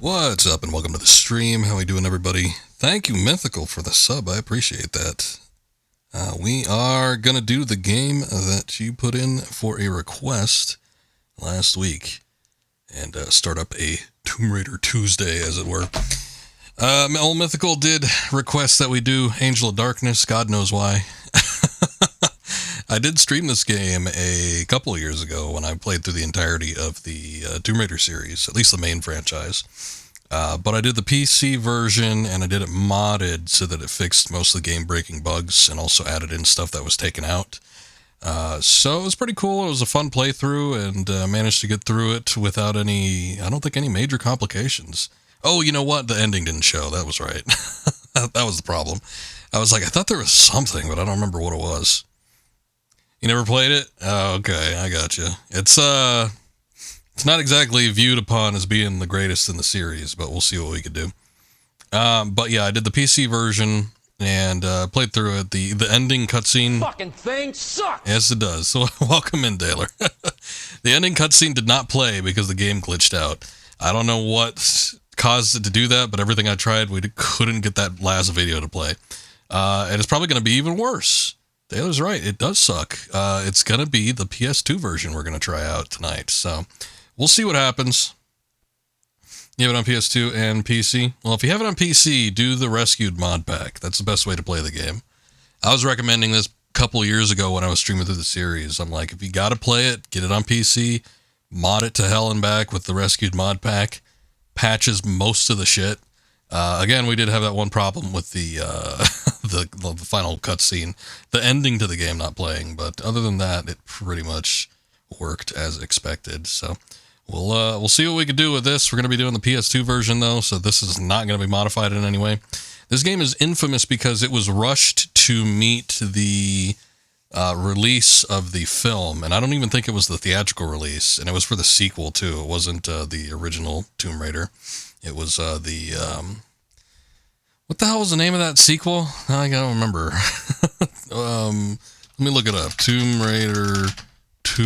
What's up and welcome to the stream. How we doing, everybody? Thank you, Mythical, for the sub. I appreciate that. We are going to do the game that you put in for a request last week and start up a Tomb Raider Tuesday, as it were. Old Mythical did request that we do Angel of Darkness. God knows why. I did stream this game a couple of years ago when I played through the entirety of the Tomb Raider series, at least the main franchise. But I did the PC version, and I did it modded so that it fixed most of the game-breaking bugs and also added in stuff that was taken out. So it was pretty cool. It was a fun playthrough, and managed to get through it without any, I don't think, any major complications. Oh, you know what? The ending didn't show. That was right. That was the problem. I was like, I thought there was something, but I don't remember what it was. You never played it? Oh, okay, I got you. It's not exactly viewed upon as being the greatest in the series, but we'll see what we could do. But yeah, I did the PC version and played through it. The ending cutscene. Fucking thing sucks. Yes, it does. So welcome in, Taylor. The ending cutscene did not play because the game glitched out. I don't know what caused it to do that, but everything I tried, we couldn't get that last video to play. And it's probably going to be even worse. Taylor's right. It does suck. It's going to be the PS2 version we're going to try out tonight. So we'll see what happens. You have it on PS2 and PC? Well, if you have it on PC, do the Rescued mod pack. That's the best way to play the game. I was recommending this a couple years ago when I was streaming through the series. I'm like, if you got to play it, get it on PC, mod it to hell and back with the Rescued mod pack. Patches most of the shit. Again, we did have that one problem with the final cutscene, the ending to the game not playing, but other than that, it pretty much worked as expected. So we'll see what we can do with this. We're going to be doing the PS2 version though, so this is not going to be modified in any way. This game is infamous because it was rushed to meet the release of the film, and I don't even think it was the theatrical release, and it was for the sequel too. It wasn't the original Tomb Raider. It was what the hell was the name of that sequel? I don't remember. Let me look it up. Tomb Raider 2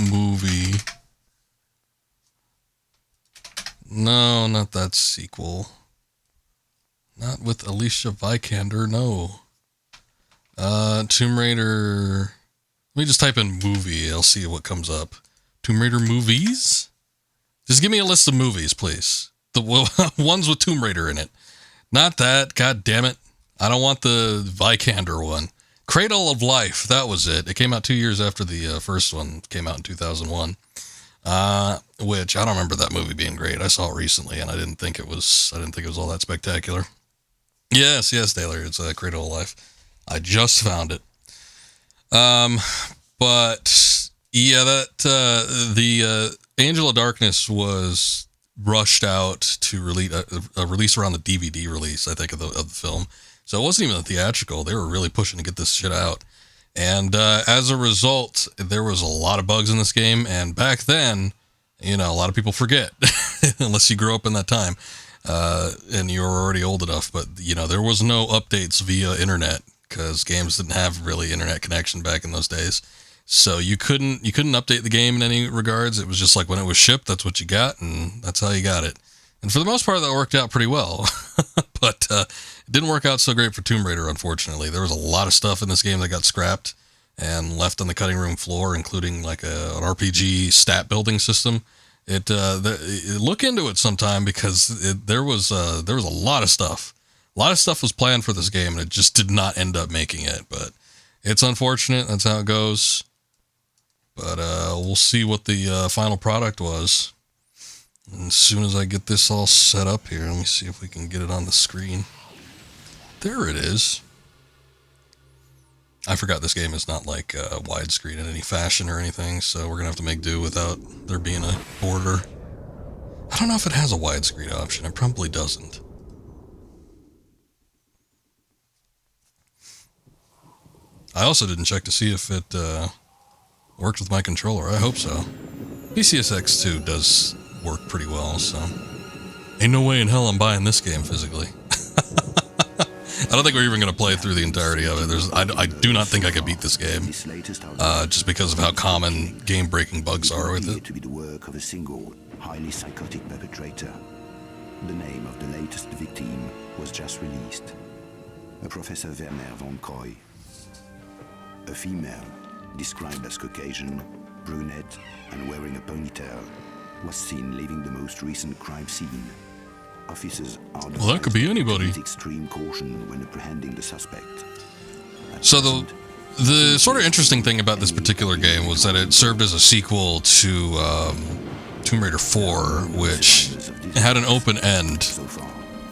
movie. No, not that sequel. Not with Alicia Vikander, no. Tomb Raider. Let me just type in movie. I'll see what comes up. Tomb Raider movies? Just give me a list of movies, please. The ones with Tomb Raider in it. Not that. God damn it. I don't want the Vikander one. Cradle of Life. That was it. It came out 2 years after the first one came out in 2001. Which I don't remember that movie being great. I saw it recently and I didn't think it was all that spectacular. Yes, Taylor. It's Cradle of Life. I just found it. But yeah, the Angel of Darkness was rushed out to release around the DVD release, I think, of the film. So it wasn't even a theatrical. They were really pushing to get this shit out. And as a result, there was a lot of bugs in this game. And back then, a lot of people forget, unless you grew up in that time and you were already old enough. But, there was no updates via internet because games didn't have really internet connection back in those days. So you couldn't update the game in any regards. It was just like when it was shipped, that's what you got, and that's how you got it. And for the most part, that worked out pretty well. But it didn't work out so great for Tomb Raider, unfortunately. There was a lot of stuff in this game that got scrapped and left on the cutting room floor, including like an RPG stat building system. Look into it sometime because there was a lot of stuff. A lot of stuff was planned for this game, and it just did not end up making it. But it's unfortunate. That's how it goes. But we'll see what the final product was. And as soon as I get this all set up here, let me see if we can get it on the screen. There it is. I forgot this game is not like widescreen in any fashion or anything, so we're going to have to make do without there being a border. I don't know if it has a widescreen option. It probably doesn't. I also didn't check to see if it worked with my controller. I hope so. PCSX2 does work pretty well, so ain't no way in hell I'm buying this game physically. I don't think we're even going to play through the entirety of it. I do not think I could beat this game, just because of how common game-breaking bugs are with it. To be the work of a single, highly psychotic perpetrator. The name of the latest victim was just released. A Professor Werner von Croy. A female, described as Caucasian, brunette, and wearing a ponytail, was seen leaving the most recent crime scene. Officers are well, that could be anybody. Extreme caution when apprehending the suspect. So the sort of interesting thing about this particular game was that it served as a sequel to Tomb Raider 4, which had an open end.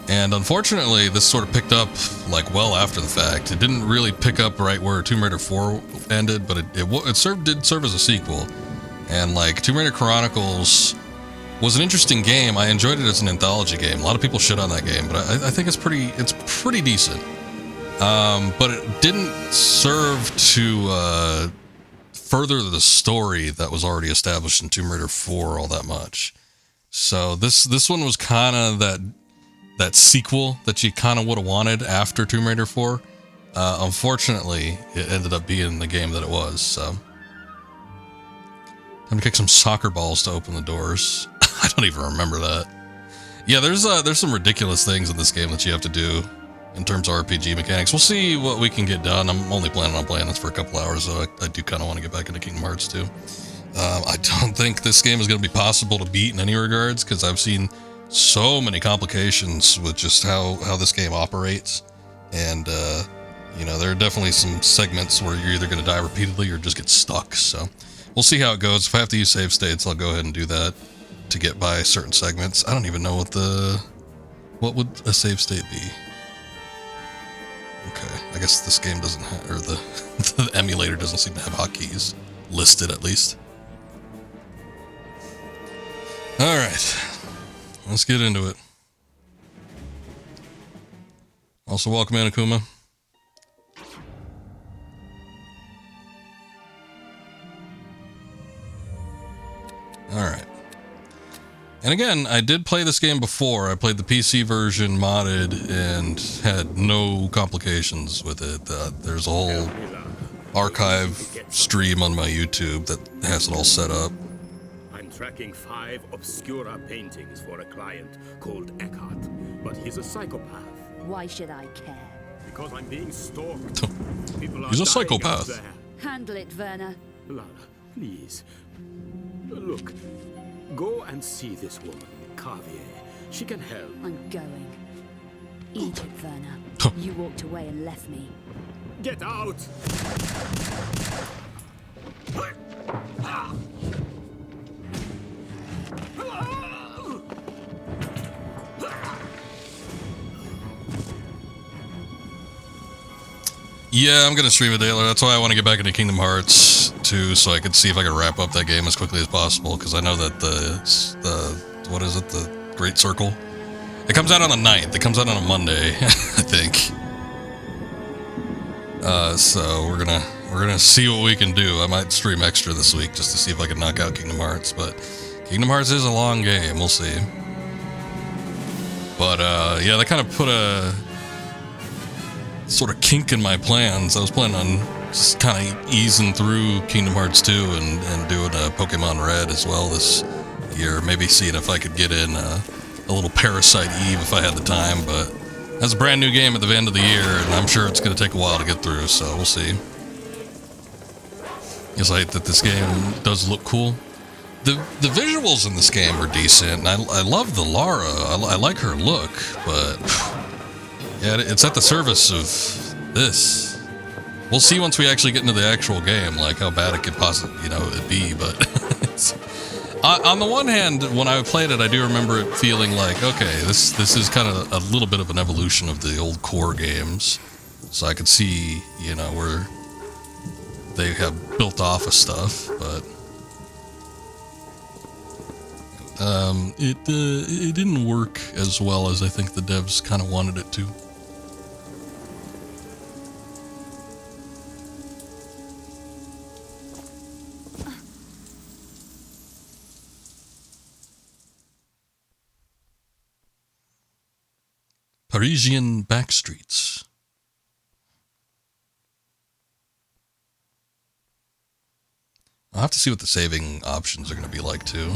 And unfortunately, this sort of picked up like well after the fact. It didn't really pick up right where Tomb Raider 4 ended, but it did serve as a sequel. And like Tomb Raider Chronicles was an interesting game. I enjoyed it as an anthology game. A lot of people shit on that game, but I think it's pretty decent. But it didn't serve to further the story that was already established in Tomb Raider 4 all that much. So this one was kind of that sequel that you kind of would have wanted after Tomb Raider 4. Unfortunately, it ended up being the game that it was. So time to kick some soccer balls to open the doors. I don't even remember that. Yeah, there's some ridiculous things in this game that you have to do in terms of RPG mechanics. We'll see what we can get done. I'm only planning on playing this for a couple hours, so I do kind of want to get back into Kingdom Hearts 2. I don't think this game is going to be possible to beat in any regards, because I've seen so many complications with just how this game operates. And, there are definitely some segments where you're either going to die repeatedly or just get stuck. So we'll see how it goes. If I have to use save states, I'll go ahead and do that to get by certain segments. I don't even know what would a save state be. Okay, I guess this game doesn't have, or the emulator doesn't seem to have hotkeys listed at least. Alright, let's get into it. Also, welcome in, Akuma. Alright. And again, I did play this game before. I played the PC version modded and had no complications with it. There's a whole archive stream on my YouTube that has it all set up. I'm tracking 5 obscura paintings for a client called Eckhart, but he's a psychopath. Why should I care? Because I'm being stalked. People are He's a dying psychopath. out there. Handle it, Werner. Lara, please. Look, go and see this woman, Carvier. She can help. I'm going. Eat it, Werner. You walked away and left me. Get out! Yeah, I'm gonna stream it daily. That's why I want to get back into Kingdom Hearts 2, so I can see if I can wrap up that game as quickly as possible, because I know that the Great Circle, it comes out on the 9th. It comes out on a Monday, I think. So we're gonna see what we can do. I might stream extra this week just to see if I can knock out Kingdom Hearts, but Kingdom Hearts is a long game. We'll see. But yeah, that kind of put a sort of kink in my plans. I was planning on just kind of easing through Kingdom Hearts 2 and doing a Pokemon Red as well this year. Maybe seeing if I could get in a little Parasite Eve if I had the time, but that's a brand new game at the end of the year, and I'm sure it's going to take a while to get through, so we'll see. It's like that this game does look cool. The visuals in this game are decent, and I love the Lara. I like her look, but yeah, it's at the service of this. We'll see once we actually get into the actual game, like how bad it could possibly, it be, but it's, on the one hand, when I played it, I do remember it feeling like, okay, this is kind of a little bit of an evolution of the old core games. So I could see, where they have built off of stuff, but it didn't work as well as I think the devs kind of wanted it to. Parisian backstreets. I'll have to see what the saving options are going to be like, too.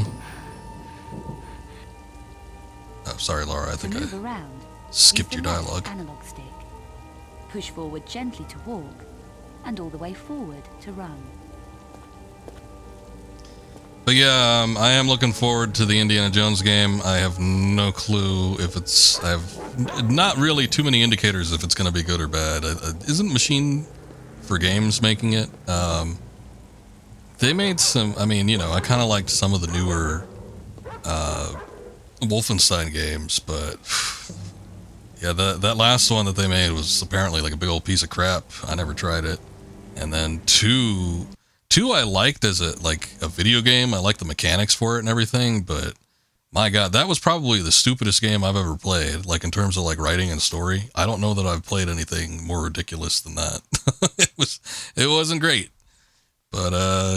Oh, sorry, Laura. I think To move I around, skipped use your the left dialogue. analog stick. Push forward gently to walk, and all the way forward to run. But yeah, I am looking forward to the Indiana Jones game. I have no clue if it's... I have not really too many indicators if it's going to be good or bad. Isn't Machine for Games making it? They made some... I mean, you know, I kind of liked some of the newer Wolfenstein games, but... Yeah, that last one that they made was apparently like a big old piece of crap. I never tried it. And then two I liked as a video game. I liked the mechanics for it and everything, but my god, that was probably the stupidest game I've ever played, like in terms of like writing and story. I don't know that I've played anything more ridiculous than that. It wasn't great. But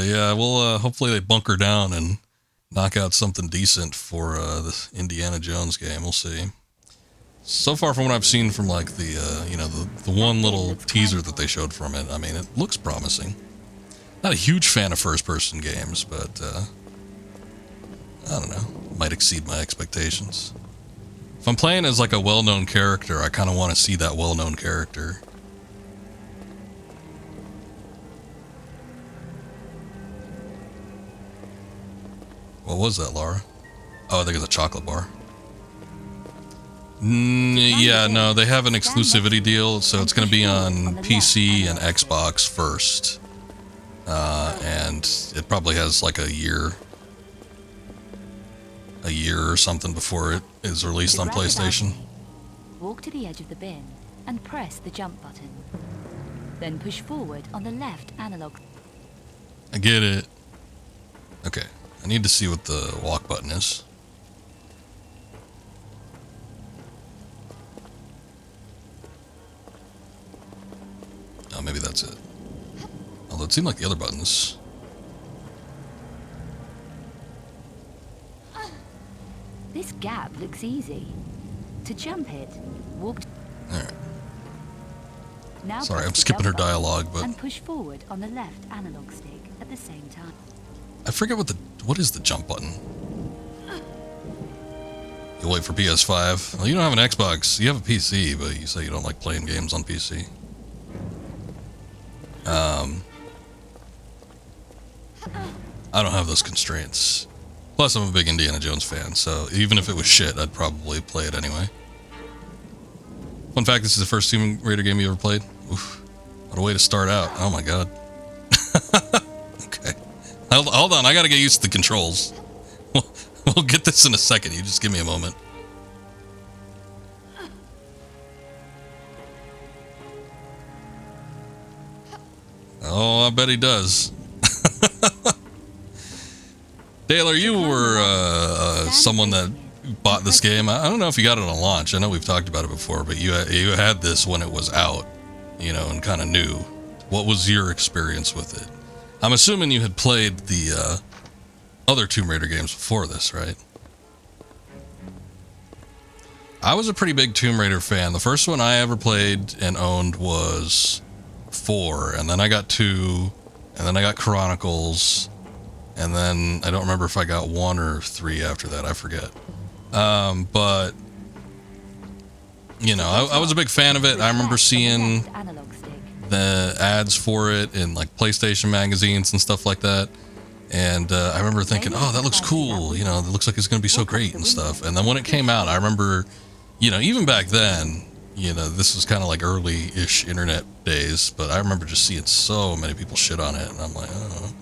yeah, we'll hopefully they bunker down and knock out something decent for this Indiana Jones game. We'll see. So far from what I've seen from like the you know, the one little teaser that they showed from it, I mean, it looks promising. Not a huge fan of first-person games, but I don't know, might exceed my expectations. If I'm playing as like a well-known character, I kind of want to see that well-known character. What was that, Laura? Oh, I think it's a chocolate bar. Yeah, no, they have an exclusivity deal, so it's going to be on PC and Xbox first. And it probably has like a year or something before it is released on PlayStation. Walk to the edge of the bin and press the jump button. Then push forward on the left analog. I get it. Okay, I need to see what the walk button is. Oh, maybe that's it. Although it seemed like the other buttons. This gap looks easy. To jump it, walk. Alright. Now Sorry, press I'm the skipping her jump button dialogue, but and push forward on the left analog stick at the same time. I forget what is the jump button. You wait for PS5. Well, you don't have an Xbox. You have a PC, but you say you don't like playing games on PC. I don't have those constraints. Plus, I'm a big Indiana Jones fan, so even if it was shit, I'd probably play it anyway. Fun fact, this is the first Tomb Raider game you ever played? Oof. What a way to start out. Oh my god. Okay. Hold on, I gotta get used to the controls. We'll get this in a second, you just give me a moment. Oh, I bet he does. Taylor, you were someone that bought this game. I don't know if you got it on launch. I know we've talked about it before, but you had this when it was out, you know, and kind of knew. What was your experience with it? I'm assuming you had played the other Tomb Raider games before this, right? I was a pretty big Tomb Raider fan. The first one I ever played and owned was 4, and then I got 2, and then I got Chronicles, and then I don't remember if I got 1 or 3 after that. I forget. But you know, I was a big fan of it. I remember seeing the ads for it in like PlayStation magazines and stuff like that. And I remember thinking, oh, that looks cool. You know, it looks like it's going to be so great and stuff. And then when it came out, I remember, you know, even back then, you know, this was kind of like early-ish internet days, but I remember just seeing so many people shit on it. And I'm like, oh,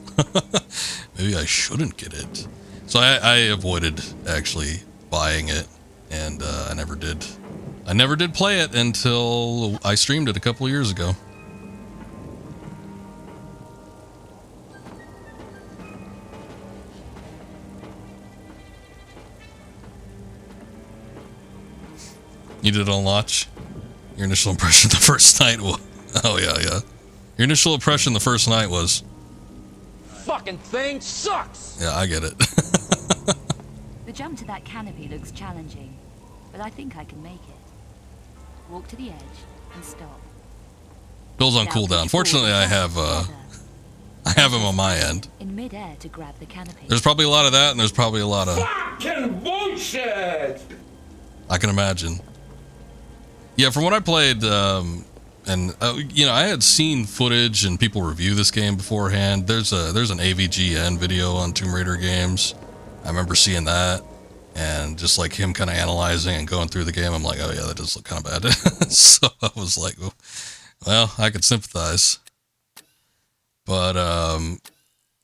maybe I shouldn't get it. So I avoided actually buying it, and I never did. I never did play it until I streamed it a couple of years ago. You did it on launch? Your initial impression the first night was... Oh, yeah. Your initial impression the first night was... Fucking thing sucks! Yeah, I get it. The jump to that canopy looks challenging, but I think I can make it. Walk to the edge and stop. Bill's on cooldown. Fortunately, I have him on my end. In mid-air to grab the canopy. There's probably a lot of that, and there's probably a lot of... Fucking bullshit! I can imagine. Yeah, from what I played, and you know, I had seen footage and people review this game beforehand. There's an AVGN video on Tomb Raider games. I remember seeing that, and just like him kind of analyzing and going through the game. I'm like, oh yeah, that does look kind of bad. So I was like, well, I could sympathize. But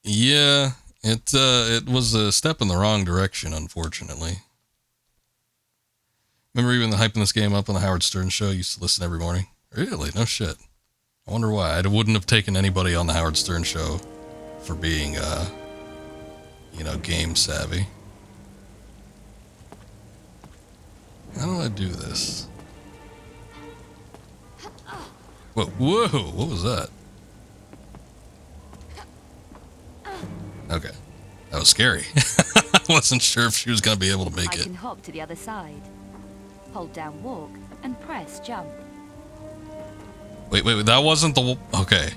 yeah, it was a step in the wrong direction, unfortunately. Remember even the hyping this game up on the Howard Stern show? I used to listen every morning. Really? No shit. I wonder why. I wouldn't have taken anybody on the Howard Stern show for being, you know, game savvy. How do I do this? Whoa, whoa, what was that? Okay. That was scary. I wasn't sure if she was going to be able to make I it. can hop to the other side. Hold down walk and press jump. Wait, that wasn't the... Okay.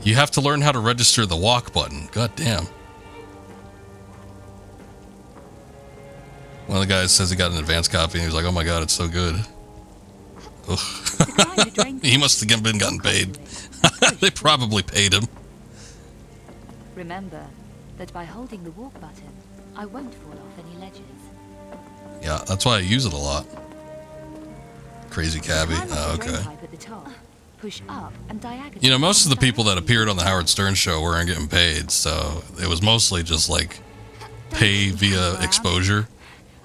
You have to learn how to register the walk button. God damn. One of the guys says he got an advanced copy and he's like, oh my god, it's so good. Ugh. He must have been gotten paid. They probably paid him. Remember that by holding the walk button, I won't fall off any ledges. Yeah, that's why I use it a lot. Crazy cabbie. Oh, okay. At the top. Push up and diagonally. You know, most of the people that appeared on the Howard Stern show weren't getting paid, so it was mostly just like pay via exposure.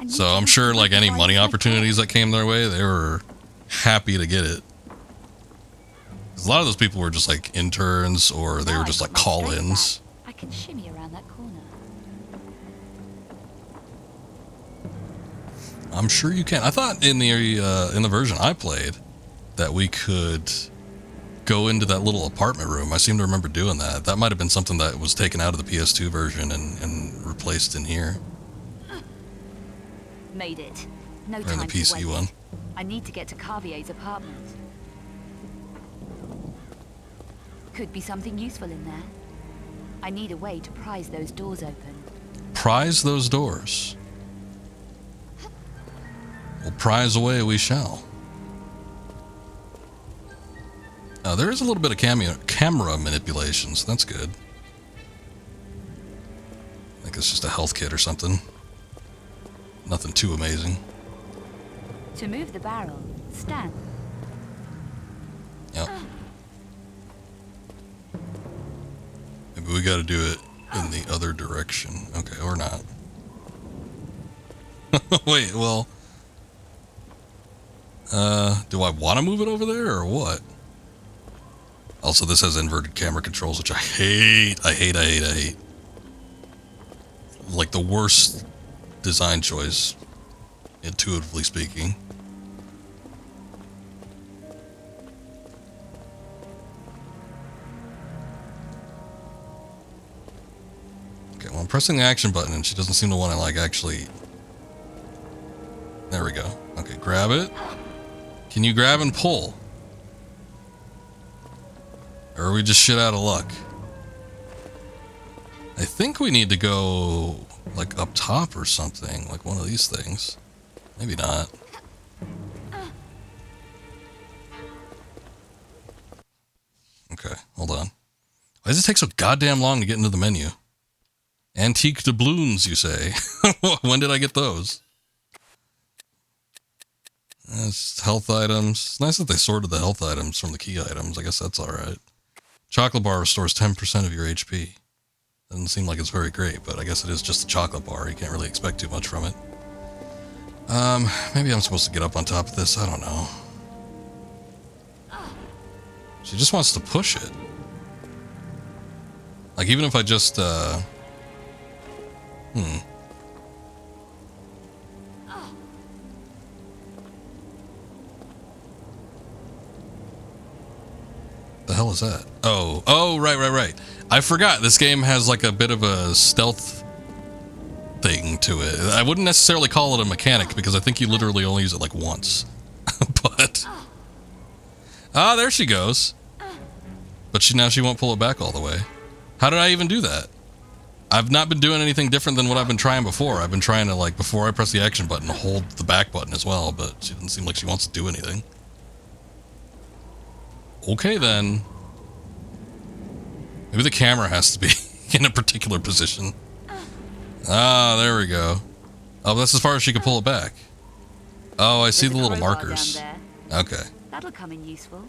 So I'm sure like any money opportunities that came their way, they were happy to get it. 'Cause a lot of those people were just like interns or they were just like call-ins. I can shimmy around that corner. I'm sure you can. I thought in the version I played that we could go into that little apartment room. I seem to remember doing that. That might have been something that was taken out of the PS2 version and replaced in here. Made it. No Or in time the to PC wait. one. I need to get to Carvier's apartment. Could be something useful in there. I need a way to prise those doors open. Prise those doors. Well, prize away we shall. There is a little bit of camera manipulation, so that's good. I think it's just a health kit or something. Nothing too amazing. To move the barrel, stand. Yep. Maybe we gotta do it in the other direction. Okay, or not. Wait, well... do I want to move it over there, or what? Also, this has inverted camera controls, which I hate. I hate. Like the worst design choice, intuitively speaking. Okay, well, I'm pressing the action button and she doesn't seem to want to, like, actually... There we go. Okay, grab it. Can you grab and pull? Or are we just shit out of luck? I think we need to go, like, up top or something. Like one of these things. Maybe not. Okay, hold on. Why does it take so goddamn long to get into the menu? Antique doubloons, you say? When did I get those? It's health items. It's nice that they sorted the health items from the key items. I guess that's alright. Chocolate bar restores 10% of your HP. Doesn't seem like it's very great, but I guess it is just a chocolate bar. You can't really expect too much from it. Maybe I'm supposed to get up on top of this. I don't know. She just wants to push it. Like, even if I just, The hell is that? Oh, right. I forgot this game has like a bit of a stealth thing to it. I wouldn't necessarily call it a mechanic because I think you literally only use it like once. But there she goes. But now she won't pull it back all the way. How did I even do that? I've not been doing anything different than what I've been trying before. I've been trying to, like, before I press the action button, hold the back button as well, but she doesn't seem like she wants to do anything. Okay, then. Maybe the camera has to be in a particular position. Ah, there we go. Oh, that's as far as she can pull it back. Oh, I see the little markers. Down there. Okay. That'll come in useful.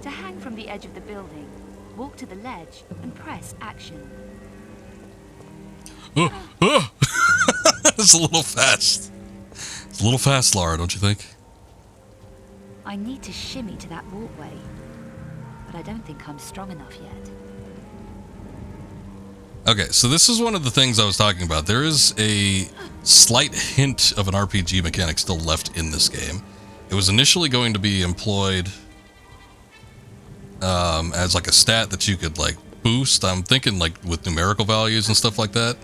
To hang from the edge of the building, walk to the ledge and press action. Oh. It's a little fast. It's a little fast, Laura, don't you think? I need to shimmy to that walkway, but I don't think I'm strong enough yet. Okay, so this is one of the things I was talking about. There is a slight hint of an RPG mechanic still left in this game. It was initially going to be employed as like a stat that you could like boost. I'm thinking like with numerical values and stuff like that.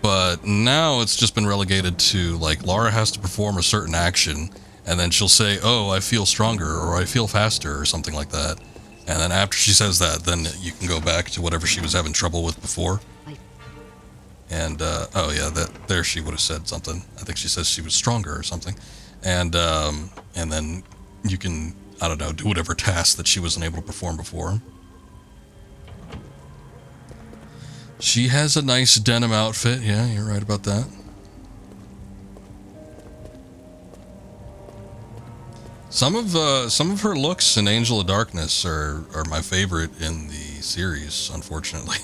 But now it's just been relegated to like Lara has to perform a certain action and then she'll say, oh, I feel stronger or I feel faster or something like that. And then after she says that, then you can go back to whatever she was having trouble with before. And, oh yeah, there she would have said something. I think she says she was stronger or something. And then you can, I don't know, do whatever task that she wasn't able to perform before. She has a nice denim outfit. Yeah, you're right about that. Some of her looks in Angel of Darkness are my favorite in the series, unfortunately.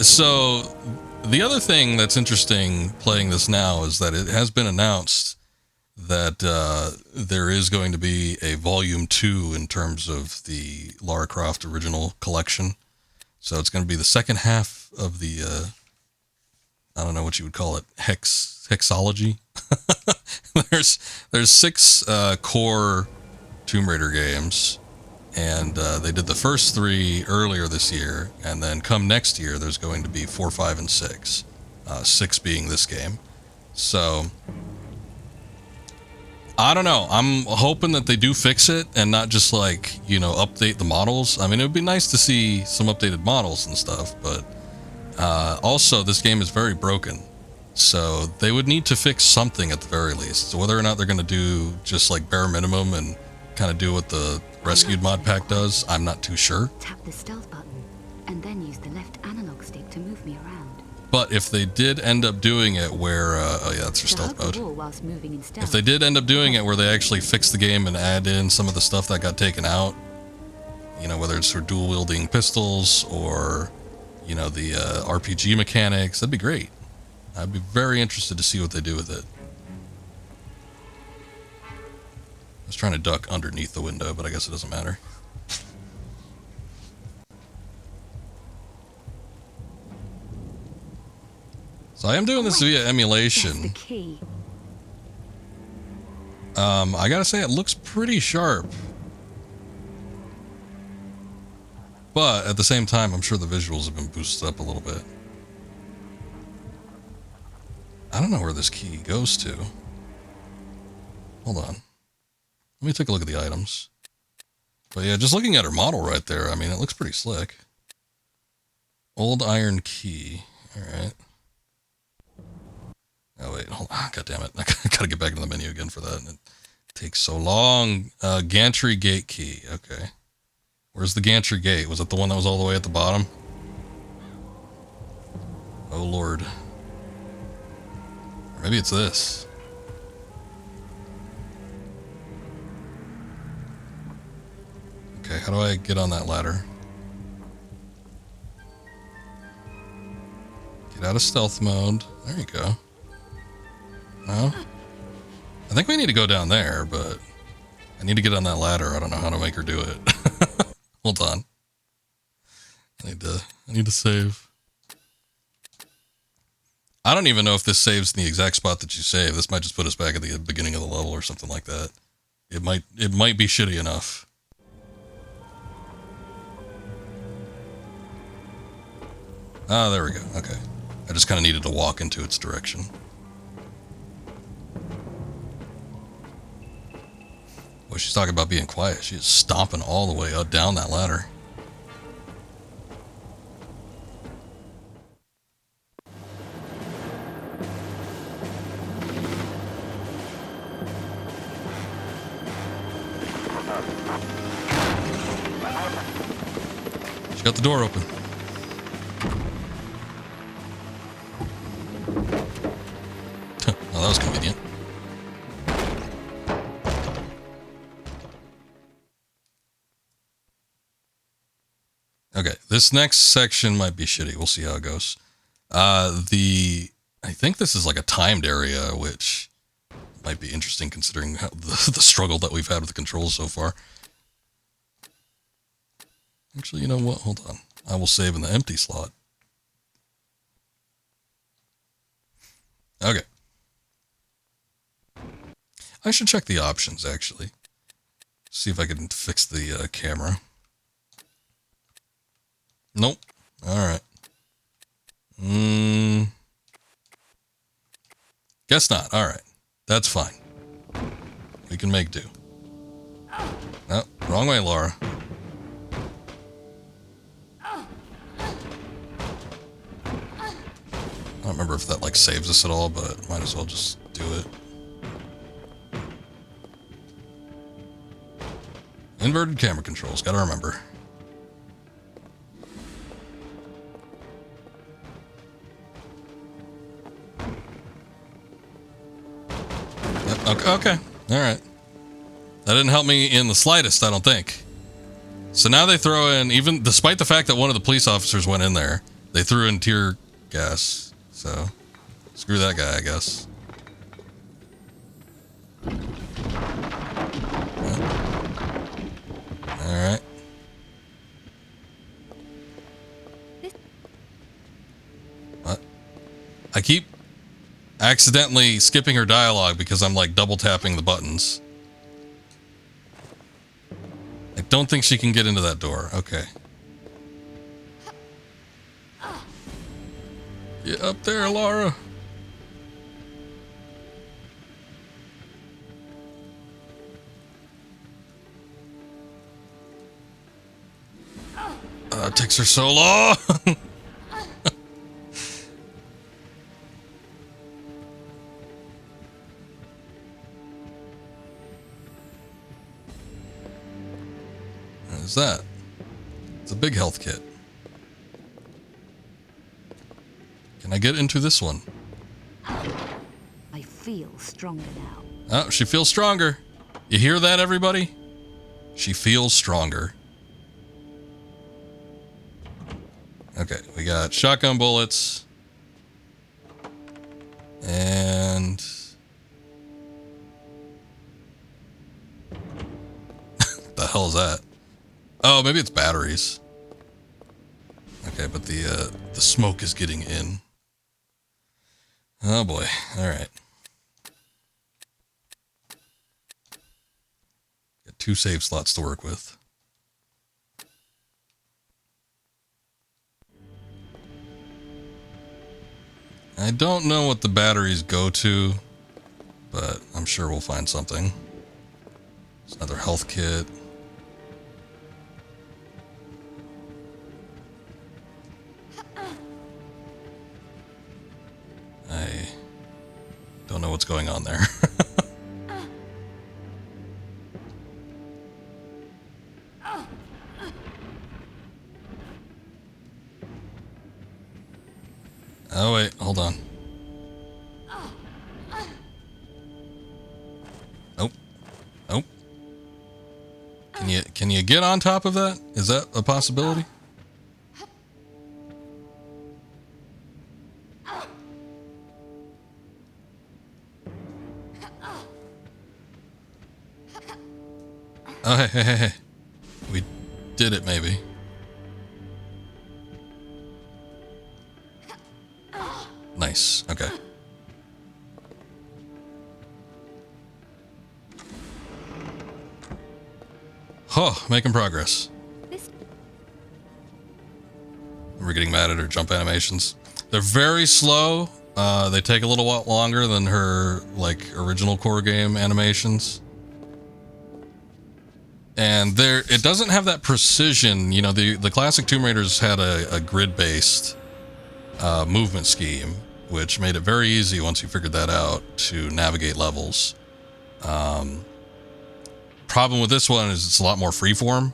So the other thing that's interesting playing this now is that it has been announced that there is going to be a volume 2 in terms of the Lara Croft original collection. So it's going to be the second half of the, I don't know what you would call it, hexology. There's 6 core Tomb Raider games, and they did the first 3 earlier this year, and then come next year there's going to be 4, 5, and 6. 6 being this game. So I don't know. I'm hoping that they do fix it and not just like, you know, update the models. I mean, it would be nice to see some updated models and stuff, but also this game is very broken. So they would need to fix something at the very least. So whether or not they're going to do just like bare minimum and kind of do what the Rescued mod pack does, I'm not too sure. Tap the stealth button and then use the left analog stick to move me around. But if they did end up doing it where, oh yeah, that's your stealth mode. Whilst moving in stealth. If they did end up doing it where they actually fix the game and add in some of the stuff that got taken out, you know, whether it's for dual wielding pistols or, you know, the RPG mechanics, that'd be great. I'd be very interested to see what they do with it. I was trying to duck underneath the window, but I guess it doesn't matter. So I am doing this via emulation. That's the key. I gotta say, it looks pretty sharp. But at the same time, I'm sure the visuals have been boosted up a little bit. I don't know where this key goes to. Hold on. Let me take a look at the items. But yeah, just looking at her model right there, I mean, it looks pretty slick. Old iron key. Alright. Oh wait, hold on. God damn it. I gotta get back into the menu again for that. It takes so long. Gantry gate key. Okay. Where's the gantry gate? Was it the one that was all the way at the bottom? Oh lord. Or maybe it's this. Okay, how do I get on that ladder? Get out of stealth mode. There you go. No? I think we need to go down there, but I need to get on that ladder. I don't know how to make her do it. Hold on. I need to save. I don't even know if this saves in the exact spot that you save. This might just put us back at the beginning of the level or something like that. It might be shitty enough. Ah, there we go. Okay. I just kind of needed to walk into its direction. Well, she's talking about being quiet. She is stomping all the way down that ladder. got the door open. Oh, that was convenient. Okay, this next section might be shitty. We'll see how it goes. I think this is like a timed area, which might be interesting considering how the struggle that we've had with the controls so far. Actually, you know what? Hold on. I will save in the empty slot. Okay. I should check the options, actually. See if I can fix the camera. Nope. Alright. Guess not. Alright. That's fine. We can make do. No, wrong way, Laura. I don't remember if that, like, saves us at all, but might as well just do it. Inverted camera controls, gotta remember. Yep, okay, alright. That didn't help me in the slightest, I don't think. So now they throw in, even despite the fact that one of the police officers went in there, they threw in tear gas. So, screw that guy, I guess. Alright. What? I keep accidentally skipping her dialogue because I'm like double tapping the buttons. I don't think she can get into that door. Okay. Get up there, Laura. It takes her so long. What is that? It's a big health kit. Can I get into this one? I feel stronger now. Oh, she feels stronger. You hear that, everybody? She feels stronger. Okay, we got shotgun bullets. And... the hell is that? Oh, maybe it's batteries. Okay, but the smoke is getting in. Oh boy, alright. Got 2 save slots to work with. I don't know what the batteries go to, but I'm sure we'll find something. There's another health kit. I don't know what's going on there. Oh wait, hold on. Nope. Nope. Can you get on top of that? Is that a possibility? Oh, hey. We did it, maybe. Nice. Okay. Oh, making progress. We're getting mad at her jump animations. They're very slow. They take a little while longer than her, like, original core game animations. And it doesn't have that precision. You know, the classic Tomb Raiders had a grid-based movement scheme, which made it very easy once you figured that out to navigate levels. Problem with this one is it's a lot more freeform.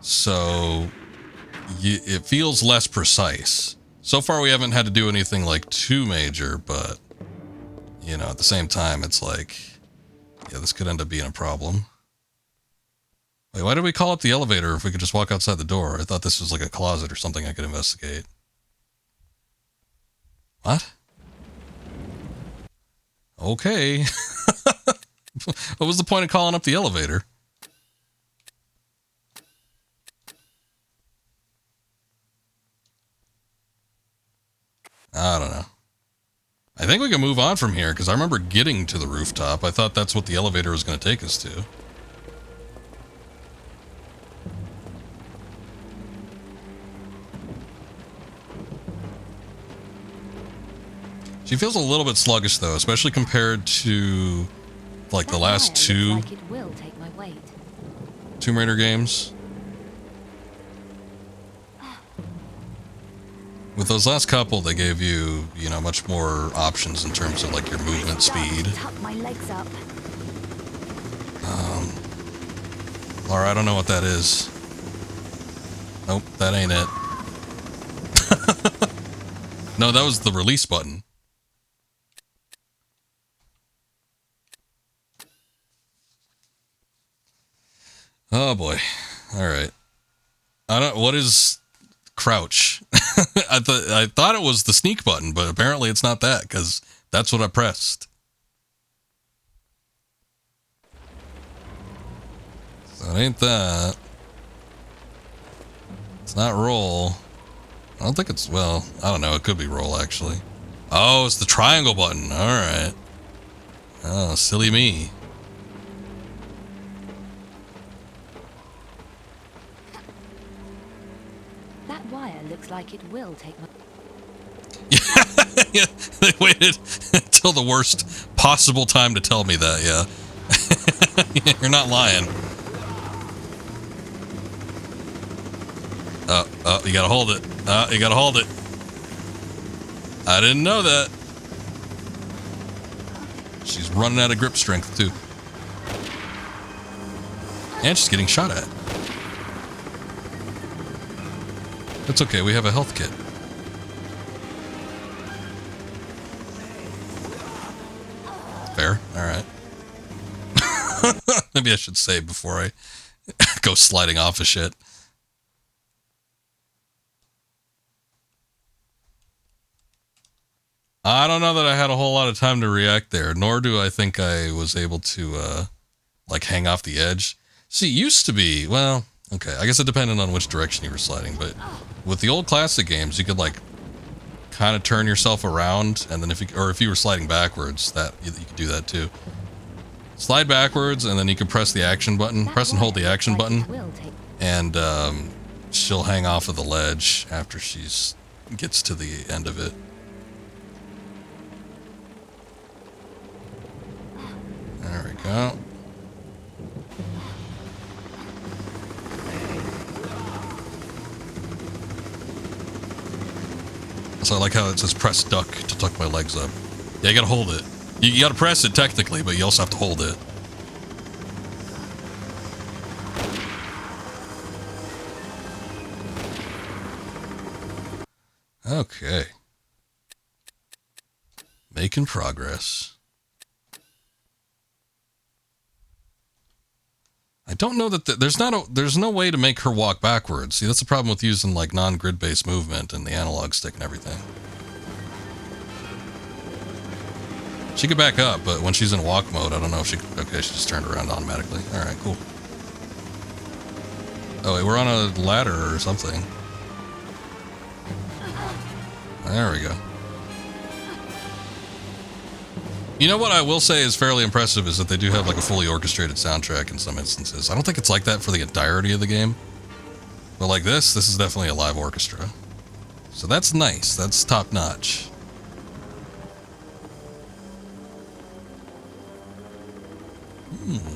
So it feels less precise. So far, we haven't had to do anything like too major, but you know, at the same time, it's like, yeah, this could end up being a problem. Wait, why did we call up the elevator if we could just walk outside the door? I thought this was like a closet or something I could investigate. What? Okay. What was the point of calling up the elevator? I don't know. I think we can move on from here because I remember getting to the rooftop. I thought that's what the elevator was going to take us to. She feels a little bit sluggish though, especially compared to like the last two like it will take my weight. Tomb Raider games. With those last couple, they gave you, you know, much more options in terms of like your movement speed. Tuck my legs up. Laura, I don't know what that is. Nope, that ain't it. No, that was the release button. Oh boy. All right. I don't. What is crouch? I thought it was the sneak button, but apparently it's not that because that's what I pressed. So it ain't that. It's not roll. I don't think it's, well, I don't know. It could be roll actually. Oh, it's the triangle button. All right. Oh, silly me. That wire looks like it will take my... Yeah, they waited until the worst possible time to tell me that, yeah. You're not lying. Oh, you gotta hold it. You gotta hold it. I didn't know that. She's running out of grip strength, too. And she's getting shot at. It's okay, we have a health kit. Fair, alright. Maybe I should save before I go sliding off of shit. I don't know that I had a whole lot of time to react there, nor do I think I was able to, like, hang off the edge. See, it used to be, well, okay, I guess it depended on which direction you were sliding, but with the old classic games, you could, like, kind of turn yourself around, and then if you were sliding backwards, that you could do that too. Slide backwards, and then you can press the action button, press and hold the action button, and she'll hang off of the ledge after she's gets to the end of it. There we go. So I like how it says press duck to tuck my legs up. Yeah, you gotta hold it. You gotta press it technically, but you also have to hold it. Okay. Making progress. I don't know that there's no way to make her walk backwards. See, that's the problem with using like non-grid based movement and the analog stick and everything. She could back up, but when she's in walk mode, I don't know if she, okay, she just turned around automatically. All right, cool. Oh wait, we're on a ladder or something. There we go. You know what I will say is fairly impressive is that they do have like a fully orchestrated soundtrack in some instances. I don't think it's like that for the entirety of the game. But like this is definitely a live orchestra. So that's nice. That's top notch.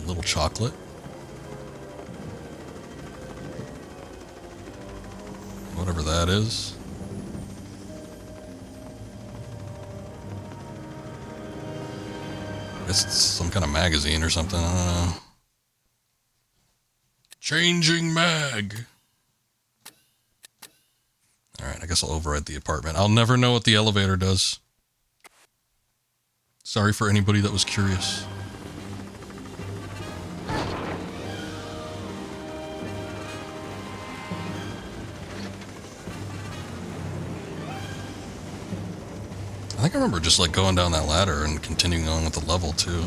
Little chocolate. Whatever that is. It's some kind of magazine or something. I don't know. Changing mag. Alright, I guess I'll override the apartment. I'll never know what the elevator does. Sorry for anybody that was curious. I think I remember just like going down that ladder and continuing on with the level too.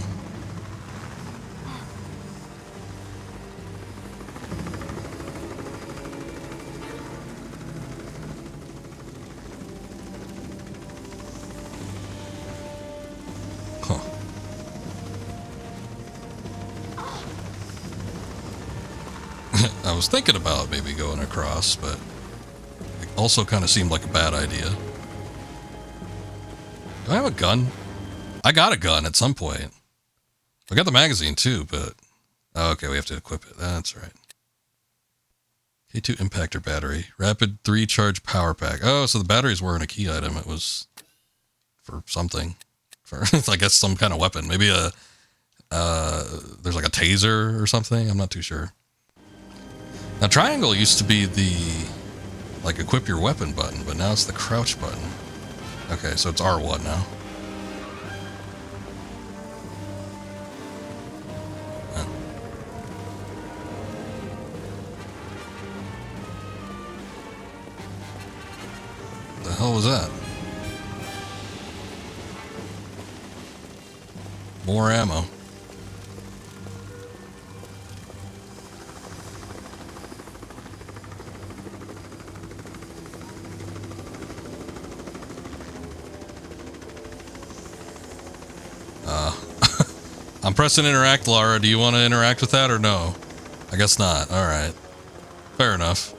Huh. I was thinking about maybe going across, but it also kind of seemed like a bad idea. Do I have a gun? I got a gun at some point. I got the magazine too, but... Oh, okay, we have to equip it. That's right. K2 impactor battery. Rapid 3 charge power pack. Oh, so the batteries weren't a key item. It was for something. For, I guess, some kind of weapon. Maybe a... there's like a taser or something. I'm not too sure. Now, triangle used to be the... like, equip your weapon button, but now it's the crouch button. Okay, so it's R1 now. Huh. The hell was that? More ammo. I'm pressing interact, Lara. Do you want to interact with that or no? I guess not. Alright. Fair enough.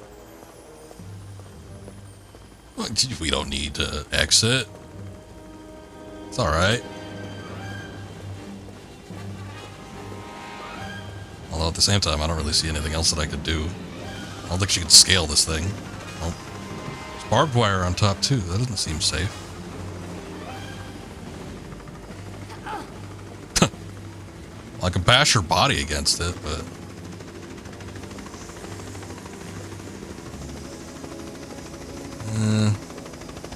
Well, we don't need to exit. It's alright. Although at the same time, I don't really see anything else that I could do. I don't think she could scale this thing. Oh. There's barbed wire on top too. That doesn't seem safe. I could bash her body against it, but...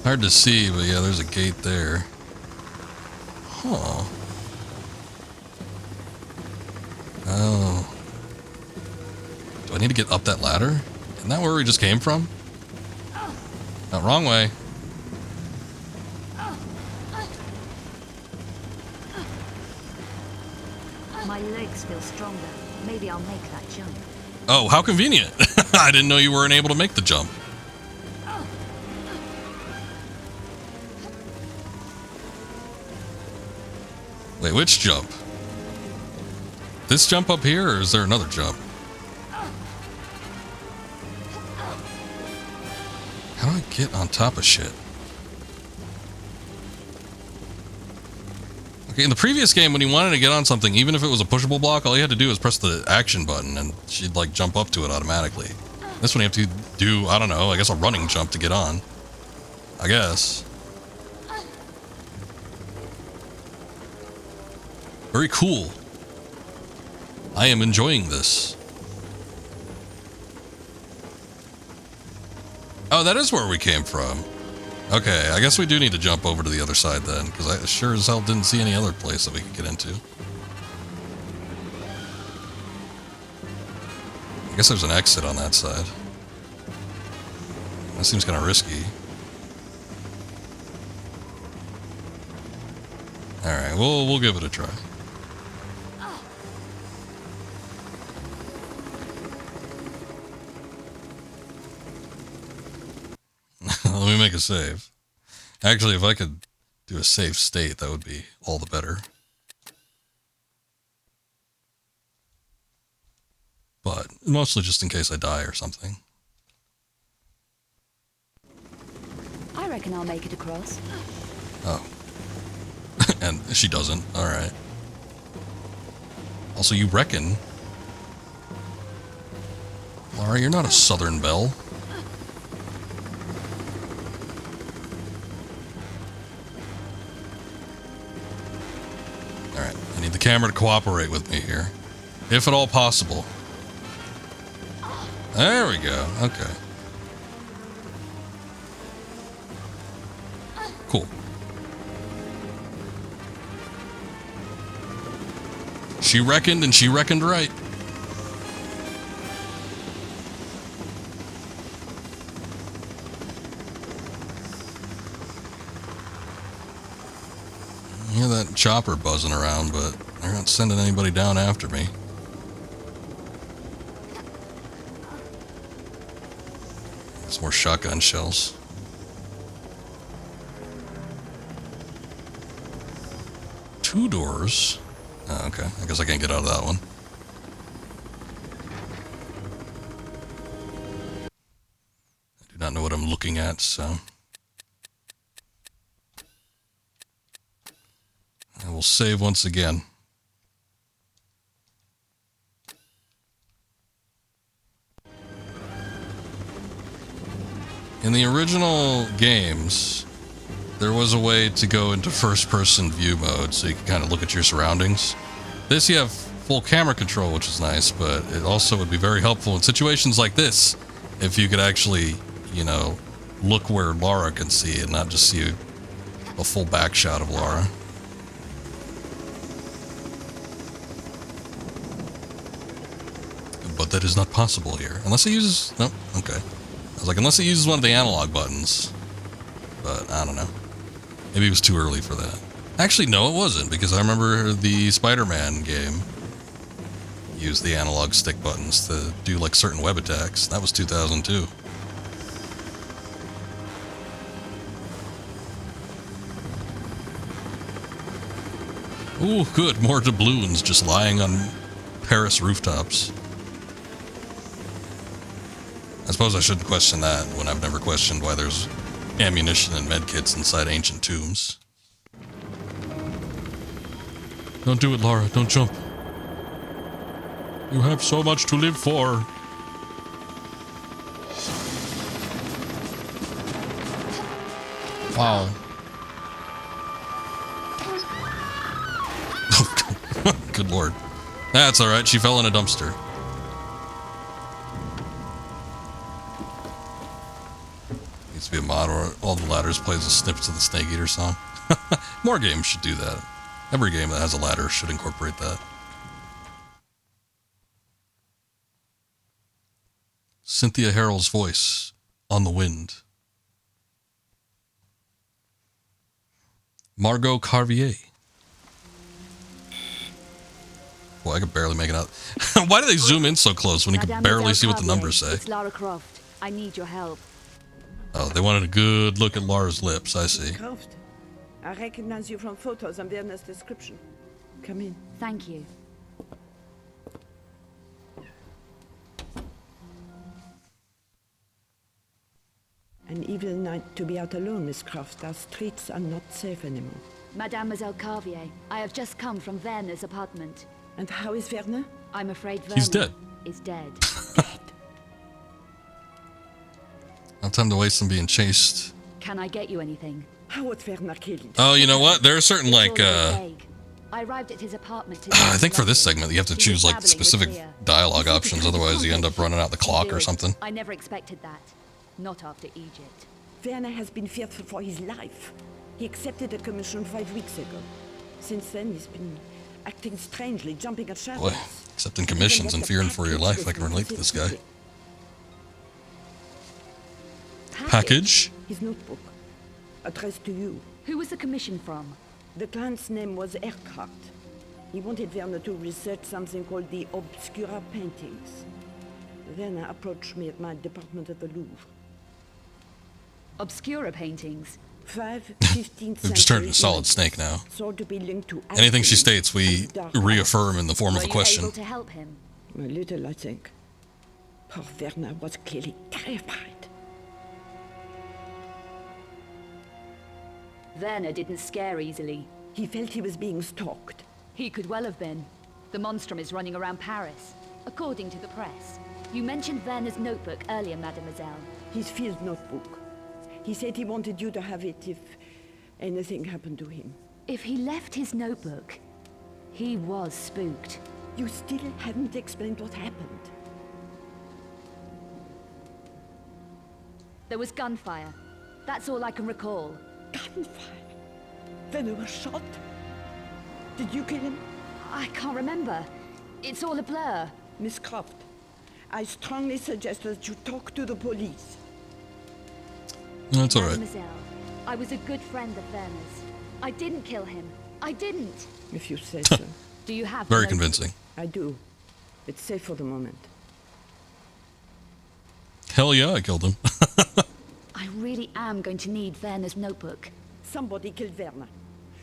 hard to see, but yeah, there's a gate there. Huh. Oh. Do I need to get up that ladder? Isn't that where we just came from? No, wrong way. My legs feel stronger. Maybe I'll make that jump. Oh, how convenient. I didn't know you weren't able to make the jump. Wait, which jump? This jump up here, or is there another jump? How do I get on top of shit? Okay, in the previous game, when you wanted to get on something, even if it was a pushable block, all you had to do was press the action button, and she'd, like, jump up to it automatically. This one you have to do, I don't know, I guess a running jump to get on. I guess. Very cool. I am enjoying this. Oh, that is where we came from. Okay, I guess we do need to jump over to the other side then, because I sure as hell didn't see any other place that we could get into. I guess there's an exit on that side. That seems kind of risky. Alright, we'll give it a try. Let me make a save. Actually, if I could do a save state, that would be all the better. But mostly just in case I die or something. I reckon I'll make it across. Oh. And she doesn't. Alright. Also, you reckon... Lara, you're not a Southern Belle. Alright, I need the camera to cooperate with me here. If at all possible. There we go, okay. She reckoned, and she reckoned right. I hear that chopper buzzing around, but they're not sending anybody down after me. Some more shotgun shells. Two doors. Oh, okay. I guess I can't get out of that one. I do not know what I'm looking at, so I will save once again. In the original games, there was a way to go into first-person view mode, so you can kind of look at your surroundings. This, you have full camera control, which is nice, but it also would be very helpful in situations like this, if you could actually, you know, look where Lara can see and not just see a full back shot of Lara. But that is not possible here. Unless it uses... No, okay. I was like, unless it uses one of the analog buttons. But, I don't know. Maybe it was too early for that. Actually, no, it wasn't, because I remember the Spider-Man game used the analog stick buttons to do, like, certain web attacks. That was 2002. Ooh, good. More doubloons just lying on Paris rooftops. I suppose I shouldn't question that when I've never questioned why there's ammunition and medkits inside ancient tombs. Don't do it, Lara. Don't jump. You have so much to live for. Wow. Good lord. That's alright. She fell in a dumpster. Needs to be a mod where all the ladders plays a snippets of the Snake Eater song. More games should do that. Every game that has a ladder should incorporate that. Cynthia Harrell's voice on the wind. Margot Carvier. Boy, I could barely make it out. Why do they zoom in so close when you can barely see what the numbers say? It's Lara Croft. I need your help. Oh, they wanted a good look at Lara's lips, I see. Croft, I recognize you from photos and Werner's description. Come in. Thank you. An evil night to be out alone, Miss Croft. Our streets are not safe anymore. Mademoiselle Carvier, I have just come from Werner's apartment. And how is Werner? I'm afraid Werner He's dead. is dead. No time to waste on being chased. Can I get you anything? How was Werner killed? Oh, you know what? There are certain, like, I arrived at his apartment today. I think for this segment you have to choose, like, specific dialogue options, otherwise you end up running out the clock or something. I never expected that. Not after Egypt. Werner has been fearful for his life. He accepted a commission 5 weeks ago. Since then, he's been acting strangely, jumping at shadows. Boy, accepting commissions and fearing for your life, I can relate to this guy. Package? His notebook, addressed to you. Who was the commission from? The client's name was Eckhart. He wanted Werner to research something called the Obscura paintings. Werner approached me at my department at the Louvre. Obscura paintings? 15th We've just turned into Solid Snake now. Thought to be linked to Anything she states, we reaffirm in the form of a Were you question. able to help him? A little, I think. Poor Werner was clearly terrified. Werner didn't scare easily. He felt he was being stalked. He could well have been. The monstrum is running around Paris, according to the press. You mentioned Werner's notebook earlier, mademoiselle. His field notebook. He said he wanted you to have it if anything happened to him. If he left his notebook, he was spooked. You still haven't explained what happened. There was gunfire. That's all I can recall. Gunfire? Werner was shot? Did you kill him? I can't remember. It's all a blur. Miss Croft, I strongly suggest that you talk to the police. That's all right. Mademoiselle, I was a good friend of Werner's. I didn't kill him. I didn't. If you say so. Do you have Very no- convincing. I do. It's safe for the moment. Hell yeah, I killed him. I really am going to need Werner's notebook. Somebody killed Werner.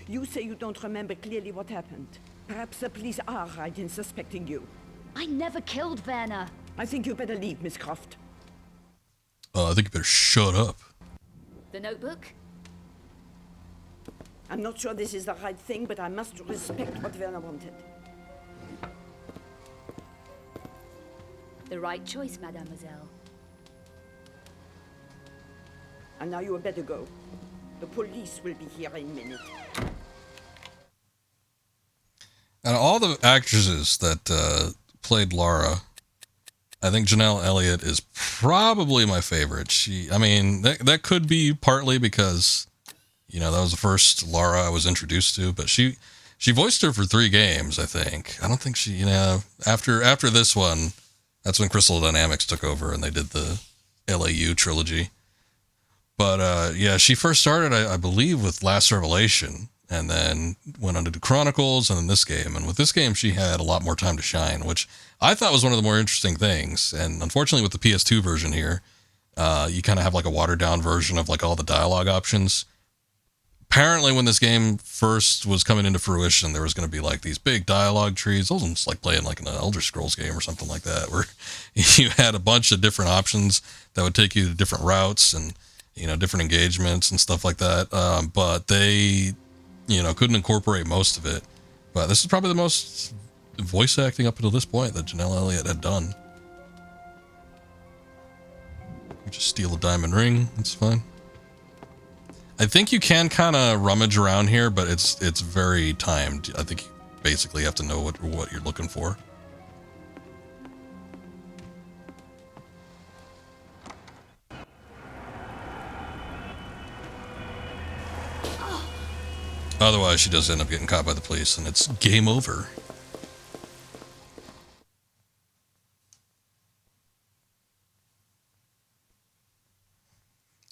You say you don't remember clearly what happened. Perhaps the police are right in suspecting you. I never killed Werner. I think you better leave, Miss Croft. I think you better shut up. The notebook? I'm not sure this is the right thing, but I must respect what Werner wanted. The right choice, mademoiselle. And now you had better go. The police will be here in a minute. And all the actresses that played Lara, I think Janelle Elliott is probably my favorite. That could be partly because, that was the first Lara I was introduced to, but she voiced her for 3 games, I think. I don't think she, after this one, that's when Crystal Dynamics took over and they did the LAU trilogy. But she first started, I believe, with Last Revelation, and then went on to do Chronicles, and then this game. And with this game, she had a lot more time to shine, which I thought was one of the more interesting things. And unfortunately, with the PS2 version here, you kind of have like a watered-down version of like all the dialogue options. Apparently, when this game first was coming into fruition, there was going to be like these big dialogue trees, almost like playing like an Elder Scrolls game or something like that, where you had a bunch of different options that would take you to different routes and different engagements and stuff like that. But they, couldn't incorporate most of it. But this is probably the most voice acting up until this point that Janelle Elliott had done. You just steal a diamond ring. It's fine. I think you can kind of rummage around here, but it's very timed. I think you basically have to know what you're looking for. Otherwise, she does end up getting caught by the police, and it's game over.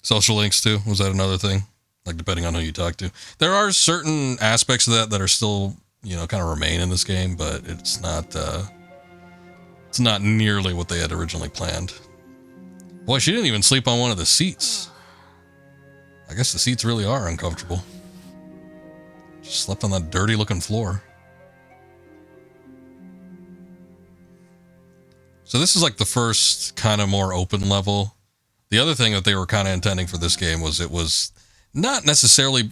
Social links, too. Was that another thing? Like, depending on who you talk to. There are certain aspects of that are still, kind of remain in this game, but it's not nearly what they had originally planned. Boy, she didn't even sleep on one of the seats. I guess the seats really are uncomfortable. Just slept on that dirty looking floor. So this is like the first kind of more open level. The other thing that they were kind of intending for this game was it was not necessarily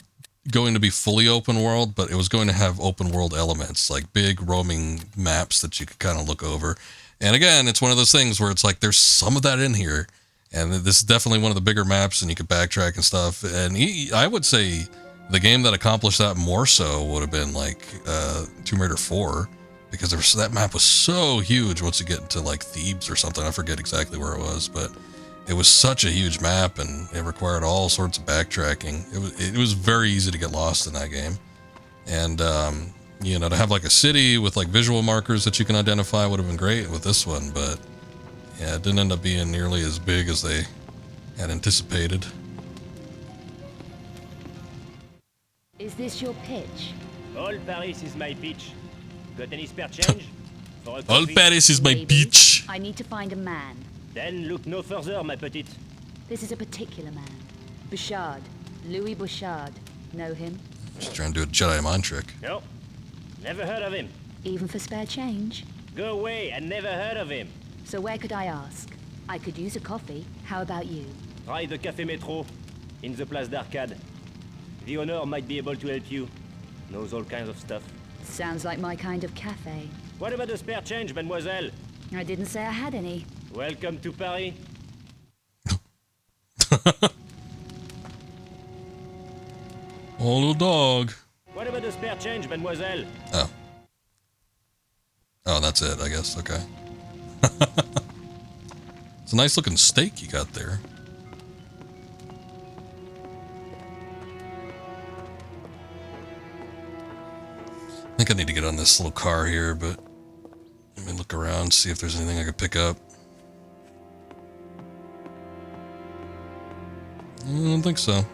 going to be fully open world, but it was going to have open world elements, like big roaming maps that you could kind of look over. And again, it's one of those things where it's like there's some of that in here. And this is definitely one of the bigger maps, and you could backtrack and stuff. And I would say the game that accomplished that more so would have been like Tomb Raider 4, because that map was so huge once you get into like Thebes or something. I forget exactly where it was, but it was such a huge map, and it required all sorts of backtracking. It was very easy to get lost in that game. And, to have like a city with like visual markers that you can identify would have been great with this one, but yeah, it didn't end up being nearly as big as they had anticipated. Is this your pitch? All Paris is my pitch. Got any spare change? For a All coffee? Paris is my Maybe. beach. I need to find a man. Then look no further, ma petite. This is a particular man. Bouchard. Louis Bouchard. Know him? Just trying to do a Jedi mind trick. No. Never heard of him. Even for spare change? Go away, I never heard of him. So where could I ask? I could use a coffee. How about you? Try the Café Métro, in the Place d'Arcade. The owner might be able to help you. Knows all kinds of stuff. Sounds like my kind of cafe. What about the spare change, mademoiselle? I didn't say I had any. Welcome to Paris. Oh, little dog. What about the spare change, mademoiselle? Oh. Oh, that's it, I guess. Okay. It's a nice looking steak you got there. think I need to get on this little car here, but let me look around, see if there's anything I could pick up. I don't think so.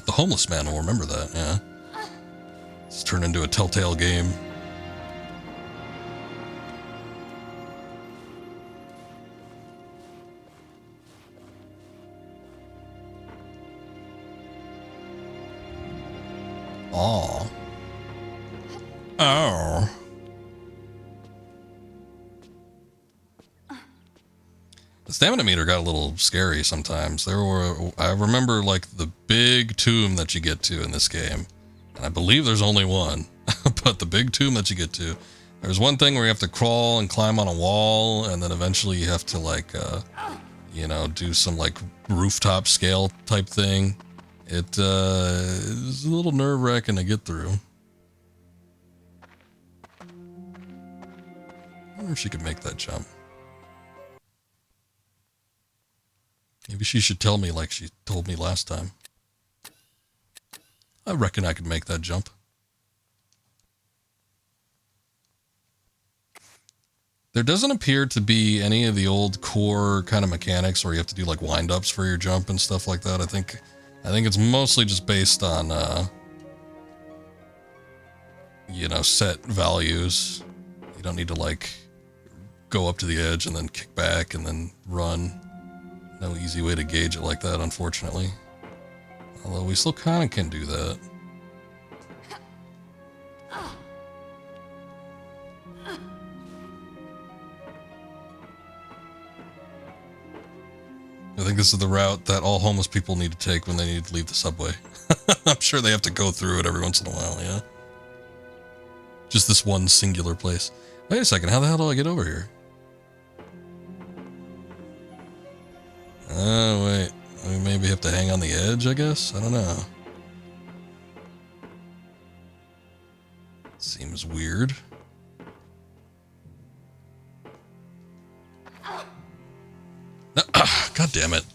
The homeless man will remember that, yeah. It's turned into a Telltale game. Aw. Oh. The stamina meter got a little scary sometimes. I remember like the big tomb that you get to in this game. And I believe there's only one, but the big tomb that you get to, there's one thing where you have to crawl and climb on a wall, and then eventually you have to like, you know, do some like rooftop scale type thing. It is a little nerve-wracking to get through. I wonder if she could make that jump. Maybe she should tell me like she told me last time. I reckon I could make that jump. There doesn't appear to be any of the old core kind of mechanics where you have to do like wind-ups for your jump and stuff like that. I think it's mostly just based on, you know, set values. You don't need to like go up to the edge and then kick back and then run. No easy way to gauge it like that, unfortunately. Although we still kind of can do that. I think this is the route that all homeless people need to take when they need to leave the subway. I'm sure they have to go through it every once in a while, yeah? Just this one singular place. Wait a second, how the hell do I get over here? Oh, wait. We maybe have to hang on the edge, I guess? I don't know. Seems weird. God damn it.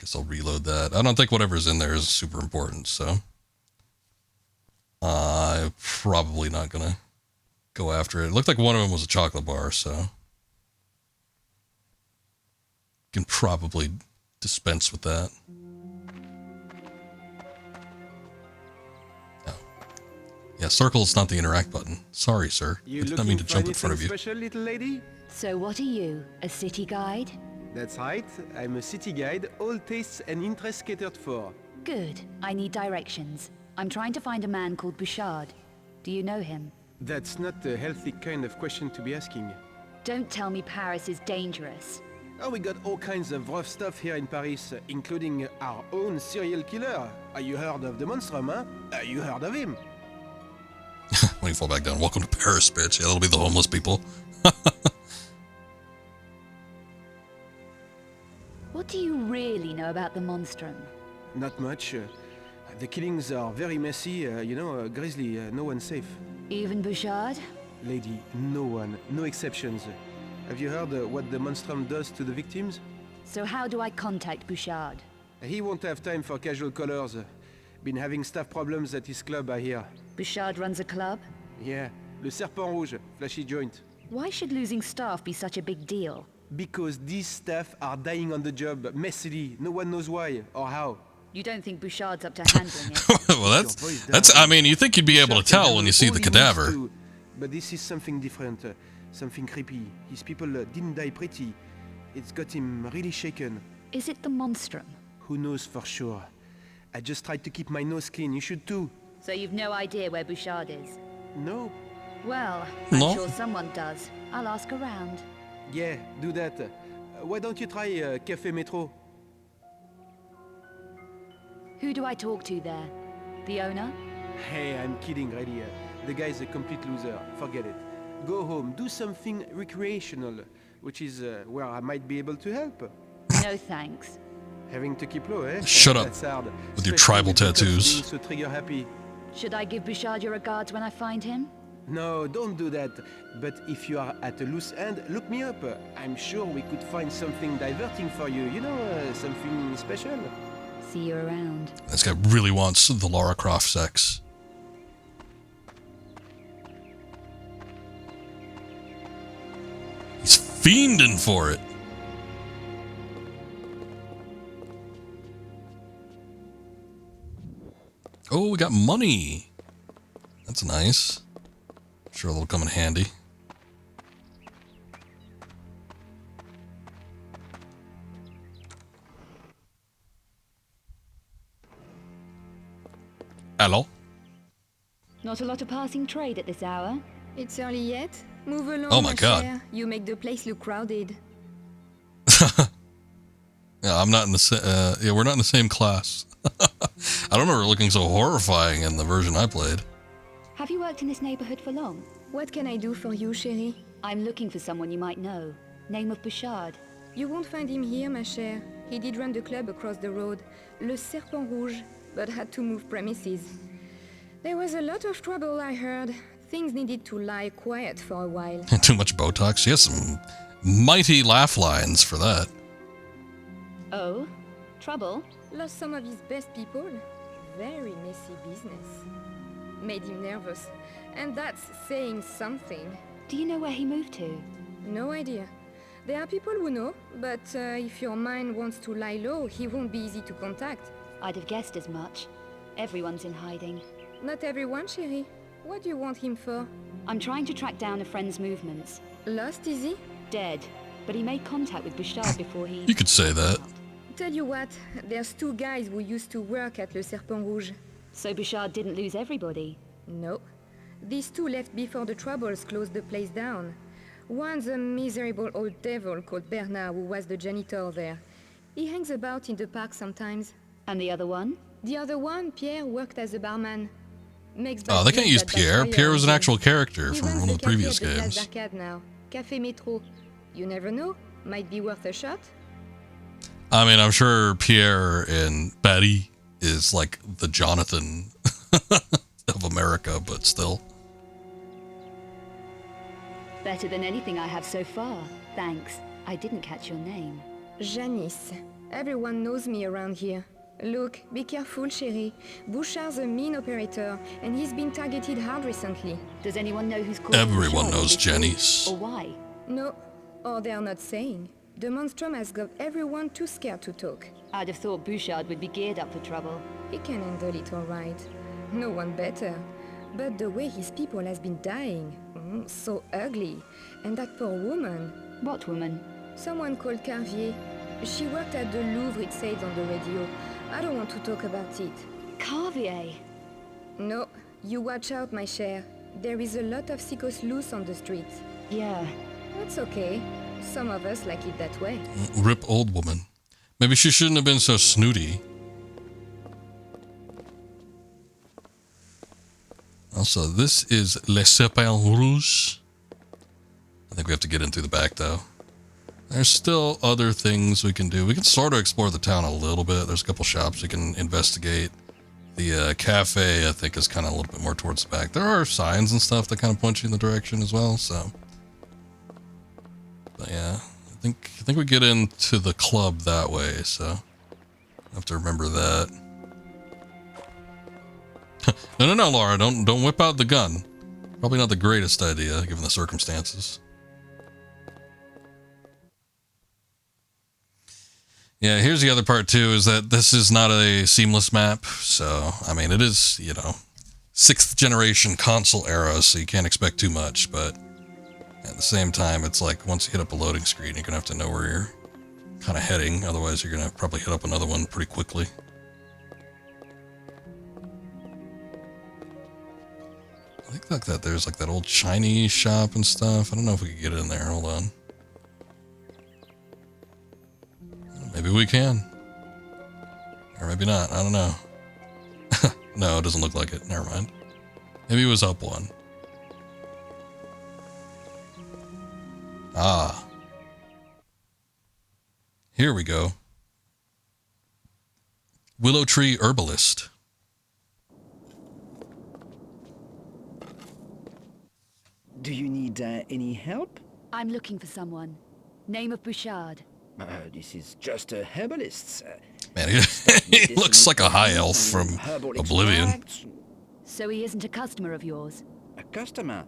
Guess I'll reload that. I don't think whatever's in there is super important, so I'm probably not gonna go after it. It looked like one of them was a chocolate bar, so can probably dispense with that. Yeah, circle is not the interact button. Sorry, sir. I did not mean to jump in front of you. Special, little lady? So what are you, a city guide? That's right. I'm a city guide, all tastes and interests catered for. Good. I need directions. I'm trying to find a man called Bouchard. Do you know him? That's not a healthy kind of question to be asking. Don't tell me Paris is dangerous. Oh, we got all kinds of rough stuff here in Paris, including our own serial killer. You heard of the Monstrum, huh? You heard of him? When you fall back down, welcome to Paris, bitch. Yeah, that'll be the homeless people. What do you really know about the Monstrum? Not much. The killings are very messy, grisly, no one safe. Even Bouchard? Lady, no one, no exceptions. Have you heard what the Monstrum does to the victims? So how do I contact Bouchard? He won't have time for casual callers. Been having staff problems at his club, I hear. Bouchard runs a club? Yeah, Le Serpent Rouge, flashy joint. Why should losing staff be such a big deal? Because these staff are dying on the job, messily. No one knows why or how. You don't think Bouchard's up to handling it? Well, that's. I mean, you think you'd be able to tell when you see the cadaver. But this is something different, something creepy. His people didn't die pretty. It's got him really shaken. Is it the Monstrum? Who knows for sure? I just tried to keep my nose clean. You should too. So you've no idea where Bouchard is? No. Well, I'm No. sure someone does. I'll ask around. Yeah, do that. Why don't you try Café Metro? Who do I talk to there? The owner? Hey, I'm kidding, really. The guy's a complete loser. Forget it. Go home, do something recreational, which is where I might be able to help. No thanks. Having to keep low, eh? Shut up That's hard. with your Especially tribal with the cops tattoos. being so trigger happy. Should I give Bouchard your regards when I find him? No, don't do that. But if you are at a loose end, look me up. I'm sure we could find something diverting for you. You know, something special. See you around. This guy really wants the Lara Croft sex. He's fiending for it. Oh, we got money. That's nice. Sure, that'll come in handy. Hello? Not a lot of passing trade at this hour. It's early yet. Move along, Oh my God. chère. You make the place look crowded. Yeah, I'm not in the yeah, we're not in the same class. I don't remember looking so horrifying in the version I played. Have you worked in this neighborhood for long? What can I do for you, chérie? I'm looking for someone you might know. Name of Bouchard. You won't find him here, ma chère. He did run the club across the road, Le Serpent Rouge, but had to move premises. There was a lot of trouble, I heard. Things needed to lie quiet for a while. Too much Botox. He has some mighty laugh lines for that. Oh? Trouble? Lost some of his best people. Very messy business. Made him nervous. And that's saying something. Do you know where he moved to? No idea. There are people who know, but if your mind wants to lie low, he won't be easy to contact. I'd have guessed as much. Everyone's in hiding. Not everyone, chérie. What do you want him for? I'm trying to track down a friend's movements. Lost, is he? Dead. But he made contact with Bouchard before he... You could say that. Tell you what, there's two guys who used to work at Le Serpent Rouge. So Bouchard didn't lose everybody? No. These two left before the troubles closed the place down. One's a miserable old devil called Bernard, who was the janitor there. He hangs about in the park sometimes. And the other one? The other one, Pierre, worked as a barman. Makes Oh, they can't use Pierre. Pierre was an actual character He from runs one of the previous cafe at the games. Place d'Arcade now. Café Métro. You never know. Might be worth a shot. I mean, I'm sure Pierre in Betty is like the Jonathan of America, but still. Better than anything I have so far. Thanks. I didn't catch your name. Janice. Everyone knows me around here. Look, be careful, chérie. Bouchard's a mean operator, and he's been targeted hard recently. Does anyone know who's called Everyone Bouchard knows this week? Janice. Or why? No, or they're not saying. The monstrum has got everyone too scared to talk. I'd have thought Bouchard would be geared up for trouble. He can handle it all right. No one better. But the way his people has been dying, so ugly. And that poor woman. What woman? Someone called Carvier. She worked at the Louvre, it said on the radio. I don't want to talk about it. Carvier. No, you watch out, my chère. There is a lot of sickos loose on the streets. Yeah. That's okay. Some of us like it that way. Rip old woman. Maybe she shouldn't have been so snooty. Also, this is Le Serpent Rouge. I think we have to get in through the back, though. There's still other things we can do. We can sort of explore the town a little bit. There's a couple shops we can investigate. The cafe, I think, is kind of a little bit more towards the back. There are signs and stuff that kind of point you in the direction as well, so... But yeah, I think we get into the club that way, so I have to remember that. No, Laura, don't whip out the gun. Probably not the greatest idea, given the circumstances. Yeah, here's the other part too, is that this is not a seamless map, so, I mean, it is, you know, 6th generation console era, so you can't expect too much, but at the same time, it's like, once you hit up a loading screen, you're gonna have to know where you're kind of heading, otherwise you're gonna probably hit up another one pretty quickly. I think like that there's like that old Chinese shop and stuff. I don't know if we could get in there, hold on. Maybe we can. Or maybe not, I don't know. No, it doesn't look like it, never mind. Maybe it was up one. Ah. Here we go. Willow Tree Herbalist. Do you need any help? I'm looking for someone. Name of Bouchard. This is just a herbalist. Man, he looks like a high elf from Oblivion. So he isn't a customer of yours? A customer?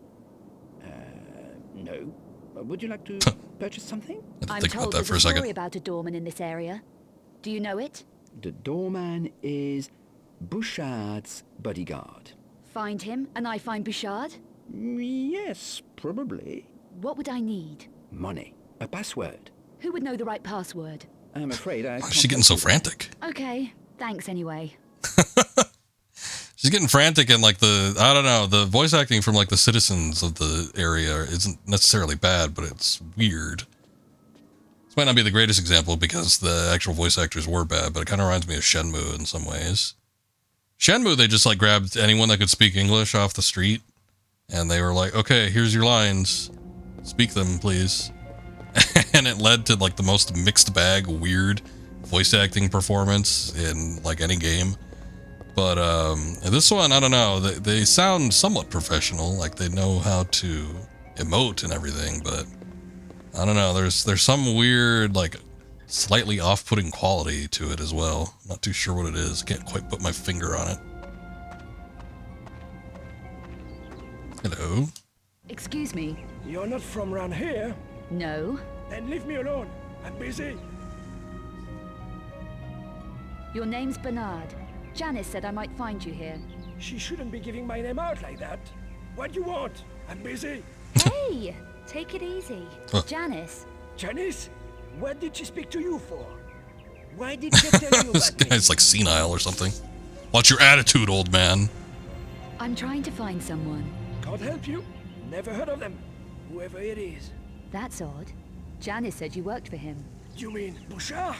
No. Would you like to purchase something? I'm told there's a story about a doorman in this area. Do you know it? The doorman is Bouchard's bodyguard. Find him, and I find Bouchard? Yes, probably. What would I need? Money. A password. Who would know the right password? I'm afraid I Why is she getting so frantic? Okay, thanks anyway. She's getting frantic, and like I don't know, the voice acting from like the citizens of the area isn't necessarily bad, but it's weird. This might not be the greatest example because the actual voice actors were bad, but it kind of reminds me of Shenmue in some ways. Shenmue, they just like grabbed anyone that could speak English off the street, and they were like, okay, here's your lines. Speak them, please. And it led to like the most mixed bag, weird voice acting performance in like any game. But this one, I don't know. They sound somewhat professional, like they know how to emote and everything. But I don't know. There's some weird, like, slightly off-putting quality to it as well. I'm not too sure what it is. Can't quite put my finger on it. Hello. Excuse me. You're not from around here? No. Then leave me alone. I'm busy. Your name's Bernard. Janice said I might find you here. She shouldn't be giving my name out like that. What do you want? I'm busy. Hey, take it easy. Janice. Janice? What did she speak to you for? Why did she tell you about This guy's like senile or something. What's your attitude, old man? I'm trying to find someone. Can't help you. Never heard of them. Whoever it is. That's odd. Janice said you worked for him. You mean Bouchard?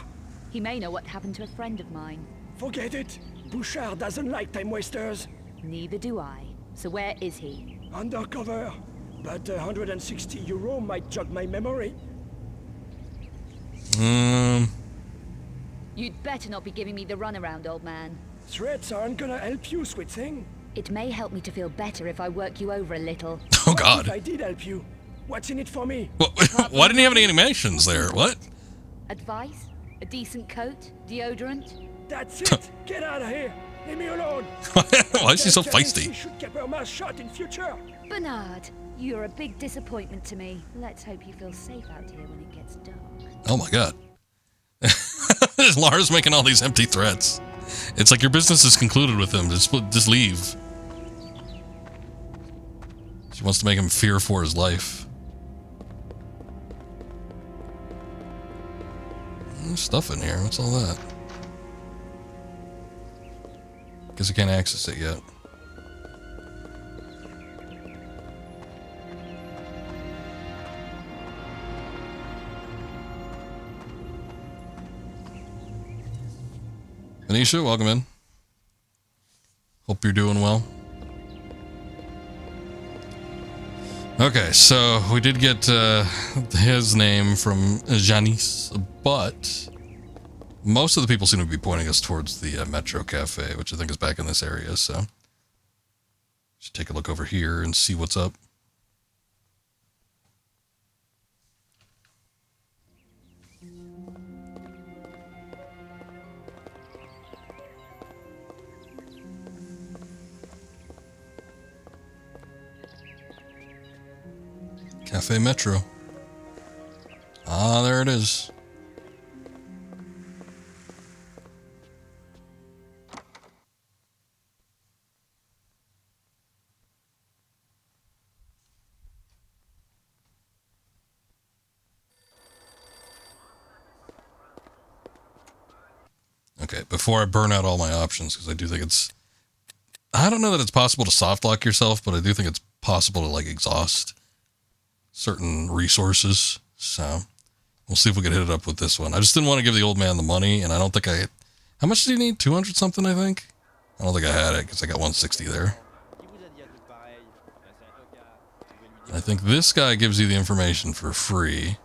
He may know what happened to a friend of mine. Forget it. Bouchard doesn't like time wasters. Neither do I. So where is he? Undercover. But €160 might jog my memory. You'd better not be giving me the runaround, old man. Threats aren't gonna help you, sweet thing. It may help me to feel better if I work you over a little. Oh, God. If I did help you, what's in it for me? Why didn't he have any animations there? What? Advice? A decent coat? Deodorant? That's it. Get out of here. Leave me alone. Why is he so feisty? She should keep her mouth shut in future. Bernard, you're a big disappointment to me. Let's hope you feel safe out here when it gets dark. Oh my God. Lara's making all these empty threats. It's like your business is concluded with him. Just leave. She wants to make him fear for his life. There's stuff in here. What's all that? Guess I can't access it yet. Anisha, welcome in. Hope you're doing well. Okay, so we did get his name from Janice, but most of the people seem to be pointing us towards the Metro Cafe, which I think is back in this area, so should take a look over here and see what's up. Cafe Metro. Ah, there it is. Okay, before I burn out all my options, because I do think I don't know that it's possible to soft lock yourself, but I do think it's possible to like exhaust certain resources. So we'll see if we can hit it up with this one. I just didn't want to give the old man the money, and I don't think how much did he need? 200 something, I think? I don't think I had it because I got 160 there. I think this guy gives you the information for free.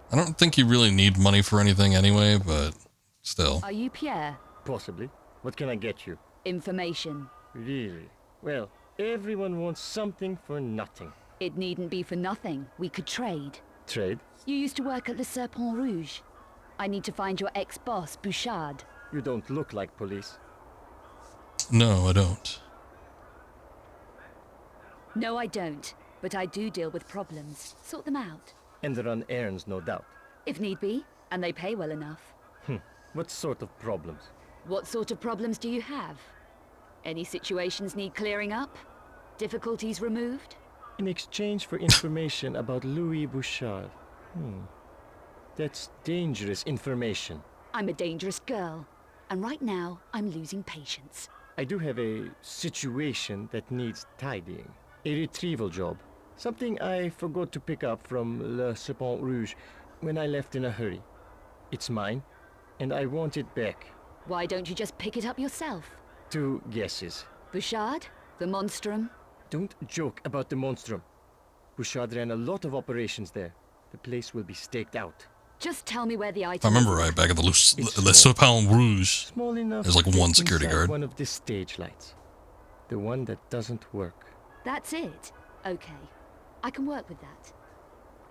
I don't think you really need money for anything anyway, but still. Are you Pierre? Possibly. What can I get you? Information. Really? Well, Everyone wants something for nothing. It needn't be for nothing. We could trade. Trade? You used to work at Le Serpent Rouge. I need to find your ex-boss, Bouchard. You don't look like police. No, I don't. No, I don't. But I do deal with problems. Sort them out. And run errands, no doubt. If need be, and they pay well enough. What sort of problems? What sort of problems do you have? Any situations need clearing up? Difficulties removed? In exchange for information about Louis Bouchard. That's dangerous information. I'm a dangerous girl. And right now, I'm losing patience. I do have a situation that needs tidying. A retrieval job. Something I forgot to pick up from Le Serpent Rouge when I left in a hurry. It's mine, and I want it back. Why don't you just pick it up yourself? 2 guesses. Bouchard? The Monstrum? Don't joke about the Monstrum. Bouchard ran a lot of operations there. The place will be staked out. Just tell me where the If I item remember is. right, back at the Le Serpent Rouge, Small enough there's like to fit one security inside guard. one of the stage lights. The one that doesn't work. That's it? Okay. I can work with that.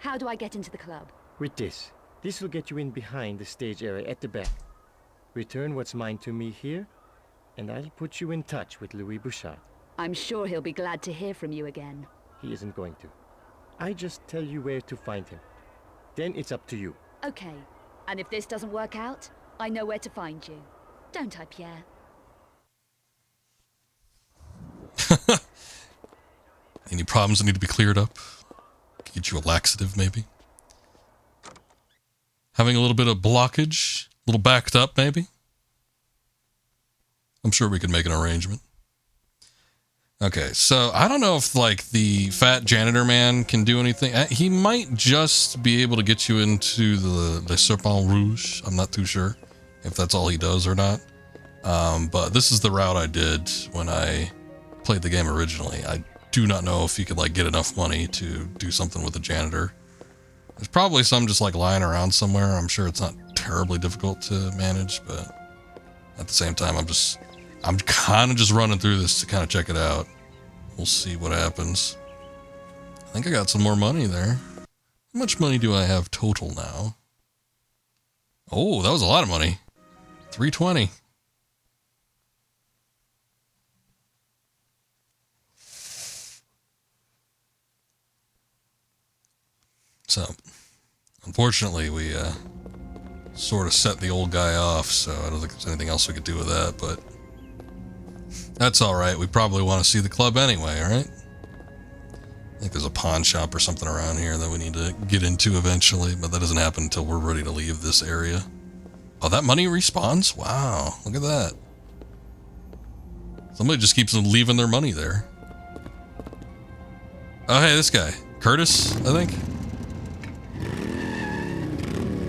How do I get into the club? With this. This will get you in behind the stage area at the back. Return what's mine to me here, and I'll put you in touch with Louis Bouchard. I'm sure he'll be glad to hear from you again. He isn't going to. I just tell you where to find him. Then it's up to you. Okay. And if this doesn't work out, I know where to find you. Don't I, Pierre? Any problems that need to be cleared up? Get you a laxative, maybe? Having a little bit of blockage? A little backed up, maybe? I'm sure we could make an arrangement. Okay, so I don't know if, like, the fat janitor man can do anything. He might just be able to get you into the Serpent Rouge. I'm not too sure if that's all he does or not. But this is the route I did when I played the game originally. I do not know if you could, like, get enough money to do something with the janitor. There's probably some just, like, lying around somewhere. I'm sure it's not terribly difficult to manage, but at the same time, I'm kind of just running through this to kind of check it out. We'll see what happens. I think I got some more money there. How much money do I have total now? Oh, that was a lot of money. 320. So, unfortunately, we sort of set the old guy off, so I don't think there's anything else we could do with that, but that's alright. We probably want to see the club anyway, right? I think there's a pawn shop or something around here that we need to get into eventually, but that doesn't happen until we're ready to leave this area. Oh, that money respawns? Wow, look at that. Somebody just keeps leaving their money there. Oh, hey, this guy. Curtis, I think?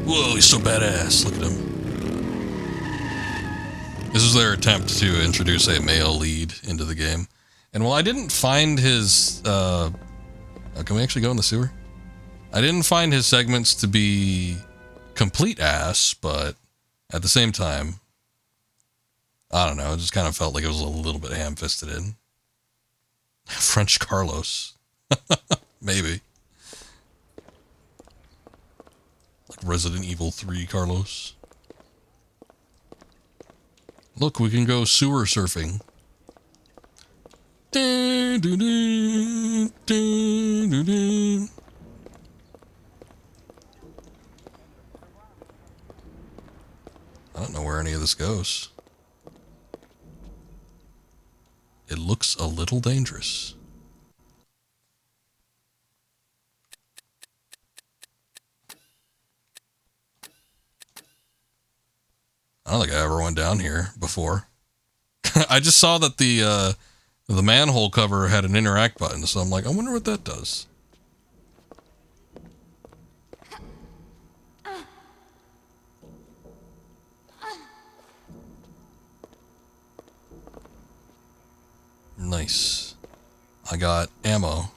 Whoa, he's so badass. Look at him. This is their attempt to introduce a male lead into the game. And while I didn't find his... can we actually go in the sewer? I didn't find his segments to be complete ass, but at the same time, I don't know, it just kind of felt like it was a little bit ham-fisted in. French Carlos. Maybe. Like Resident Evil 3 Carlos. Look, we can go sewer surfing. I don't know where any of this goes. It looks a little dangerous. I don't think I ever went down here before. I just saw that the manhole cover had an interact button, so I'm like, I wonder what that does. Nice. I got ammo.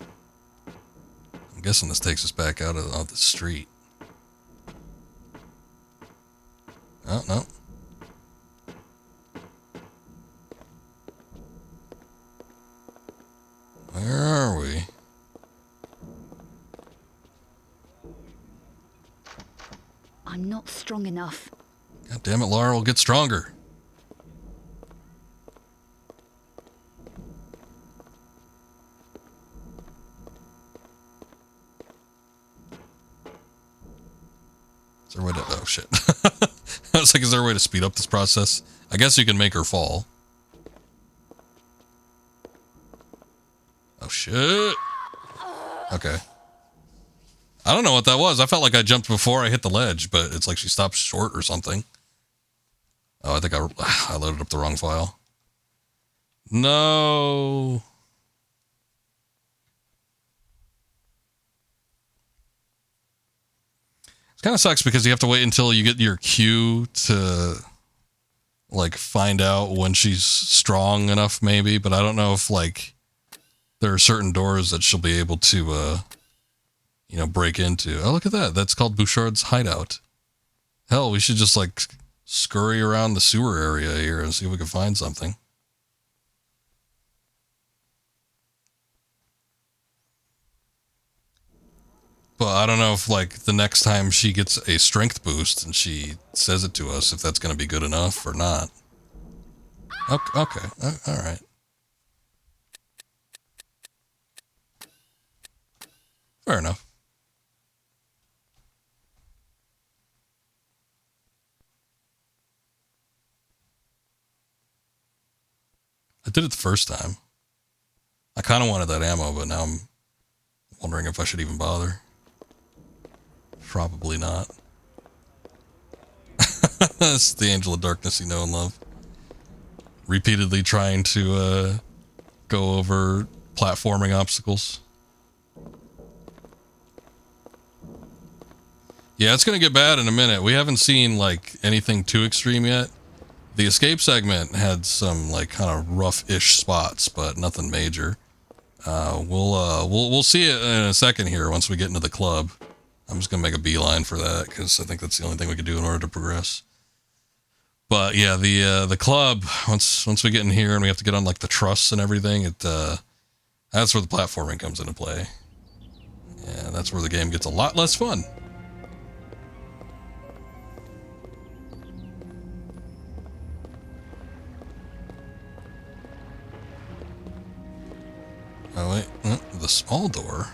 I'm guessing this takes us back out of the street. Oh, no. I'm not strong enough. God damn it, Laura, we'll get stronger. Is there a way to... Oh, shit. I was like, is there a way to speed up this process? I guess you can make her fall. Oh, shit. Okay. I don't know what that was. I felt like I jumped before I hit the ledge, but it's like she stopped short or something. Oh, I think I loaded up the wrong file. No. It kind of sucks because you have to wait until you get your cue to like find out when she's strong enough maybe, but I don't know if like there are certain doors that she'll be able to break into. Oh, look at that. That's called Bouchard's hideout. Hell, we should just like scurry around the sewer area here and see if we can find something. But I don't know if like the next time she gets a strength boost and she says it to us, if that's going to be good enough or not. Okay. All right. Fair enough. I did it the first time. I kind of wanted that ammo, but now I'm wondering if I should even bother. Probably not. That's the Angel of Darkness you know and love. Repeatedly trying to go over platforming obstacles. Yeah, it's going to get bad in a minute. We haven't seen like anything too extreme yet. The escape segment had some like kind of rough-ish spots, but nothing major. We'll see it in a second here once we get into the club. I'm just gonna make a beeline for that because I think that's the only thing we can do in order to progress. But yeah, the club, once we get in here and we have to get on like the truss and everything, that's where the platforming comes into play. Yeah, that's where the game gets a lot less fun. Oh wait, the small door.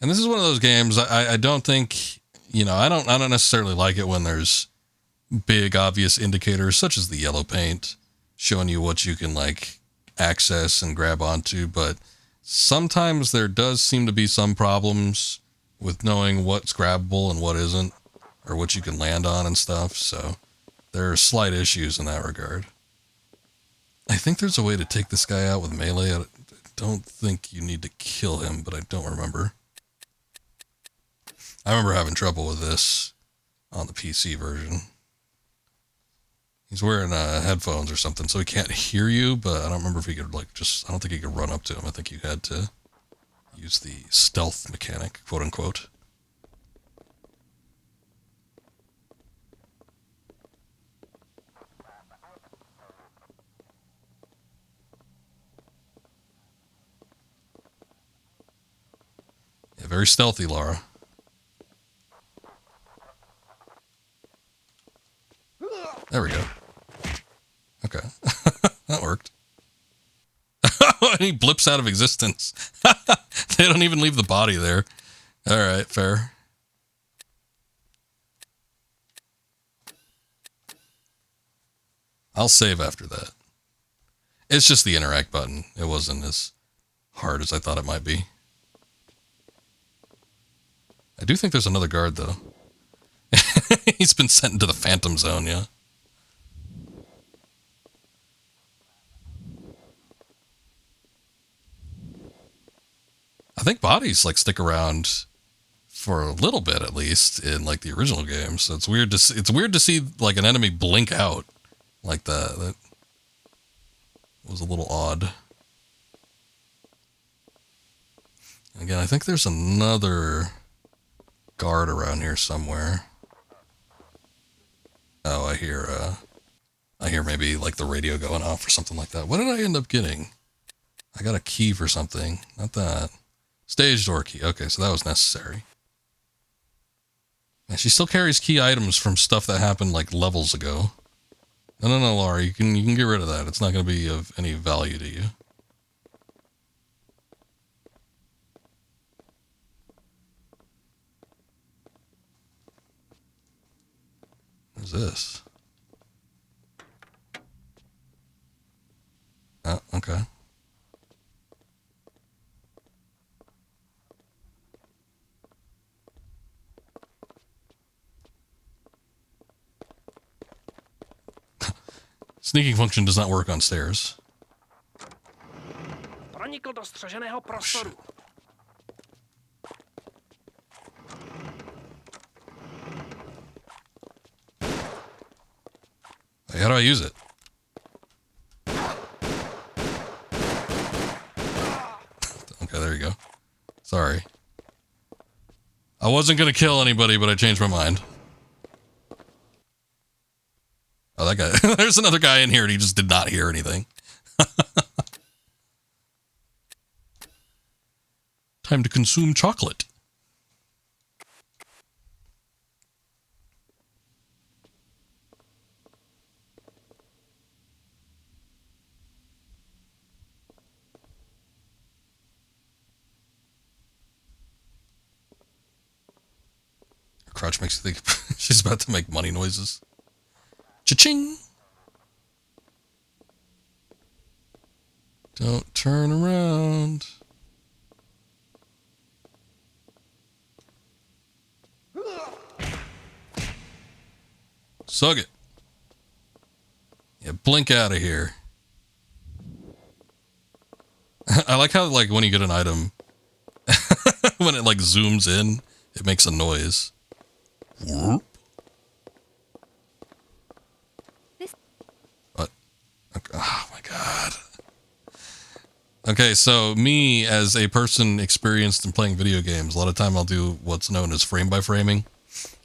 And this is one of those games I don't think, I don't necessarily like it when there's big obvious indicators such as the yellow paint showing you what you can like access and grab onto, but sometimes there does seem to be some problems with knowing what's grabbable and what isn't, or what you can land on and stuff, so there are slight issues in that regard. I think there's a way to take this guy out with melee. I don't think you need to kill him, but I don't remember. I remember having trouble with this on the PC version. He's wearing headphones or something, so he can't hear you, but I don't remember if he could, I don't think he could run up to him. I think you had to use the stealth mechanic, quote unquote. Yeah, very stealthy, Laura. There we go. Okay. That worked. And he blips out of existence. They don't even leave the body there. All right, fair. I'll save after that. It's just the interact button. It wasn't as hard as I thought it might be. I do think there's another guard, though. He's been sent into the Phantom Zone, yeah. I think bodies stick around for a little bit at least in the original game. So it's weird to see an enemy blink out like that. That was a little odd. Again, I think there's another guard around here somewhere. Oh, I hear maybe the radio going off or something like that. What did I end up getting? I got a key for something. Not that. Stage door key. Okay, so that was necessary. And she still carries key items from stuff that happened like levels ago. No, Laura, you can get rid of that. It's not going to be of any value to you. What's this? Oh, okay. Sneaking function does not work on stairs. Pronikl do střeženého prostoru. Hey, how do I use it? Okay, there you go. Sorry. I wasn't going to kill anybody, but I changed my mind. Oh, that guy. There's another guy in here and he just did not hear anything. Time to consume chocolate. Her crouch makes you think she's about to make money noises. Cha-ching! Don't turn around. Suck it. Yeah, blink out of here. I like how, like, when you get an item, when it, like, zooms in, it makes a noise. Whoop. What? Okay. Oh, my God. Okay, so me, as a person experienced in playing video games, a lot of time I'll do what's known as frame-by-framing,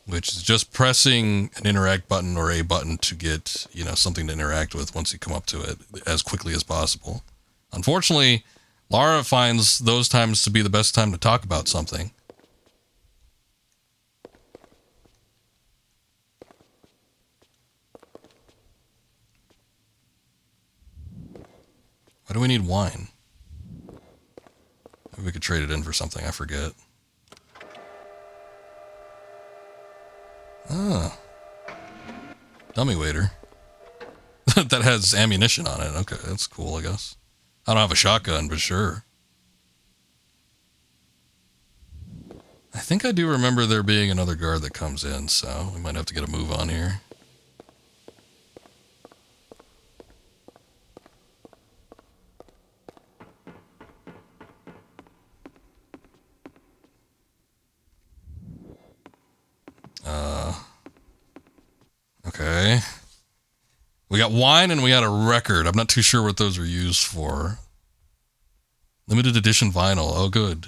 which is just pressing an interact button or a button to get, you know, something to interact with once you come up to it as quickly as possible. Unfortunately, Lara finds those times to be the best time to talk about something. Why do we need wine? Maybe we could trade it in for something, I forget. Ah. Dummy waiter. That has ammunition on it. Okay, that's cool, I guess. I don't have a shotgun, but sure. I think I do remember there being another guard that comes in, so we might have to get a move on here. Okay. We got wine and we got a record. I'm not too sure what those are used for. Limited edition vinyl. Oh, good.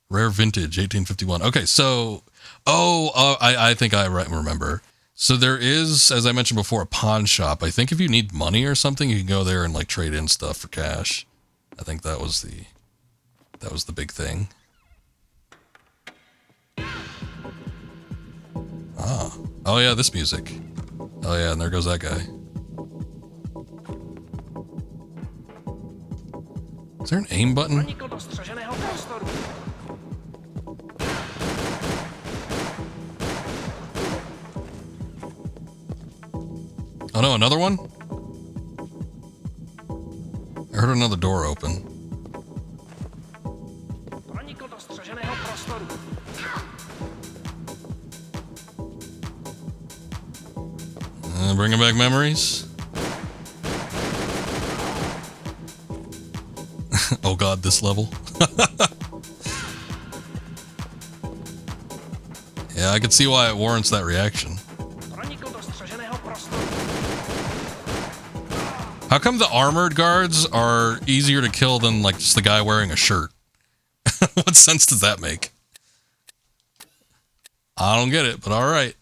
Rare vintage, 1851. Okay, so... I think I remember. So there is, as I mentioned before, a pawn shop. I think if you need money or something, you can go there and, like, trade in stuff for cash. I think that was the big thing. Ah. Oh, yeah, this music. Oh, yeah, and there goes that guy. Is there an aim button? Oh, no, another one? I heard another door open. Bringing back memories. Oh God, this level. Yeah, I could see why it warrants that reaction. How come the armored guards are easier to kill than, like, just the guy wearing a shirt? What sense does that make? I don't get it, but all right.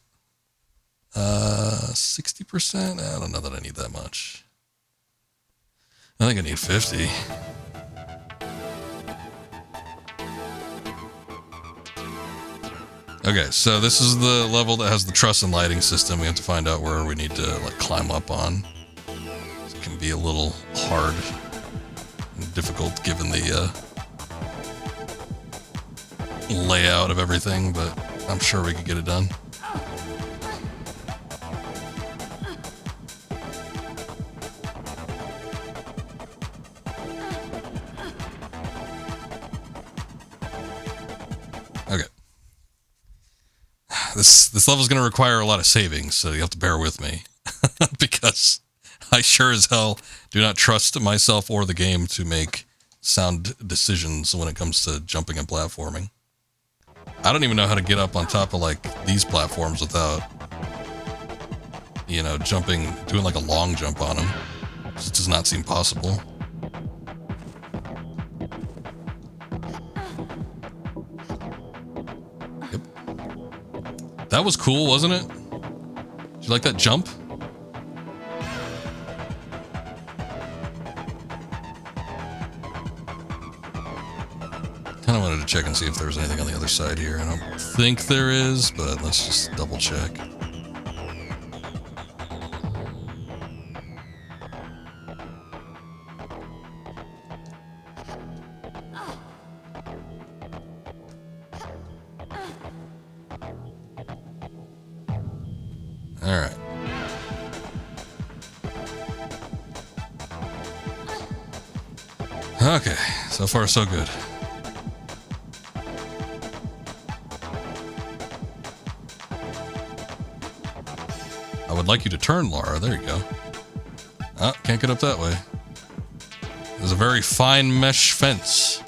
60%? I don't know that I need that much. I think I need 50. Okay, so this is the level that has the truss and lighting system. We have to find out where we need to like climb up on. It can be a little hard and difficult given the layout of everything, but I'm sure we could get it done. Okay. This level is going to require a lot of savings, so you have to bear with me. Because I sure as hell do not trust myself or the game to make sound decisions when it comes to jumping and platforming. I don't even know how to get up on top of like these platforms without, you know, jumping, doing like a long jump on them. It just does not seem possible. Yep. That was cool, wasn't it? Did you like that jump? Kind of wanted to check and see if there was anything on the other side here. I don't think there is, but let's just double check. All right. Okay, so far so good. I would like you to turn, Laura. There you go. Ah, can't get up that way. There's a very fine mesh fence.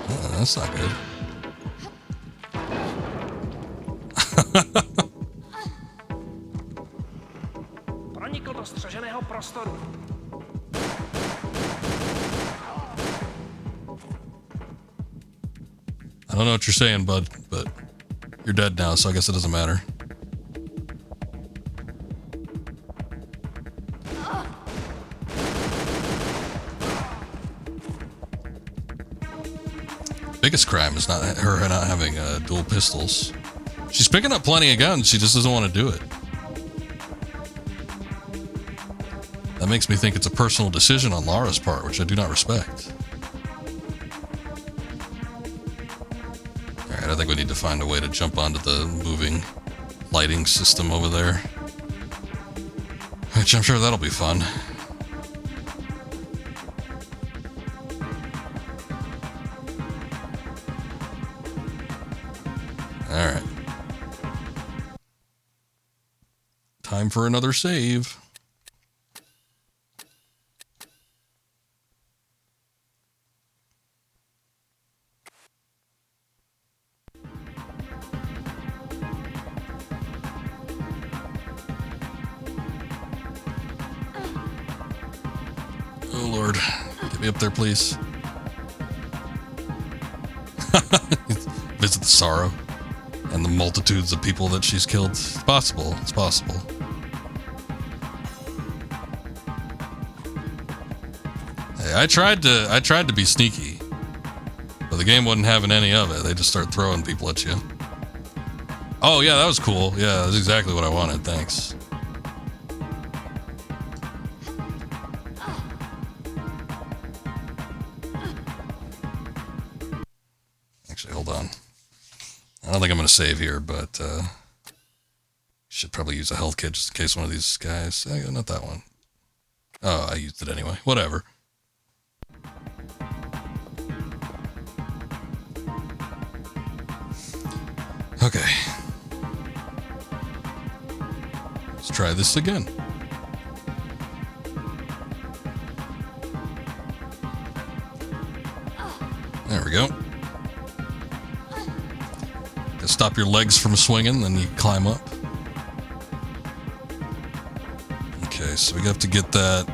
Oh, that's not good. Pronikl do střeženého prostoru. I don't know what you're saying, bud, but you're dead now, so I guess it doesn't matter. Biggest crime is not her not having dual pistols. She's picking up plenty of guns, she just doesn't want to do it. That makes me think it's a personal decision on Laura's part, which I do not respect. Alright, I think we need to find a way to jump onto the moving lighting system over there. Which I'm sure that'll be fun. Alright. Time for another save. Oh Lord, get me up there, please. Visit the sorrow and the multitudes of people that she's killed. It's possible. It's possible. Hey, I tried to be sneaky, but the game wasn't having any of it. They just start throwing people at you. Oh yeah, that was cool. Yeah, that's exactly what I wanted. Thanks. Actually, hold on. I don't think I'm going to save here, but should probably use a health kit just in case one of these guys... not that one. Oh, I used it anyway. Whatever. Okay. Let's try this again. There we go. Stop your legs from swinging, then you climb up. Okay, so we have to get that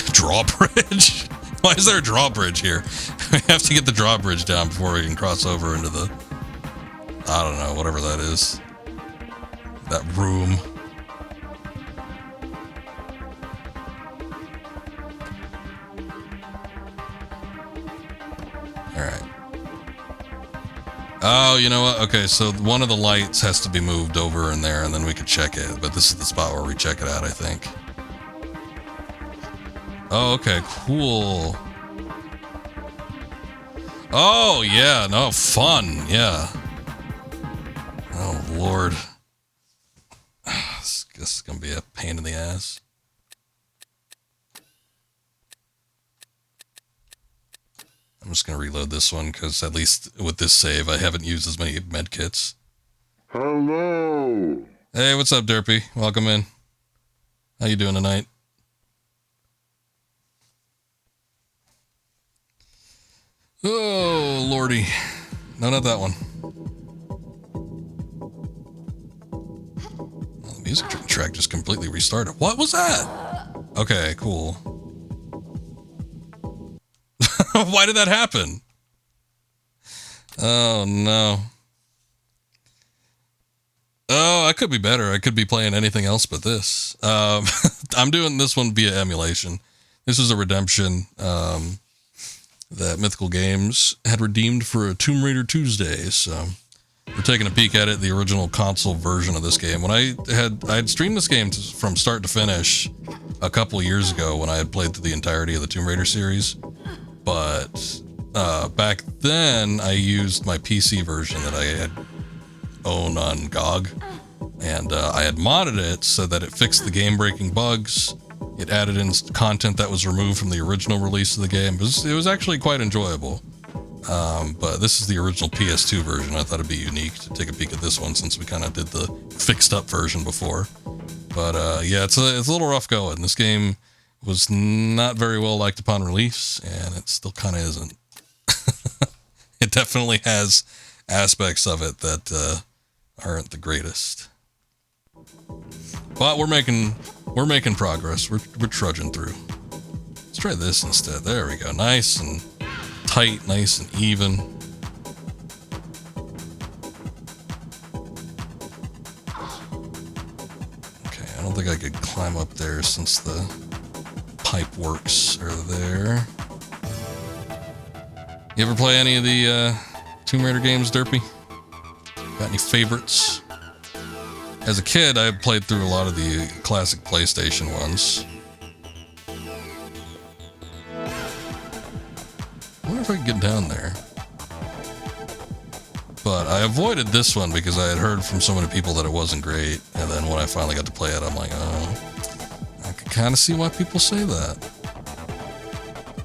drawbridge. Why is there a drawbridge here? We have to get the drawbridge down before we can cross over into the, I don't know, whatever that is. That room. Alright. Oh, you know what? Okay, so one of the lights has to be moved over in there, and then we can check it. But this is the spot where we check it out, I think. Oh, okay, cool. Oh, yeah, no, fun, yeah. Oh, Lord. This is gonna be a pain in the ass. I'm just gonna reload this one, because at least with this save, I haven't used as many med kits. Hello! Hey, what's up, Derpy? Welcome in. How you doing tonight? Oh, lordy. No, not that one. Well, the music track just completely restarted. What was that? Okay, cool. Why did that happen? Oh, no. Oh, I could be better. I could be playing anything else but this. I'm doing this one via emulation. This is a redemption that Mythical Games had redeemed for a Tomb Raider Tuesday, so we're taking a peek at it, the original console version of this game. When I had streamed this game from start to finish a couple years ago when I had played through the entirety of the Tomb Raider series, but back then I used my PC version that I had owned on GOG, and I had modded it so that it fixed the game-breaking bugs. It added in content that was removed from the original release of the game. It was actually quite enjoyable. But this is the original PS2 version. I thought it'd be unique to take a peek at this one since we kind of did the fixed up version before. But yeah, it's a little rough going. This game was not very well liked upon release, and it still kind of isn't. It definitely has aspects of it that aren't the greatest. But we're making progress. We're trudging through. Let's try this instead. There we go. Nice and tight, nice and even. Okay, I don't think I could climb up there since the pipe works are there. You ever play any of the Tomb Raider games, Derpy? Got any favorites? As a kid, I played through a lot of the classic PlayStation ones. I wonder if I can get down there. But I avoided this one because I had heard from so many people that it wasn't great. And then when I finally got to play it, I'm like, oh, I can kind of see why people say that.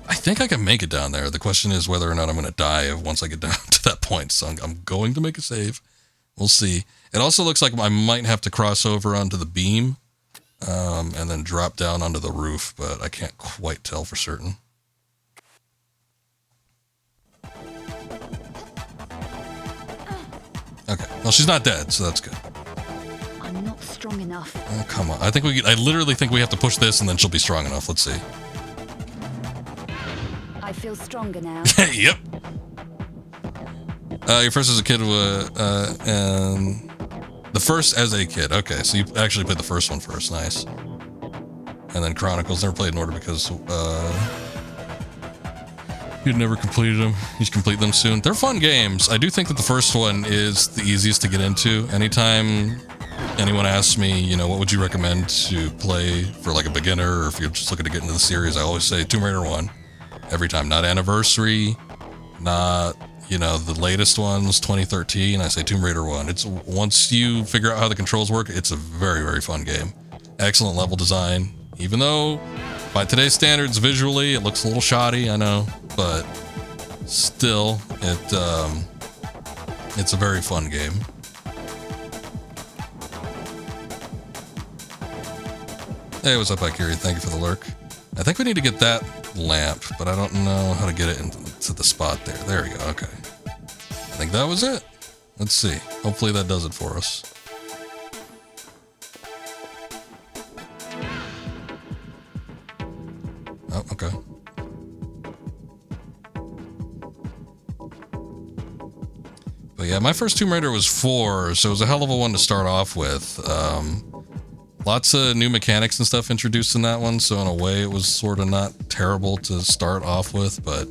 I think I can make it down there. The question is whether or not I'm going to die once I get down to that point. So I'm going to make a save. We'll see. It also looks like I might have to cross over onto the beam and then drop down onto the roof, but I can't quite tell for certain. Okay, well, she's not dead, so that's good. I'm not strong enough. Oh, come on. I literally think we have to push this and then she'll be strong enough. Let's see. I feel stronger now. Yep. Your first as a kid and the first as a kid. Okay, so you actually played the first one first. Nice. And then Chronicles. Never played in order because you'd never completed them. You should complete them soon. They're fun games. I do think that the first one is the easiest to get into. Anytime anyone asks me, you know, what would you recommend to play for like a beginner, or if you're just looking to get into the series, I always say Tomb Raider 1. Every time. Not Anniversary, not, you know, the latest ones, 2013. I say Tomb Raider 1. It's once you figure out how the controls work, it's a very, very fun game. Excellent level design. Even though, by today's standards, visually, it looks a little shoddy, I know, but still, it's a very fun game. Hey, what's up, Akiri? Thank you for the lurk. I think we need to get that lamp, but I don't know how to get it into the spot there. There we go. Okay. I think that was it. Let's see. Hopefully that does it for us. Oh, okay. But yeah, my first Tomb Raider was 4, so it was a hell of a one to start off with. Lots of new mechanics and stuff introduced in that one, so in a way it was sort of not terrible to start off with, but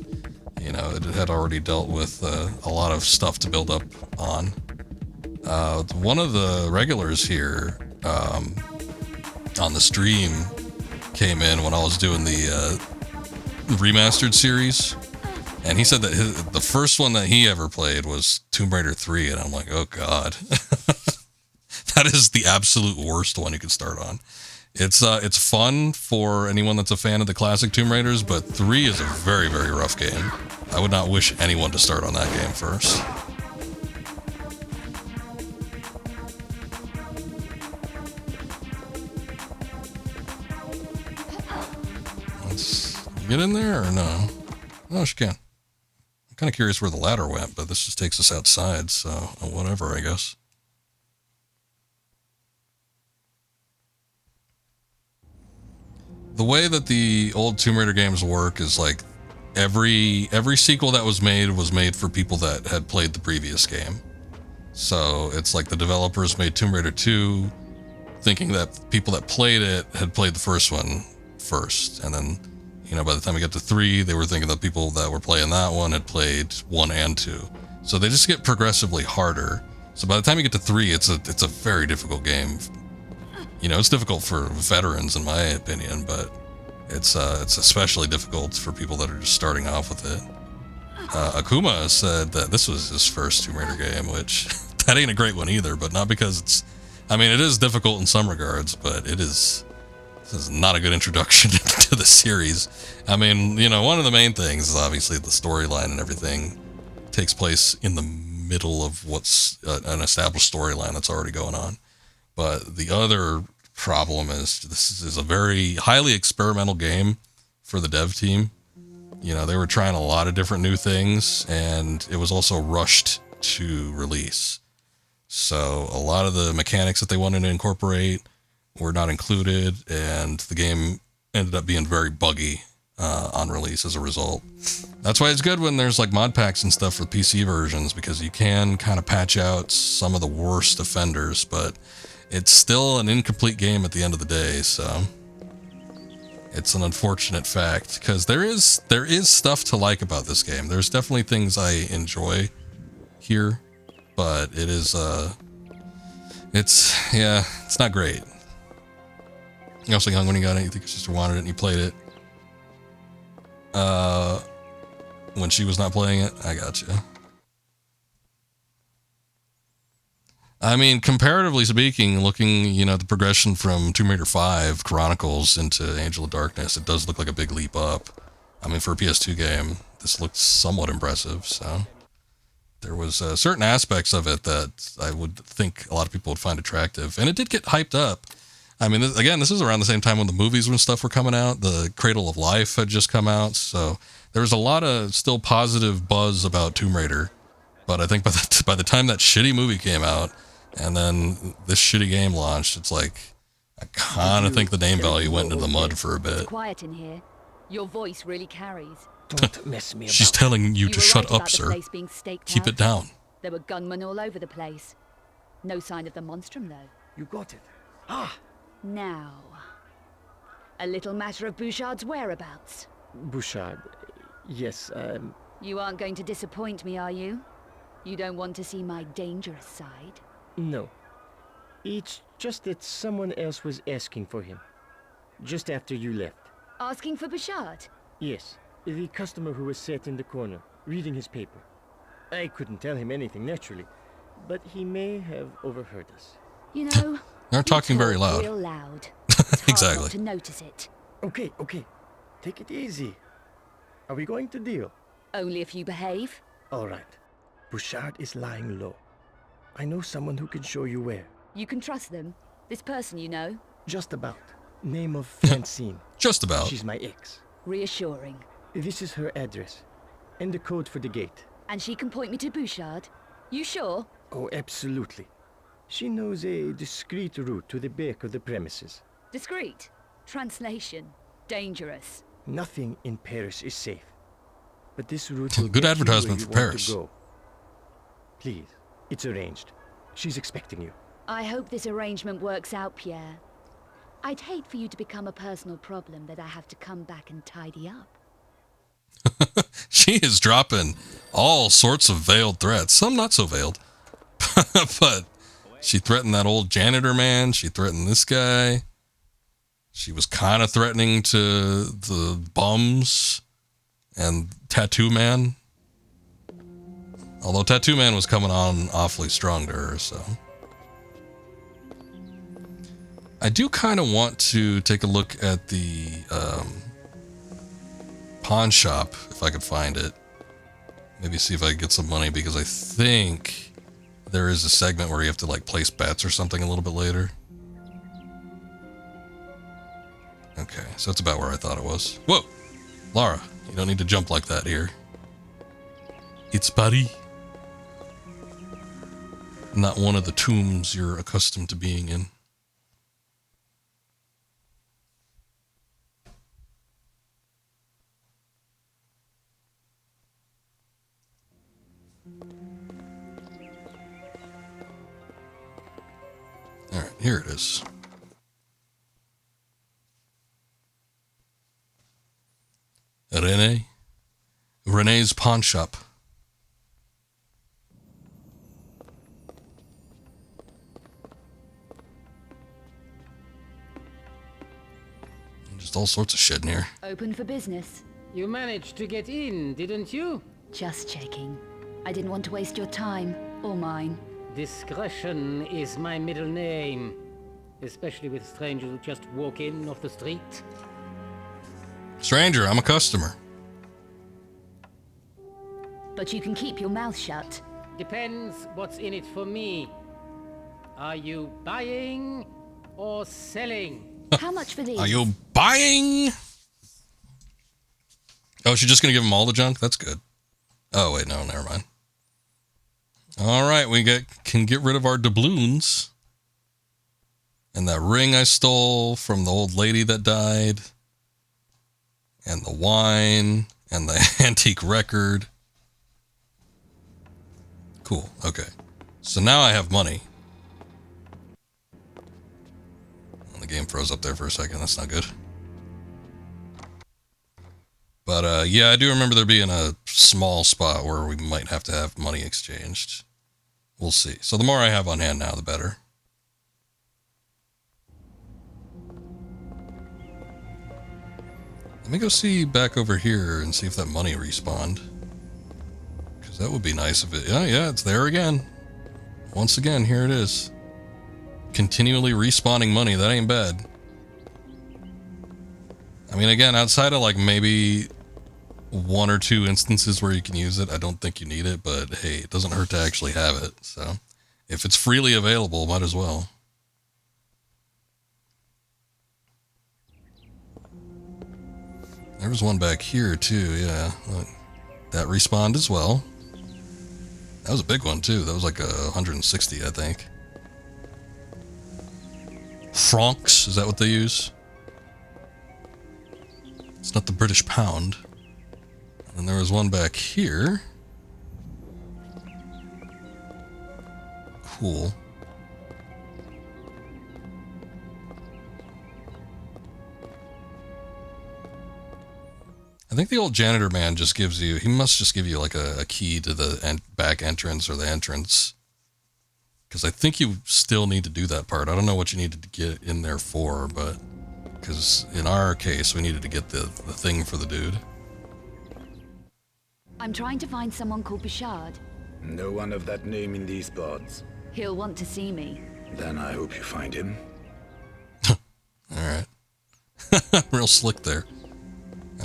You know, it had already dealt with a lot of stuff to build up on. One of the regulars here on the stream came in when I was doing the remastered series, and he said that the first one that he ever played was Tomb Raider 3, and I'm like, oh god. That is the absolute worst one you could start on. It's fun for anyone that's a fan of the classic Tomb Raiders, but 3 is a very, very rough game. I would not wish anyone to start on that game first. Let's get in there or no? Oh, she can. I'm kind of curious where the ladder went, but this just takes us outside, so whatever, I guess. The way that the old Tomb Raider games work is like every sequel that was made for people that had played the previous game. So it's like the developers made Tomb Raider 2 thinking that people that played it had played the first one first, and then, you know, by the time we get to 3, they were thinking that people that were playing that one had played 1 and 2. So they just get progressively harder. So by the time you get to 3, it's a very difficult game. You know, it's difficult for veterans, in my opinion, but it's especially difficult for people that are just starting off with it. Akuma said that this was his first Tomb Raider game, which that ain't a great one either, but not because it's, I mean, it is difficult in some regards, but this is not a good introduction to the series. I mean, you know, one of the main things is obviously the storyline, and everything takes place in the middle of what's an established storyline that's already going on. But the other problem is this is a very highly experimental game for the dev team. You know, they were trying a lot of different new things, and it was also rushed to release. So a lot of the mechanics that they wanted to incorporate were not included, and the game ended up being very buggy on release as a result. That's why it's good when there's like mod packs and stuff for PC versions, because you can kind of patch out some of the worst offenders, but it's still an incomplete game at the end of the day, so it's an unfortunate fact, because there is stuff to like about this game. There's definitely things I enjoy here, but it is it's not great. You also young when you got it, you think your sister wanted it and you played it. When she was not playing it, I gotcha. I mean, comparatively speaking, looking, you know, the progression from Tomb Raider 5 Chronicles into Angel of Darkness, it does look like a big leap up. I mean, for a PS2 game, this looked somewhat impressive, so there was certain aspects of it that I would think a lot of people would find attractive, and it did get hyped up. I mean, this is around the same time when the movies and stuff were coming out. The Cradle of Life had just come out, so there was a lot of still positive buzz about Tomb Raider. But I think by the time that shitty movie came out, and then this shitty game launched, it's like, I kind of think the name value went into the mud for a bit. It's quiet in here. Your voice really carries. Don't mess me up. She's telling you to shut up, the sir. place being staked Keep out. it down. There were gunmen all over the place. No sign of the monstrum, though. You got it. Now, a little matter of Bouchard's whereabouts. Bouchard, yes, You aren't going to disappoint me, are you? You don't want to see my dangerous side? no. It's just that someone else was asking for him. Just after you left. Asking for Bouchard? Yes, the customer who was sat in the corner, reading his paper. I couldn't tell him anything, naturally, but he may have overheard us. You know, They're talking very loud. real loud. It's hard Exactly. not to notice it. Okay, take it easy. Are we going to deal? Only if you behave. All right. Bouchard is lying low. I know someone who can show you where. You can trust them. This person you know. Just about. Name of Francine. Just about. She's my ex. Reassuring. This is her address. And the code for the gate. And she can point me to Bouchard? You sure? Oh, absolutely. She knows a discreet route to the back of the premises. Discreet. Translation. Dangerous. Nothing in Paris is safe. But this route will Good get advertisement you for where you want Paris. to go. Please, it's arranged. She's expecting you. I hope this arrangement works out, Pierre. I'd hate for you to become a personal problem that I have to come back and tidy up. She is dropping all sorts of veiled threats. Some not so veiled. But she threatened that old janitor man. She threatened this guy. She was kind of threatening to the bums and Tattoo Man. Although Tattoo Man was coming on awfully strong to her, so. I do kind of want to take a look at the pawn shop, if I could find it. Maybe see if I can get some money, because I think there is a segment where you have to like place bets or something a little bit later. Okay, so that's about where I thought it was. Whoa! Lara, you don't need to jump like that here. It's Buddy. Not one of the tombs you're accustomed to being in. Alright, here it is. Renee's pawn shop. Just all sorts of shit in here. Open for business. You managed to get in, didn't you? Just checking. I didn't want to waste your time, or mine. Discretion is my middle name. Especially with strangers who just walk in off the street. Stranger, I'm a customer. But you can keep your mouth shut. Depends what's in it for me. Are you buying or selling? How much for these? Are you buying? Oh, she's just gonna give him all the junk? That's good. Oh, wait, no, never mind. All right, we can get rid of our doubloons. And that ring I stole from the old lady that died. And the wine. And the antique record. Cool, okay. So now I have money. And the game froze up there for a second. That's not good. But, yeah, I do remember there being a small spot where we might have to have money exchanged. We'll see. So the more I have on hand now, the better. Let me go see back over here and see if that money respawned. Because that would be nice if it... Yeah, it's there again. Once again, here it is. Continually respawning money. That ain't bad. I mean, again, outside of like maybe one or two instances where you can use it, I don't think you need it, but hey, it doesn't hurt to actually have it. So if it's freely available, might as well. There was one back here too, yeah. Look, that respawned as well. That was a big one too. That was like 160, I think. Francs, is that what they use? It's not the British pound. And there was one back here. Cool. I think the old janitor man just gives you, he must just give you like a key to the back entrance or the entrance. Because I think you still need to do that part. I don't know what you needed to get in there for, but... Because in our case, we needed to get the thing for the dude. I'm trying to find someone called Bouchard. No one of that name in these pods. He'll want to see me. Then I hope you find him. Alright. Real slick there.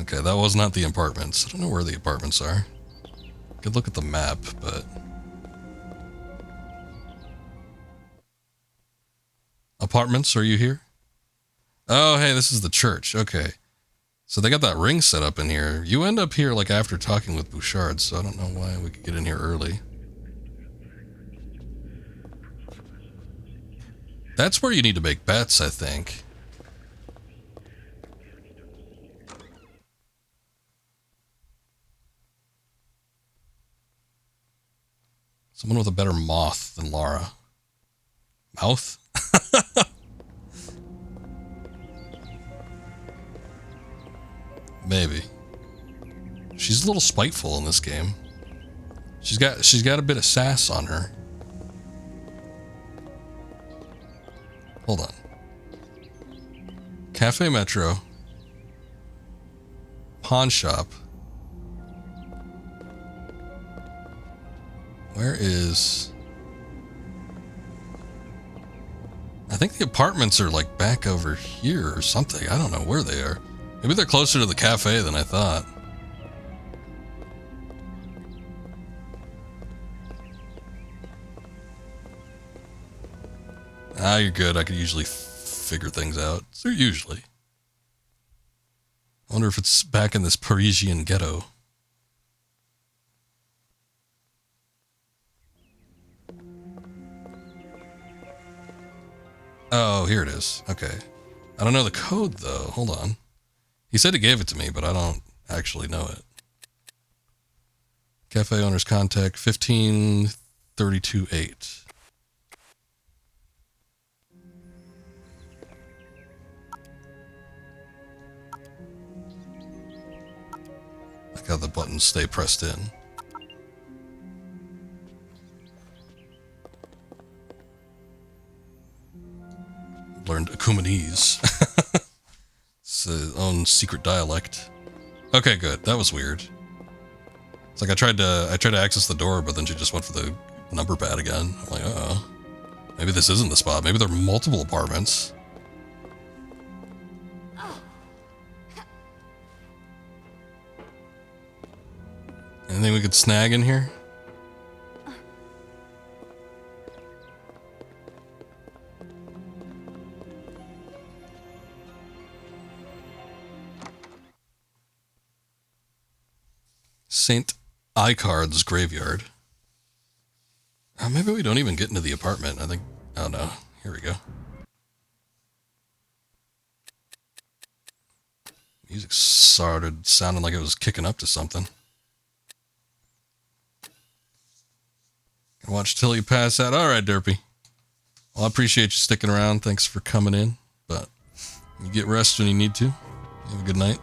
Okay, that was not the apartments. I don't know where the apartments are. Could look at the map, but... Apartments, are you here? Oh, hey, this is the church. Okay. So they got that ring set up in here. You end up here like after talking with Bouchard, so I don't know why we could get in here early. That's where you need to make bets, I think. Someone with a better moth than Lara. Mouth? Maybe. She's a little spiteful in this game. She's got a bit of sass on her. Hold on. Cafe Metro. Pawn shop. Where is... I think the apartments are like back over here or something. I don't know where they are. Maybe they're closer to the cafe than I thought. Ah, you're good. I could usually figure things out. So usually. I wonder if it's back in this Parisian ghetto. Oh, here it is. Okay. I don't know the code, though. Hold on. He said he gave it to me, but I don't actually know it. Cafe owner's contact 15328. Like how the buttons stay pressed in. Learned Ecumenese. It's his own secret dialect. Okay, good. That was weird. It's like I tried to access the door, but then she just went for the number pad again. I'm like, uh-oh. Maybe this isn't the spot. Maybe there are multiple apartments. Anything we could snag in here? St. Icard's graveyard. Maybe we don't even get into the apartment. I think... Oh no. Here we go. Music started sounding like it was kicking up to something. Watch till you pass out. Alright, Derpy. Well, I appreciate you sticking around. Thanks for coming in. But you get rest when you need to. Have a good night.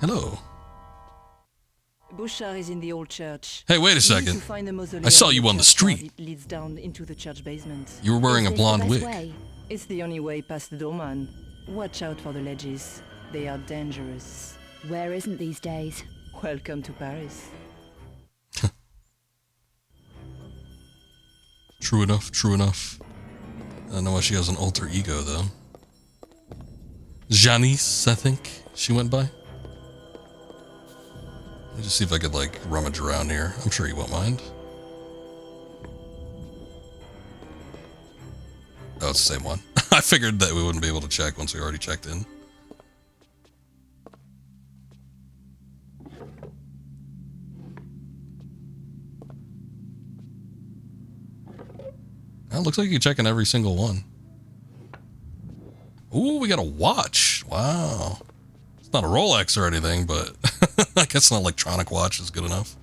Hello. Bouchard is in the old church. Hey, wait a second. I saw you on the street. It leads down into the church basement. You were wearing a blonde wig. It's the only way past the doorman. Watch out for the ledges. They are dangerous. Where isn't these days? Welcome to Paris. True enough, true enough. I don't know why she has an alter ego, though. Janice, I think she went by. Let me just see if I could, like, rummage around here. I'm sure you won't mind. Oh, it's the same one. I figured that we wouldn't be able to check once we already checked in. Well, it looks like you can check in every single one. Ooh, we got a watch. Wow. It's not a Rolex or anything, but I guess an electronic watch is good enough.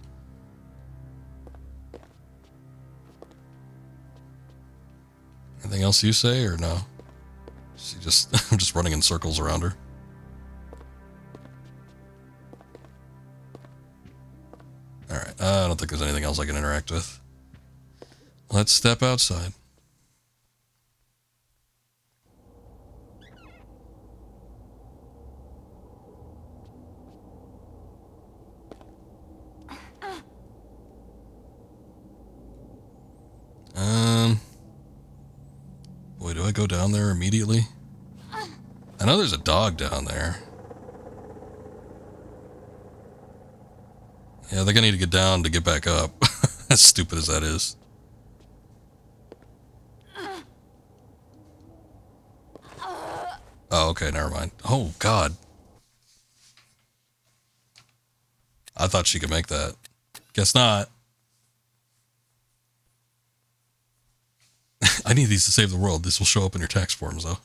Anything else you say, or no? She just, I'm just running in circles around her. Alright, I don't think there's anything else I can interact with. Let's step outside. Boy, do I go down there immediately? I know there's a dog down there. Yeah, they're gonna need to get down to get back up. As stupid as that is. Oh, okay, never mind. Oh, God. I thought she could make that. Guess not. I need these to save the world. This will show up in your tax forms, though.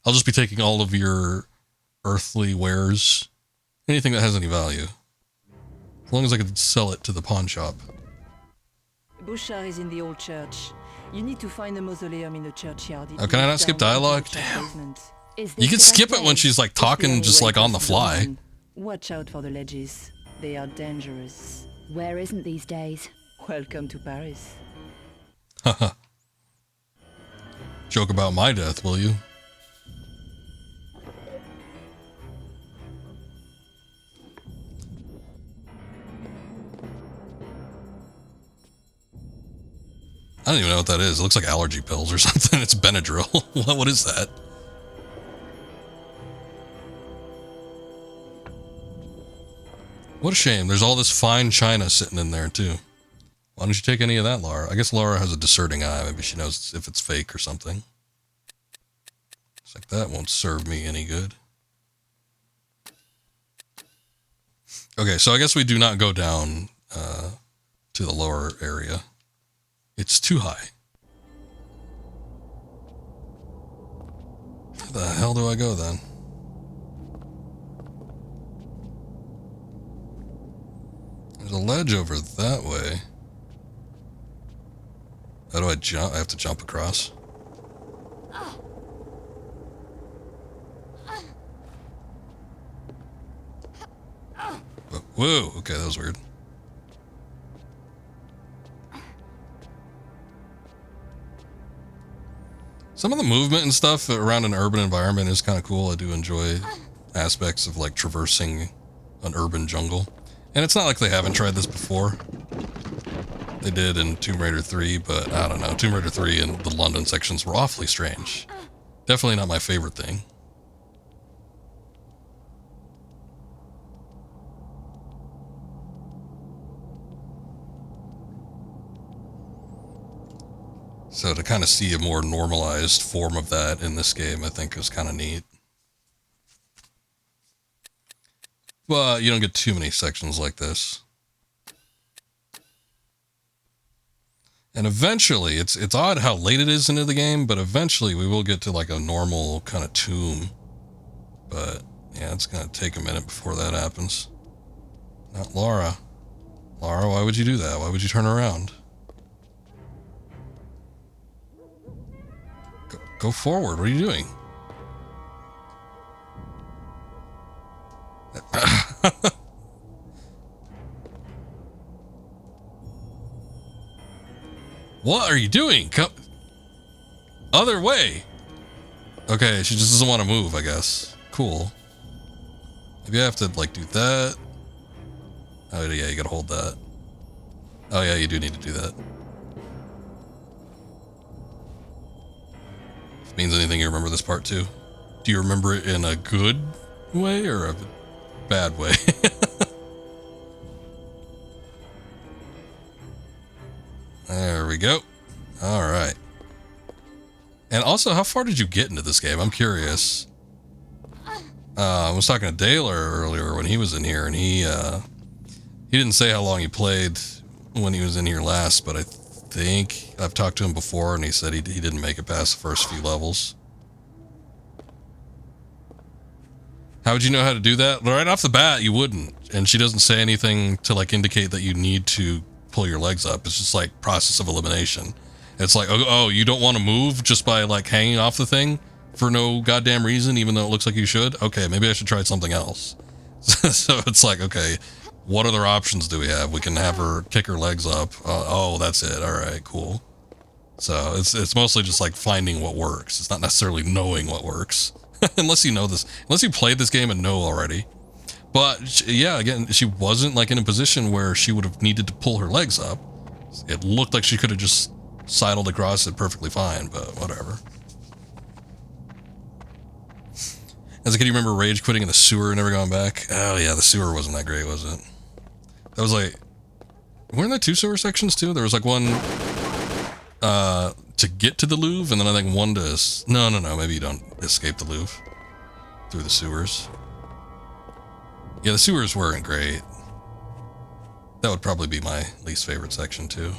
I'll just be taking all of your earthly wares. Anything that has any value. As long as I can sell it to the pawn shop. Bouchard is in the old church. You need to find the mausoleum in the churchyard. Oh, can I not skip dialogue? Damn. You can skip it when she's like talking just like on the fly. Watch out for the ledges. They are dangerous. Where isn't these days? Welcome to Paris. Haha. Joke about my death, will you? I don't even know what that is. It looks like allergy pills or something. It's Benadryl. What is that? What a shame. There's all this fine china sitting in there, too. Why don't you take any of that, Laura? I guess Laura has a discerning eye. Maybe she knows if it's fake or something. It's like, that won't serve me any good. Okay, so I guess we do not go down to the lower area. It's too high. Where the hell do I go then? There's a ledge over that way. How do I jump? I have to jump across. Whoa, okay, that was weird. Some of the movement and stuff around an urban environment is kind of cool. I do enjoy aspects of like traversing an urban jungle. And it's not like they haven't tried this before. They did in Tomb Raider 3, but I don't know. Tomb Raider 3 and the London sections were awfully strange. Definitely not my favorite thing. So to kind of see a more normalized form of that in this game, I think is kind of neat. Well, you don't get too many sections like this. And eventually, it's odd how late it is into the game, but eventually we will get to like a normal kind of tomb. But yeah, it's going to take a minute before that happens. Not Laura. Laura, why would you do that? Why would you turn around? Go forward. What are you doing? What are you doing? Come other way. Okay, she just doesn't want to move, I guess. Cool. Maybe I have to like do that. Oh yeah, you gotta hold that. Oh yeah, you do need to do that. If it means anything, you remember this part too. Do you remember it in a good way or a bad way? There we go. All right. And also, how far did you get into this game? I'm curious. I was talking to Dale earlier when he was in here, and he didn't say how long he played when he was in here last, but I think I've talked to him before, and he said he didn't make it past the first few levels. How would you know how to do that? Right off the bat, you wouldn't. And she doesn't say anything to like indicate that you need to pull your legs up. It's just like process of elimination. It's like, oh, you don't want to move just by like hanging off the thing for no goddamn reason, even though it looks like you should. Okay, maybe I should try something else. So it's like, okay, what other options do we have? We can have her kick her legs up. Oh, that's it. All right, cool. So it's mostly just like finding what works. It's not necessarily knowing what works. Unless you know this, unless you played this game and know already. But yeah, again, she wasn't like in a position where she would have needed to pull her legs up. It looked like she could have just sidled across it perfectly fine, but whatever. As a kid, you remember rage quitting in the sewer and never going back? Oh yeah, the sewer wasn't that great, was it? That was like, weren't there two sewer sections too? There was like one to get to the Louvre, and then I think one to... No, maybe you don't escape the Louvre through the sewers. Yeah, the sewers weren't great. That would probably be my least favorite section too.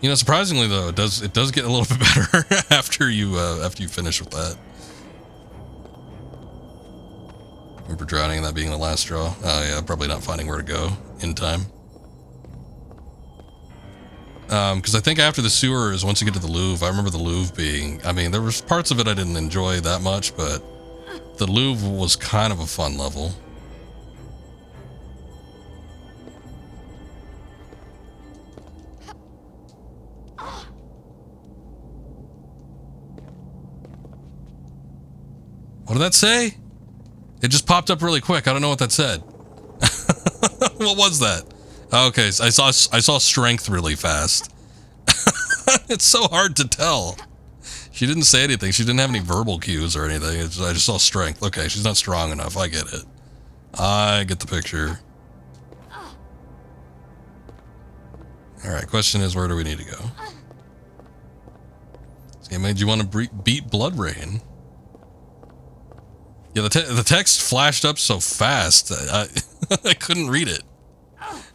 You know, surprisingly though, it does get a little bit better after you finish with that. Remember drowning and that being the last straw? Oh yeah, probably not finding where to go in time. Because I think after the sewers, once you get to the Louvre, I remember the Louvre being, I mean, there was parts of it I didn't enjoy that much, but the Louvre was kind of a fun level. What did that say? It just popped up really quick. I don't know what that said. What was that? Okay, so I saw strength really fast. It's so hard to tell. She didn't say anything. She didn't have any verbal cues or anything. I just saw strength. Okay, she's not strong enough. I get it. I get the picture. Alright, question is, where do we need to go? This game made you want to beat Blood Rain. Yeah, the text flashed up so fast, I couldn't read it.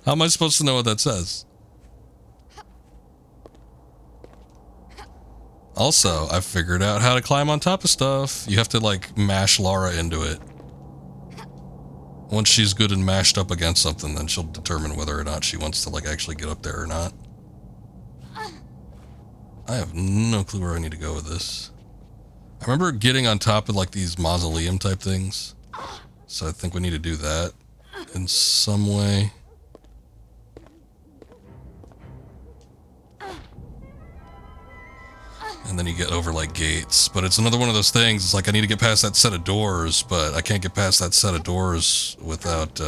How am I supposed to know what that says? Also, I figured out how to climb on top of stuff. You have to, like, mash Lara into it. Once she's good and mashed up against something, then she'll determine whether or not she wants to, like, actually get up there or not. I have no clue where I need to go with this. I remember getting on top of, like, these mausoleum type things. So I think we need to do that in some way. And then you get over, like, gates. But it's another one of those things. It's like I need to get past that set of doors, but I can't get past that set of doors without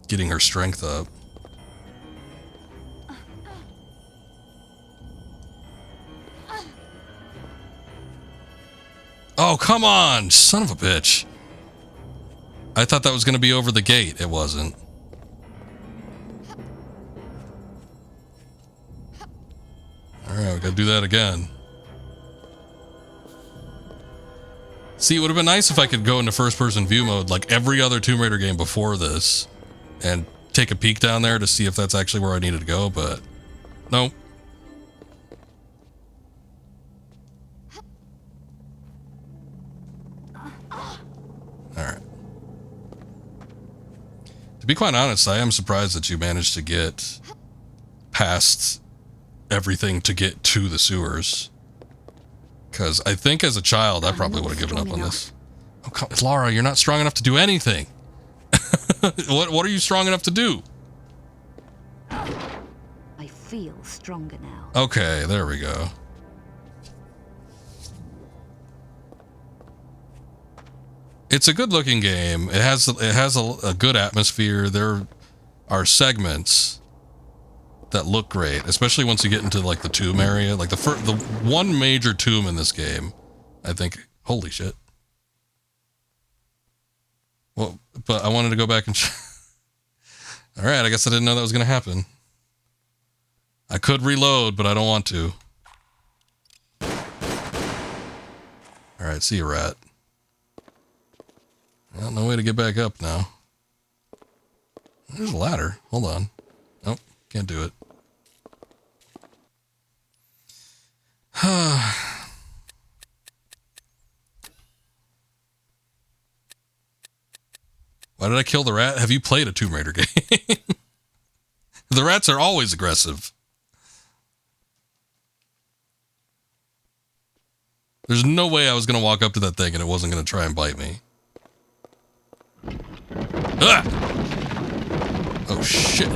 getting her strength up. Oh, come on! Son of a bitch. I thought that was going to be over the gate. It wasn't. Alright, we gotta do that again. See, it would have been nice if I could go into first-person view mode like every other Tomb Raider game before this and take a peek down there to see if that's actually where I needed to go, but nope. Alright. To be quite honest, I am surprised that you managed to get past everything to get to the sewers. Because I think as a child, I probably would have given up on this. Oh, come, Lara, you're not strong enough to do anything. What are you strong enough to do? I feel stronger now. Okay, there we go. It's a good-looking game. It has a good atmosphere. There are segments that look great, especially once you get into like the tomb area. Like the one major tomb in this game, I think. Holy shit. Well, but I wanted to go back and. All right, I guess I didn't know that was going to happen. I could reload, but I don't want to. All right, see you, rat. Well, no way to get back up now. There's a ladder. Hold on. Nope, can't do it. Why did I kill the rat? Have you played a Tomb Raider game? The rats are always aggressive. There's no way I was going to walk up to that thing and it wasn't going to try and bite me. Ah! Oh, shit.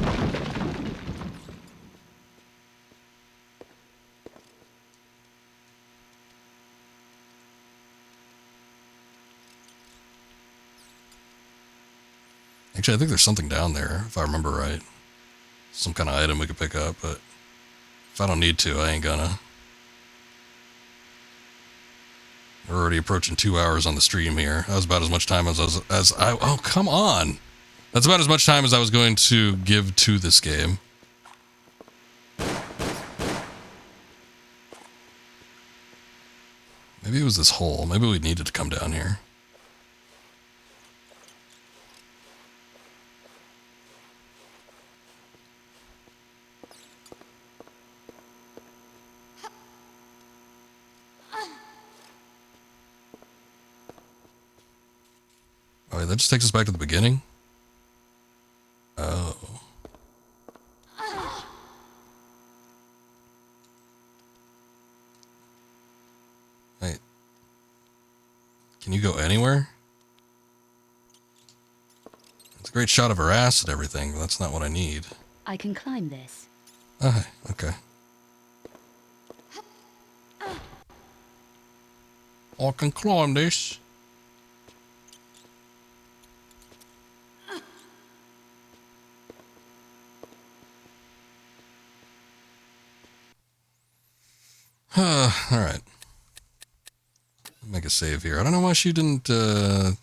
Actually, I think there's something down there, if I remember right. Some kind of item we could pick up, but if I don't need to, I ain't gonna. We're already approaching 2 hours on the stream here. That was about as much time as I oh, come on. That's about as much time as I was going to give to this game. Maybe it was this hole. Maybe we needed to come down here. Oh, wait, that just takes us back to the beginning? Oh. Can you go anywhere? It's a great shot of her ass and everything, but that's not what I need. I can climb this. Oh, okay. I can climb this. Alright. Make a save here. I don't know why she didn't go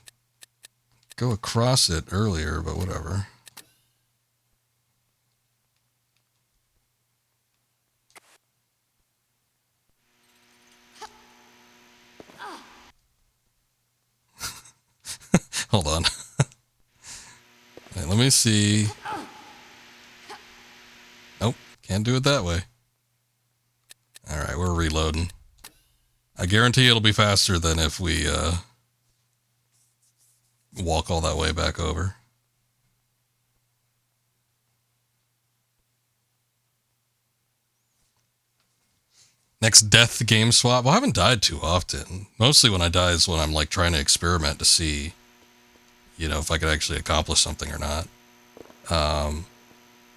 across it earlier, but whatever. Hold on. Wait, let me see. Nope, can't do it that way. Alright, we're reloading. I guarantee it'll be faster than if we walk all that way back over. Next death game swap. Well, I haven't died too often. Mostly when I die is when I'm like trying to experiment to see, you know, if I could actually accomplish something or not.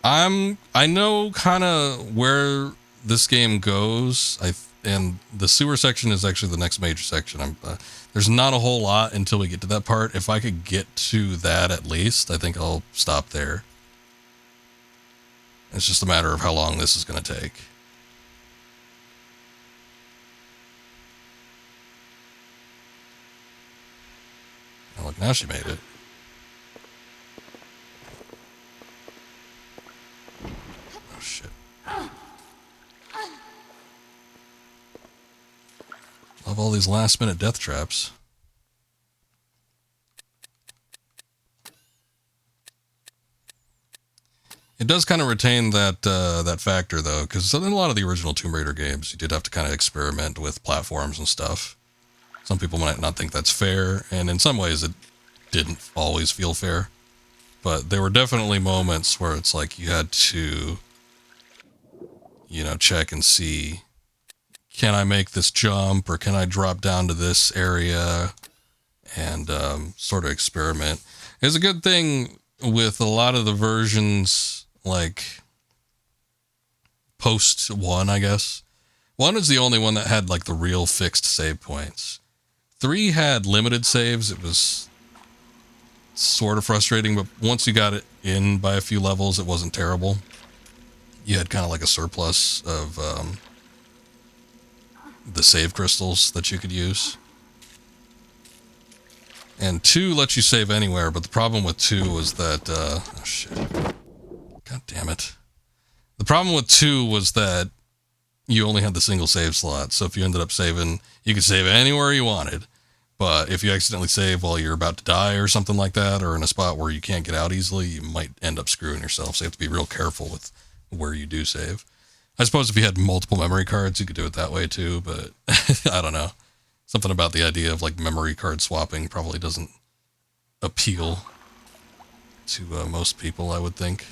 I know kind of where this game goes. And the sewer section is actually the next major section. There's not a whole lot until we get to that part. If I could get to that at least, I think I'll stop there. It's just a matter of how long this is going to take. Oh, look, now she made it. Oh, shit. Love all these last-minute death traps. It does kind of retain that that factor, though, because in a lot of the original Tomb Raider games, you did have to kind of experiment with platforms and stuff. Some people might not think that's fair, and in some ways it didn't always feel fair. But there were definitely moments where it's like you had to, you know, check and see, can I make this jump, or can I drop down to this area, and sort of experiment. It's a good thing with a lot of the versions, like post 1, I guess. 1 is the only one that had like the real fixed save points. 3 had limited saves. It was sort of frustrating, but once you got it in by a few levels, it wasn't terrible. You had kind of like a surplus of the save crystals that you could use. And 2 lets you save anywhere, but the problem with 2 was that, oh shit. God damn it. The problem with 2 was that you only had the single save slot, so if you ended up saving, you could save anywhere you wanted, but if you accidentally save while you're about to die or something like that, or in a spot where you can't get out easily, you might end up screwing yourself, so you have to be real careful with where you do save. I suppose if you had multiple memory cards, you could do it that way too, but I don't know. Something about the idea of like memory card swapping probably doesn't appeal to most people, I would think.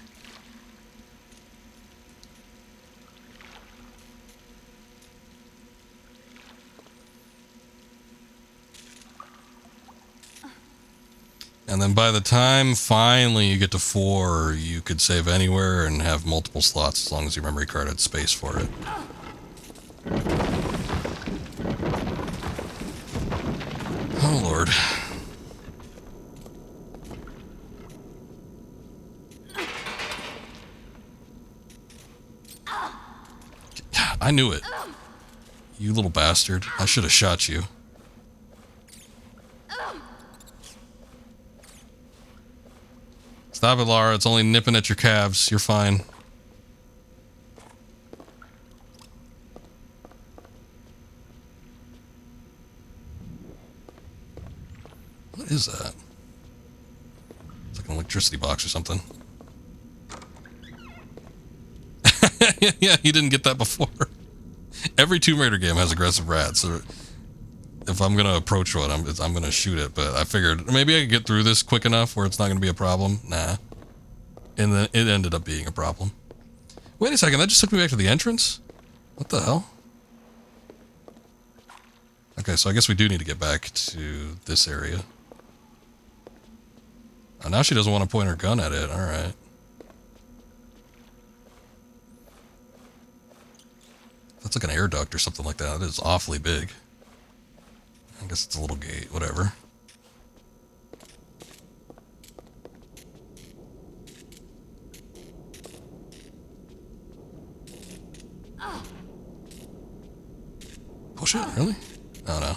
And then by the time finally you get to 4, you could save anywhere and have multiple slots as long as your memory card had space for it. Oh, Lord. I knew it. You little bastard. I should have shot you. Stop it, Lara. It's only nipping at your calves. You're fine. What is that? It's like an electricity box or something. Yeah, you didn't get that before. Every Tomb Raider game has aggressive rats, so if I'm going to approach one, I'm going to shoot it, but I figured maybe I could get through this quick enough where it's not going to be a problem. Nah. And then it ended up being a problem. Wait a second, that just took me back to the entrance? What the hell? Okay, so I guess we do need to get back to this area. Oh, now she doesn't want to point her gun at it. All right. That's like an air duct or something like that. It is awfully big. I guess it's a little gate, whatever. Push it? Really? Oh, no.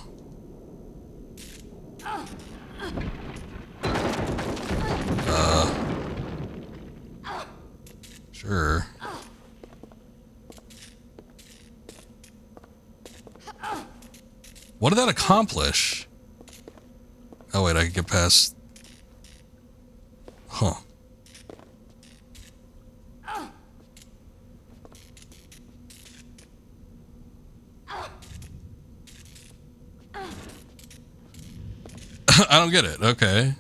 Sure. What did that accomplish? Oh, wait, I can get past... Huh. I don't get it. Okay.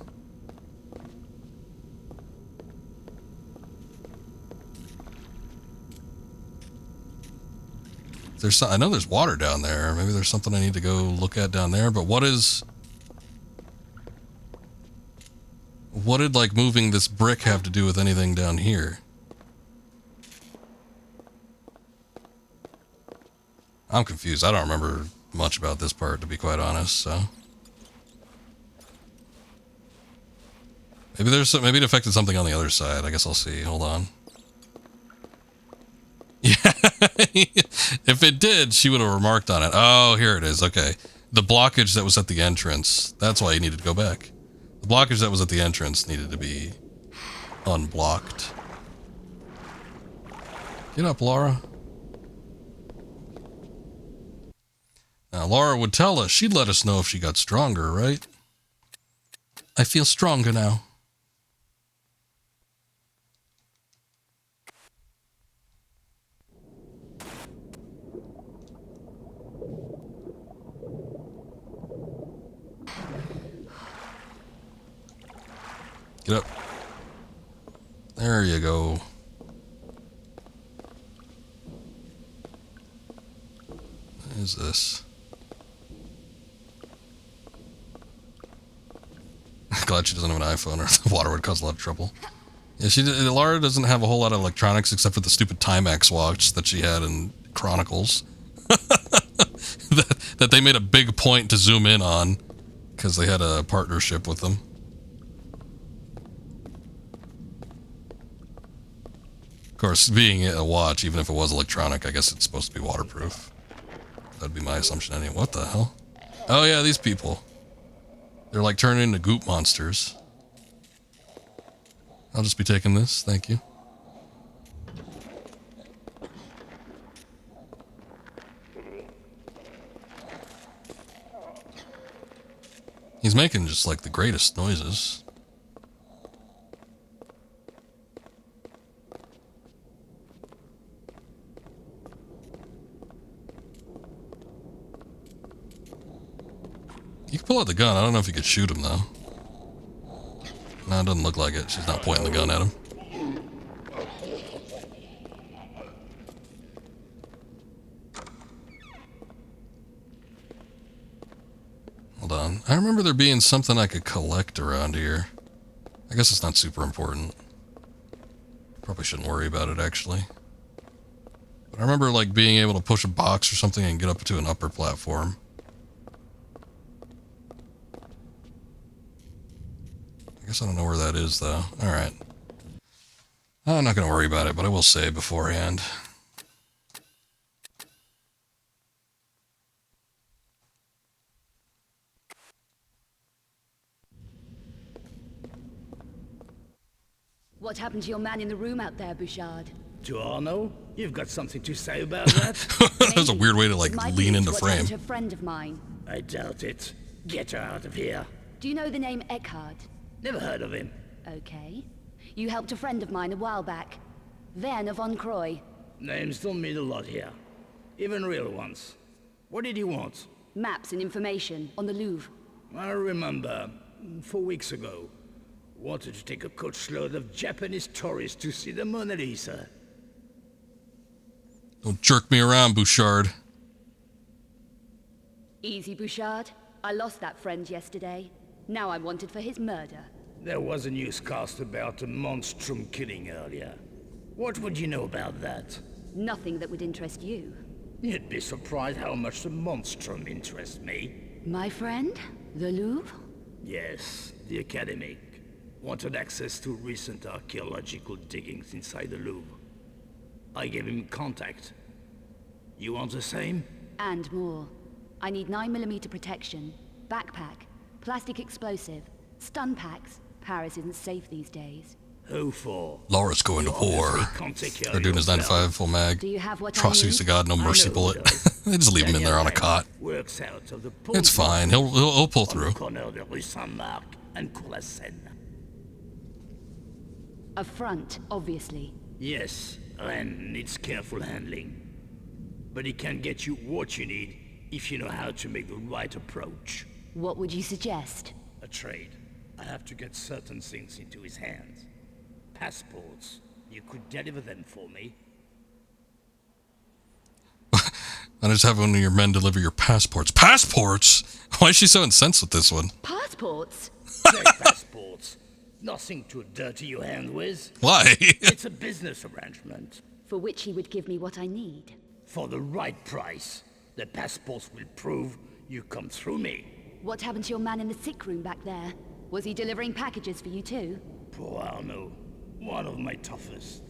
There's some, I know there's water down there. Maybe there's something I need to go look at down there. But what did like moving this brick have to do with anything down here? I'm confused. I don't remember much about this part, to be quite honest. So maybe there's maybe it affected something on the other side. I guess I'll see. Hold on. Yeah, if it did, she would have remarked on it. Oh, here it is. Okay. The blockage that was at the entrance. That's why you needed to go back. The blockage that was at the entrance needed to be unblocked. Get up, Laura. Now, Laura would tell us. She'd let us know if she got stronger, right? I feel stronger now. Get up. There you go. What is this? Glad she doesn't have an iPhone, or the water would cause a lot of trouble. Yeah, Laura doesn't have a whole lot of electronics except for the stupid Timex watch that she had in Chronicles. that they made a big point to zoom in on because they had a partnership with them. Of course, being a watch, even if it was electronic, I guess it's supposed to be waterproof. That'd be my assumption anyway. What the hell? Oh yeah, these people. They're like turning into goop monsters. I'll just be taking this, thank you. He's making just like the greatest noises. You can pull out the gun. I don't know if you could shoot him, though. No, it doesn't look like it. She's not pointing the gun at him. Hold on. I remember there being something I could collect around here. I guess it's not super important. Probably shouldn't worry about it, actually. But I remember, like, being able to push a box or something and get up to an upper platform. I guess I don't know where that is, though. Alright. I'm not going to worry about it, but I will say beforehand. What happened to your man in the room out there, Bouchard? To Arno? You've got something to say about that? That was a weird way to, like, lean into frame. What happened to a friend of mine? I doubt it. Get her out of here. Do you know the name Eckhart? Never heard of him. Okay. You helped a friend of mine a while back. Werner von Croy. Names don't mean a lot here. Even real ones. What did he want? Maps and information on the Louvre. I remember. 4 weeks ago. Wanted to take a coachload of Japanese tourists to see the Mona Lisa. Don't jerk me around, Bouchard. Easy, Bouchard. I lost that friend yesterday. Now I'm wanted for his murder. There was a newscast about a monstrum killing earlier. What would you know about that? Nothing that would interest you. You'd be surprised how much the monstrum interests me. My friend? The Louvre? Yes, the academic. Wanted access to recent archaeological diggings inside the Louvre. I gave him contact. You want the same? And more. I need 9mm protection, backpack, plastic explosive, stun packs. Paris isn't safe these days. Who for? Laura's going to war. They're doing his 9-5 full mag. Do you have what Atrocities to God, no mercy bullet. They just leave him in there on a cot. Works out of the It's fine. He'll pull through. Corner de Rue Saint-Marc and Cour la Seine. A front, obviously. Yes, Ren needs careful handling. But he can get you what you need if you know how to make the right approach. What would you suggest? A trade. I have to get certain things into his hands. Passports. You could deliver them for me. I just have one of your men deliver your passports. Passports? Why is she so incensed with this one? Passports? They're passports. Nothing to dirty your hand with. Why? It's a business arrangement. For which he would give me what I need. For the right price. The passports will prove you come through me. What happened to your man in the sick room back there? Was he delivering packages for you too? Poor Arnaud. One of my toughest.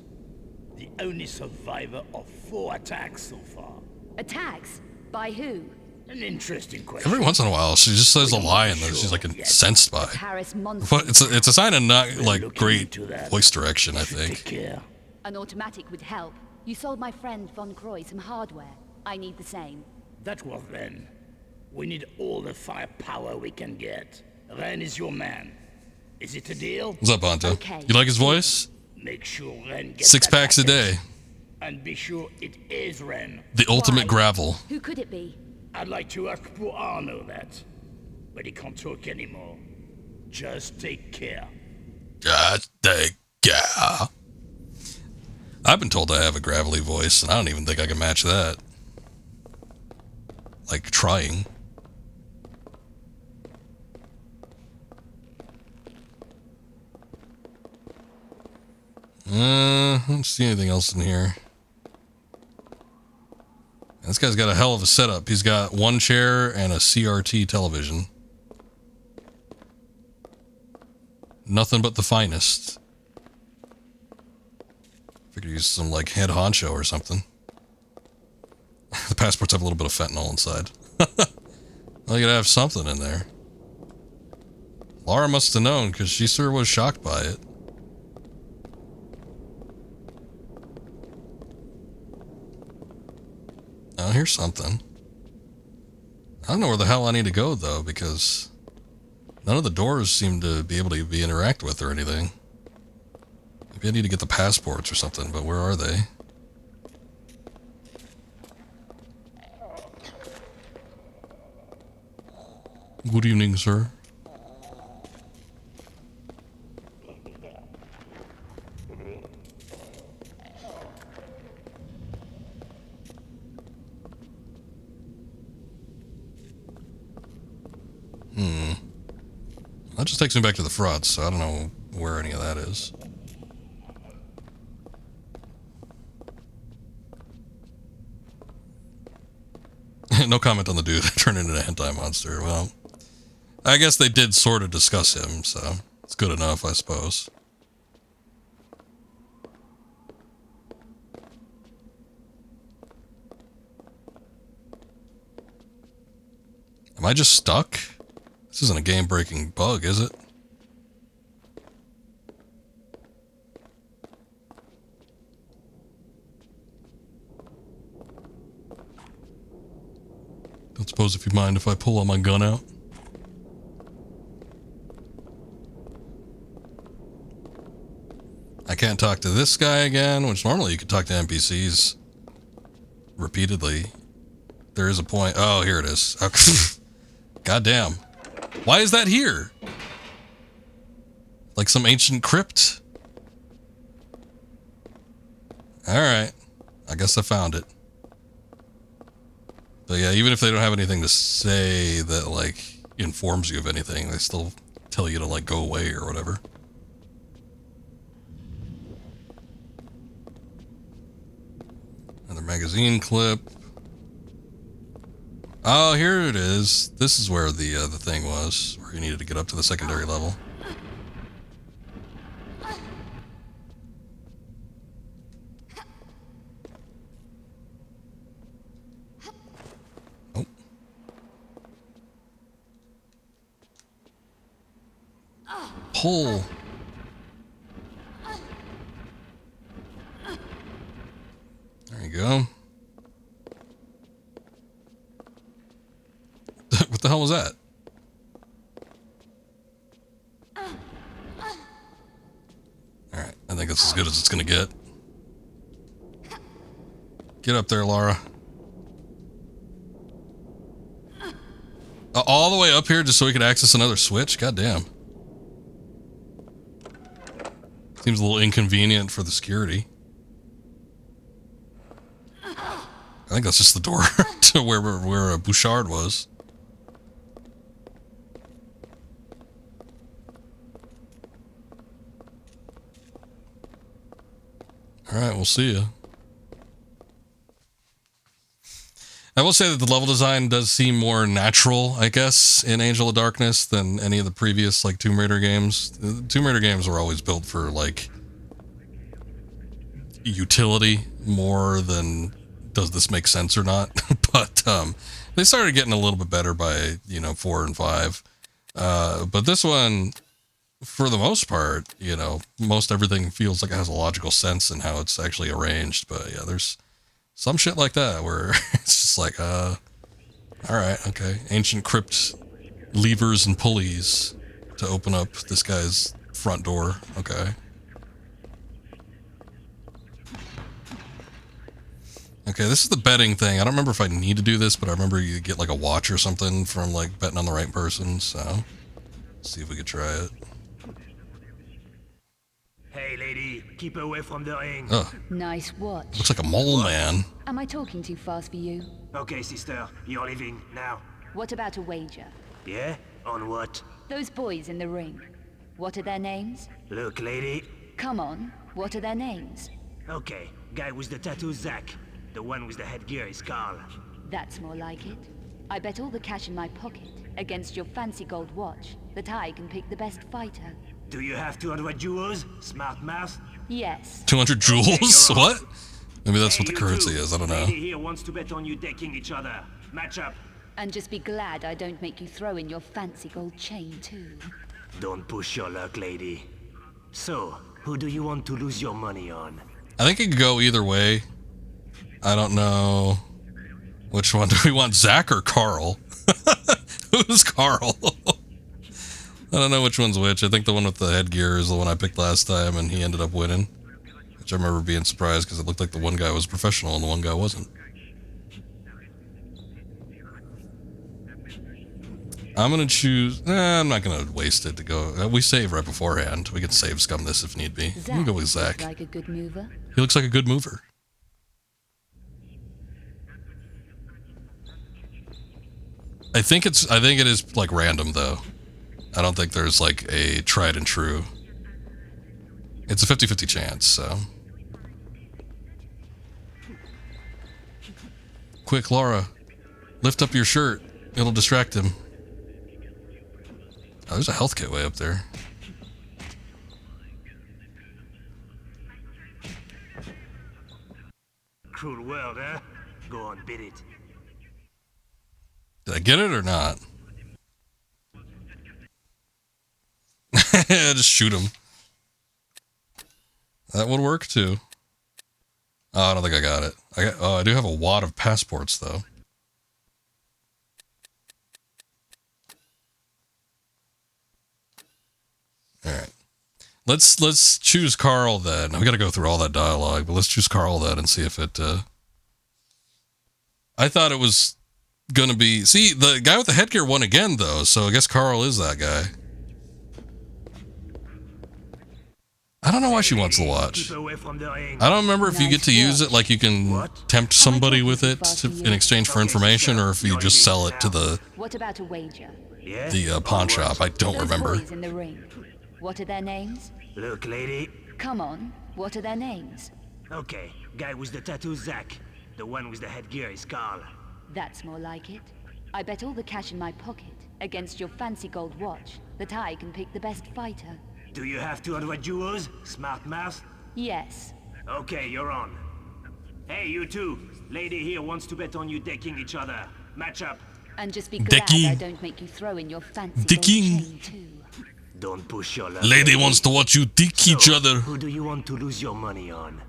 The only survivor of 4 attacks so far. Attacks? By who? An interesting question. Every once in a while, she just says a lie and then she's like incensed by. Paris monster. But it's a sign of not like great voice direction, I think. An automatic would help. You sold my friend Von Croy some hardware. I need the same. That was then. We need all the firepower we can get. Ren is your man. Is it a deal? What's up, Bonto? Okay. You like his voice? Make sure Ren gets 6 packs a day. And be sure it is Ren. The ultimate gravel. Who could it be? I'd like to ask poor Arnaud that. But he can't talk anymore. Just take care. Just take care. I've been told I have a gravelly voice, and I don't even think I can match that. Like, trying. I don't see anything else in here. This guy's got a hell of a setup. He's got 1 chair and a CRT television. Nothing but the finest. Figured use some, like, head honcho or something. The passports have a little bit of fentanyl inside. Well, you gotta have something in there. Laura must have known, because she sure was shocked by it. Oh, here's something. I don't know where the hell I need to go, though, because none of the doors seem to be able to be interacted with or anything. Maybe I need to get the passports or something, but where are they? Good evening, sir. That just takes me back to the frauds, so I don't know where any of that is. No comment on the dude that turned into an hentai monster. Well, I guess they did sort of discuss him, so it's good enough, I suppose. Am I just stuck? This isn't a game-breaking bug, is it? Don't suppose if you mind if I pull my gun out? I can't talk to this guy again, which normally you could talk to NPCs repeatedly. There is a point. Oh, here it is. Okay. Goddamn. Why is that here? Like some ancient crypt? Alright. I guess I found it. But yeah, even if they don't have anything to say that like informs you of anything, they still tell you to like go away or whatever. Another magazine clip. Oh, here it is. This is where the thing was, where you needed to get up to the secondary level. Oh. Pull. There you go. What the hell was that? Alright, I think that's as good as it's gonna get. Get up there, Laura. All the way up here just so we could access another switch? God damn. Seems a little inconvenient for the security. I think that's just the door to where Bouchard was. Alright, we'll see ya. I will say that the level design does seem more natural, I guess, in Angel of Darkness than any of the previous, like, Tomb Raider games. The Tomb Raider games were always built for, like, utility more than does this make sense or not. But they started getting a little bit better by, 4 and 5. But this one, for the most part, most everything feels like it has a logical sense in how it's actually arranged. But yeah, there's some shit like that where it's just like, all right, okay. Ancient crypt levers and pulleys to open up this guy's front door. Okay. Okay, this is the betting thing. I don't remember if I need to do this, but I remember you get like a watch or something from like betting on the right person. So, let's see if we could try it. Hey, lady, keep away from the ring. Oh. Nice watch. Looks like a mole man. Am I talking too fast for you? Okay, sister, you're leaving now. What about a wager? Yeah? On what? Those boys in the ring. What are their names? Look, lady. Come on, what are their names? Okay, guy with the tattoo, Zach. The one with the headgear is Carl. That's more like it. I bet all the cash in my pocket against your fancy gold watch that I can pick the best fighter. Do you have 200 jewels, smart mouth? Yes. 200 jewels? Okay, what? Maybe that's hey, what the currency is. I don't know. Lady here wants to bet on you decking each other. Match up. And just be glad I don't make you throw in your fancy gold chain, too. Don't push your luck, lady. So, who do you want to lose your money on? I think it could go either way. I don't know. Which one do we want, Zach or Carl? Who's Carl? I don't know which one's which. I think the one with the headgear is the one I picked last time, and he ended up winning. Which I remember being surprised because it looked like the one guy was professional and the one guy wasn't. I'm going to choose... I'm not going to waste it to go... we save right beforehand. We can save scum this if need be. I'm going to go with Zach. Looks like a good mover. He looks like a good mover. I think it is like random though. I don't think there's like a tried and true. It's a 50-50 chance, so. Quick, Laura. Lift up your shirt. It'll distract him. Oh, there's a health kit way up there. Cruel world, huh? Go on, bid it. Did I get it or not? Just shoot him. That would work too. Oh, I don't think I got it. I do have a wad of passports though. All right. Let's choose Carl then. We got to go through all that dialogue, but let's choose Carl then and see if it. I thought it was gonna be. See, the guy with the headgear won again though, so I guess Carl is that guy. I don't know why she wants the watch. I don't remember if you get to use it, like you can tempt somebody with it in exchange for information, or if you just sell it to the What about a wager? pawn shop. I don't remember. Boys in the ring. What are their names? Look, lady. Come on. What are their names? Okay, guy with the tattoo, Zach. The one with the headgear is Carl. That's more like it. I bet all the cash in my pocket against your fancy gold watch that I can pick the best fighter. Do you have 200 euros? Smart mouth? Yes. Okay, you're on. Hey, you two. Lady here wants to bet on you decking each other. Match up. And just be glad I don't make you throw in your fancy gold chain too. Don't push your luck. Lady wants to watch you dick each other. Who do you want to lose your money on?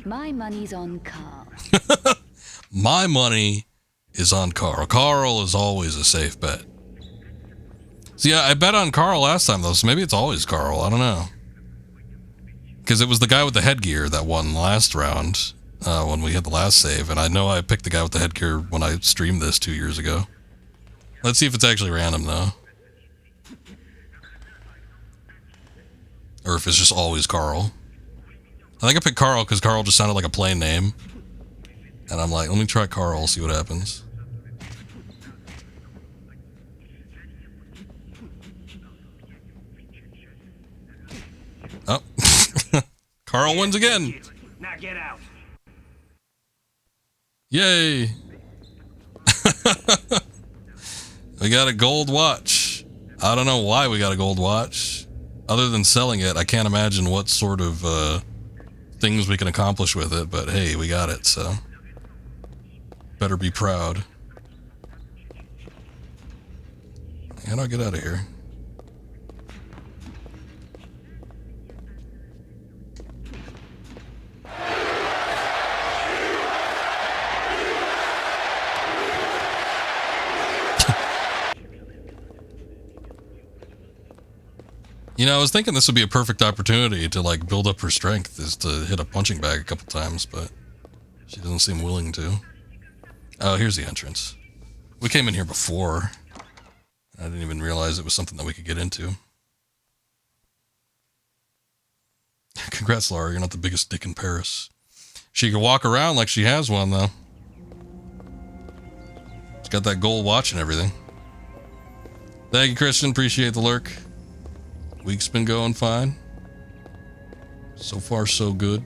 My money's on Carl. My money is on Carl. Carl is always a safe bet. So yeah, I bet on Carl last time though, so maybe it's always Carl. I don't know. Because it was the guy with the headgear that won last round when we had the last save, and I know I picked the guy with the headgear when I streamed this 2 years ago. Let's see if it's actually random though. Or if it's just always Carl. I think I picked Carl because Carl just sounded like a plain name. And I'm like, let me try Carl, see what happens. Oh. Carl wins again. Now get out. Yay. We got a gold watch. I don't know why we got a gold watch. Other than selling it, I can't imagine what sort of things we can accomplish with it, but hey, we got it, so better be proud. How do I get out of here? You know, I was thinking this would be a perfect opportunity to, like, build up her strength, is to hit a punching bag a couple times, but she doesn't seem willing to. Oh, here's the entrance. We came in here before. I didn't even realize it was something that we could get into. Congrats, Laura. You're not the biggest dick in Paris. She can walk around like she has one, though. She's got that gold watch and everything. Thank you, Christian. Appreciate the lurk. Week's been going fine. So far, so good.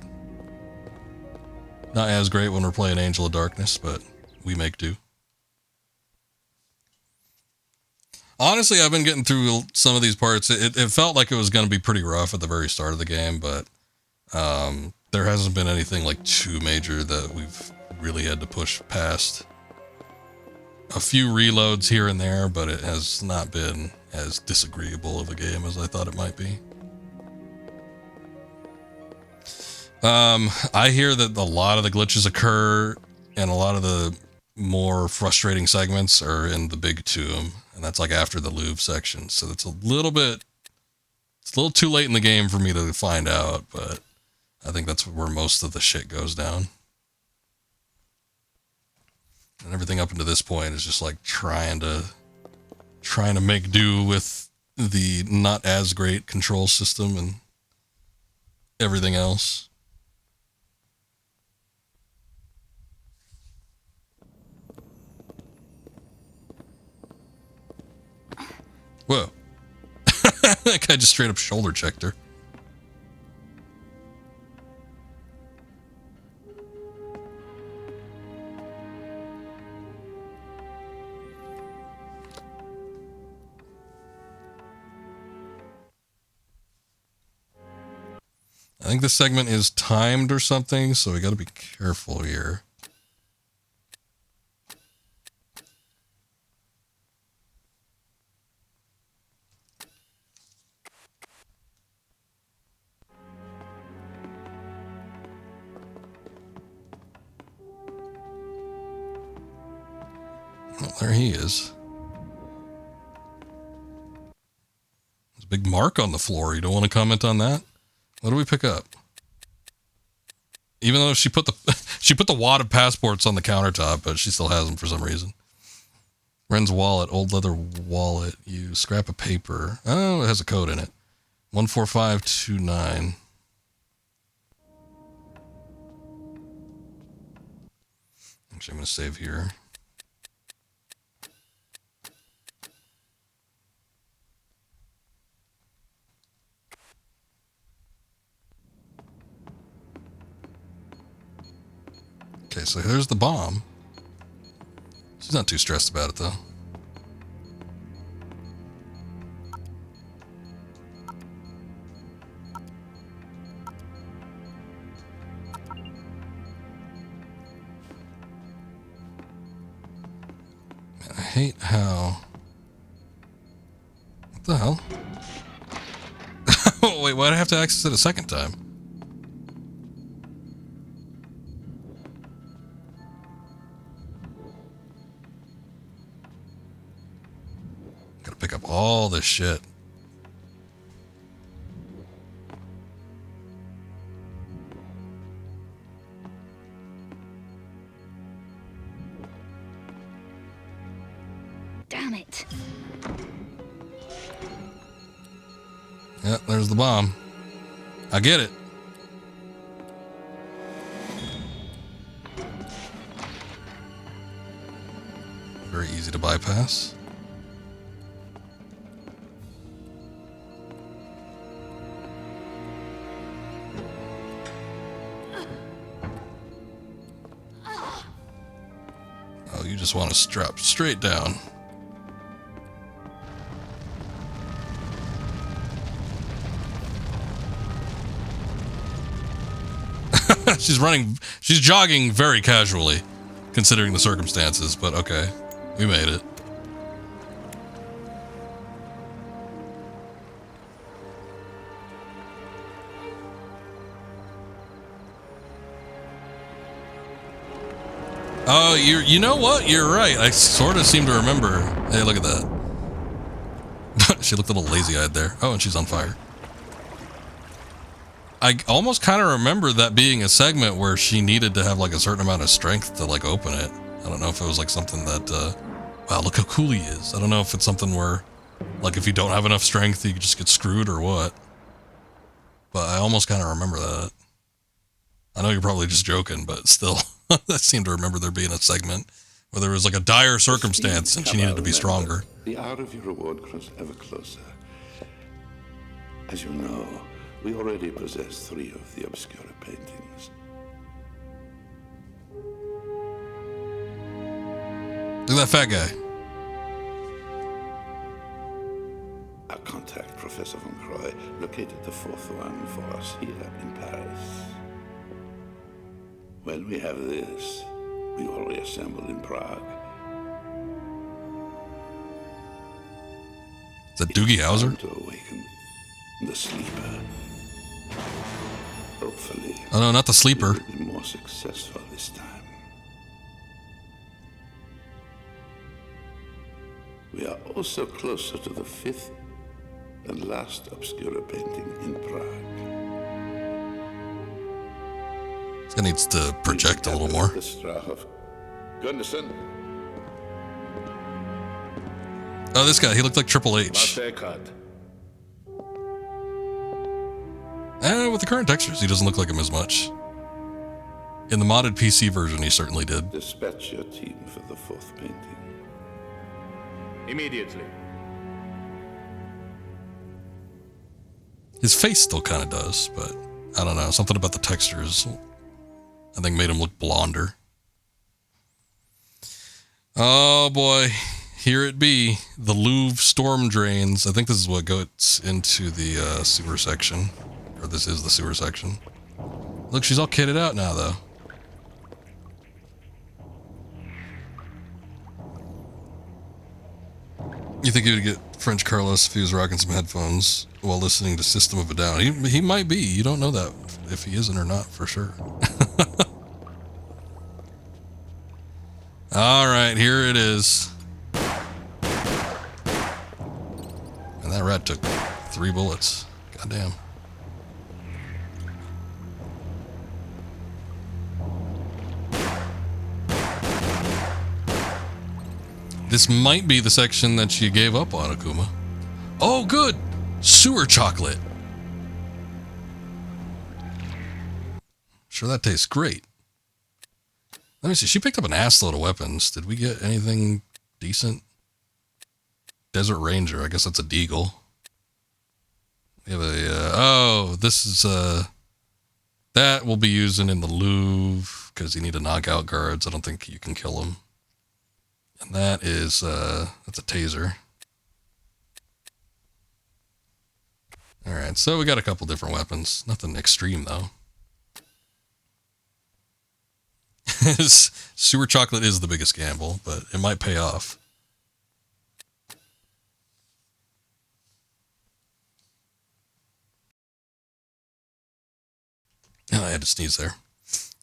Not as great when we're playing Angel of Darkness, but we make do. Honestly, I've been getting through some of these parts. It felt like it was going to be pretty rough at the very start of the game, but there hasn't been anything like too major that we've really had to push past. A few reloads here and there, but it has not been as disagreeable of a game as I thought it might be. I hear that a lot of the glitches occur and a lot of the more frustrating segments are in the big tomb, and that's like after the Louvre section, so it's a little too late in the game for me to find out, but I think that's where most of the shit goes down. And everything up until this point is just like trying to make do with the not as great control system and everything else. Whoa. That guy just straight up shoulder checked her. I think this segment is timed or something, so we got to be careful here. Well, there he is. There's a big mark on the floor. You don't want to comment on that? What do we pick up? Even though she put the wad of passports on the countertop, but she still has them for some reason. Ren's wallet, old leather wallet. You scrap of paper. Oh, it has a code in it. 14529. Actually, I'm going to save here. Okay, so here's the bomb. She's not too stressed about it, though. Man, I hate how... What the hell? Oh, wait, why'd I have to access it a second time? Gotta pick up all this shit. Damn it. Yep, there's the bomb. I get it. Very easy to bypass. Oh, you just want to strap straight down. She's jogging very casually, considering the circumstances, but okay, we made it. Oh, you know what? You're right. I sort of seem to remember. Hey, look at that. She looked a little lazy-eyed there. Oh, and she's on fire. I almost kind of remember that being a segment where she needed to have like a certain amount of strength to like open it. I don't know if it was like something that, wow, look how cool he is. I don't know if it's something where, like, if you don't have enough strength, you just get screwed or what. But I almost kind of remember that. I know you're probably just joking, but still, I seem to remember there being a segment where there was like a dire circumstance and she needed to be stronger. The hour of your reward grows ever closer. As you know, we already possess 3 of the Obscura paintings. Look at that fat guy. Our contact, Professor Von Croy, located the 4th one for us here in Paris. When we have this, we will reassemble in Prague. Is that Doogie Howser? To awaken the sleeper. Hopefully. Oh no, not the sleeper. We will be more successful this time. We are also closer to the 5th and last Obscura painting in Prague. This guy needs to project a little more. The Strahov. Gunderson. Oh, this guy, he looked like Triple H. With the current textures, he doesn't look like him as much. In the modded PC version, he certainly did. Dispatch your team for the 4th painting. Immediately. His face still kind of does, but I don't know. Something about the textures, I think, made him look blonder. Oh boy, here it be. The Louvre storm drains. I think this is what goes into the sewer section. Or this is the sewer section. Look, she's all kitted out now, though. You think he would get French Carlos if he was rocking some headphones while listening to System of a Down? He might be. You don't know that if he isn't or not, for sure. All right, here it is. And that rat took 3 bullets. Goddamn. This might be the section that you gave up on, Akuma. Oh, good! Sewer chocolate. Sure, that tastes great. Let me see. She picked up an assload of weapons. Did we get anything decent? Desert Ranger. I guess that's a deagle. We have a, this is, that we'll be using in the Louvre because you need to knock out guards. I don't think you can kill them. And that is, that's a taser. All right. So we got a couple different weapons. Nothing extreme though. Sewer chocolate is the biggest gamble, but it might pay off. Oh, I had to sneeze there.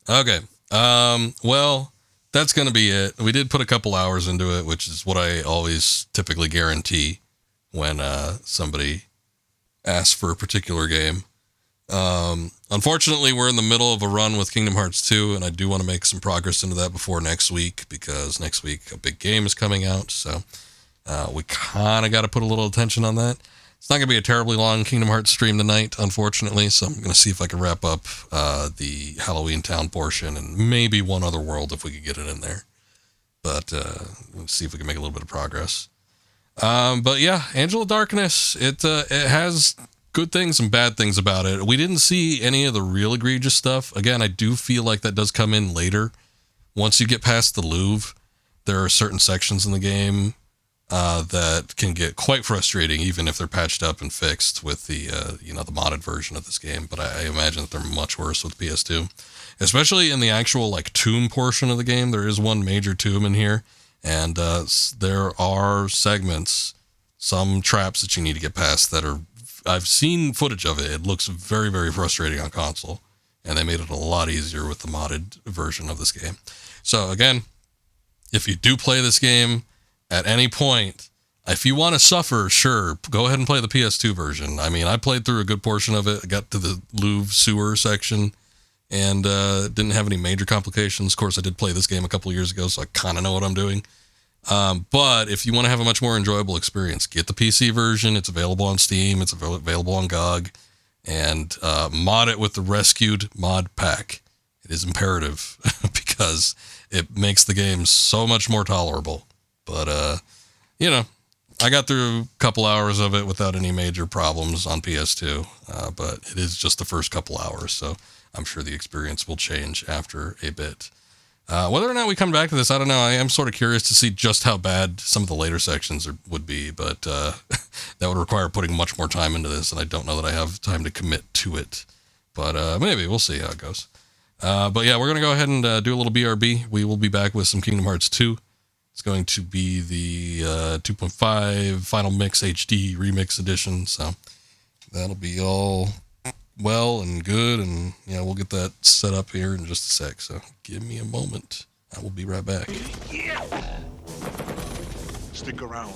Okay. Well, that's going to be it. We did put a couple hours into it, which is what I always typically guarantee when somebody asks for a particular game. Unfortunately, we're in the middle of a run with Kingdom Hearts 2, and I do want to make some progress into that before next week, because next week a big game is coming out, so we kind of got to put a little attention on that. It's not going to be a terribly long Kingdom Hearts stream tonight, unfortunately, so I'm going to see if I can wrap up the Halloween Town portion and maybe one other world if we could get it in there. But let's see if we can make a little bit of progress. But yeah, Angel of Darkness, it has good things and bad things about it. We didn't see any of the real egregious stuff. Again, I do feel like that does come in later. Once you get past the Louvre, there are certain sections in the game that can get quite frustrating, even if they're patched up and fixed with the, the modded version of this game. But I imagine that they're much worse with PS2, especially in the actual like tomb portion of the game. There is one major tomb in here, and there are segments, some traps that you need to get past that are, I've seen footage of it. It looks very, very frustrating on console, and they made it a lot easier with the modded version of this game. So again, if you do play this game at any point, if you want to suffer, sure, go ahead and play the PS2 version. I mean, I played through a good portion of it. I got to the Louvre sewer section and didn't have any major complications. Of course, I did play this game a couple years ago, so I kind of know what I'm doing. But if you want to have a much more enjoyable experience, get the PC version. It's available on Steam. It's available on GOG. And mod it with the Rescued mod pack. It is imperative because it makes the game so much more tolerable. But, I got through a couple hours of it without any major problems on PS2. But it is just the first couple hours, so I'm sure the experience will change after a bit. Whether or not we come back to this, I don't know. I am sort of curious to see just how bad some of the later sections would be, but that would require putting much more time into this, and I don't know that I have time to commit to it. But maybe we'll see how it goes. But yeah, we're going to go ahead and do a little BRB. We will be back with some Kingdom Hearts 2. It's going to be the 2.5 Final Mix HD Remix Edition, so that'll be all well and good, and yeah, we'll get that set up here in just a sec, so give me a moment. I will be right back. Stick around.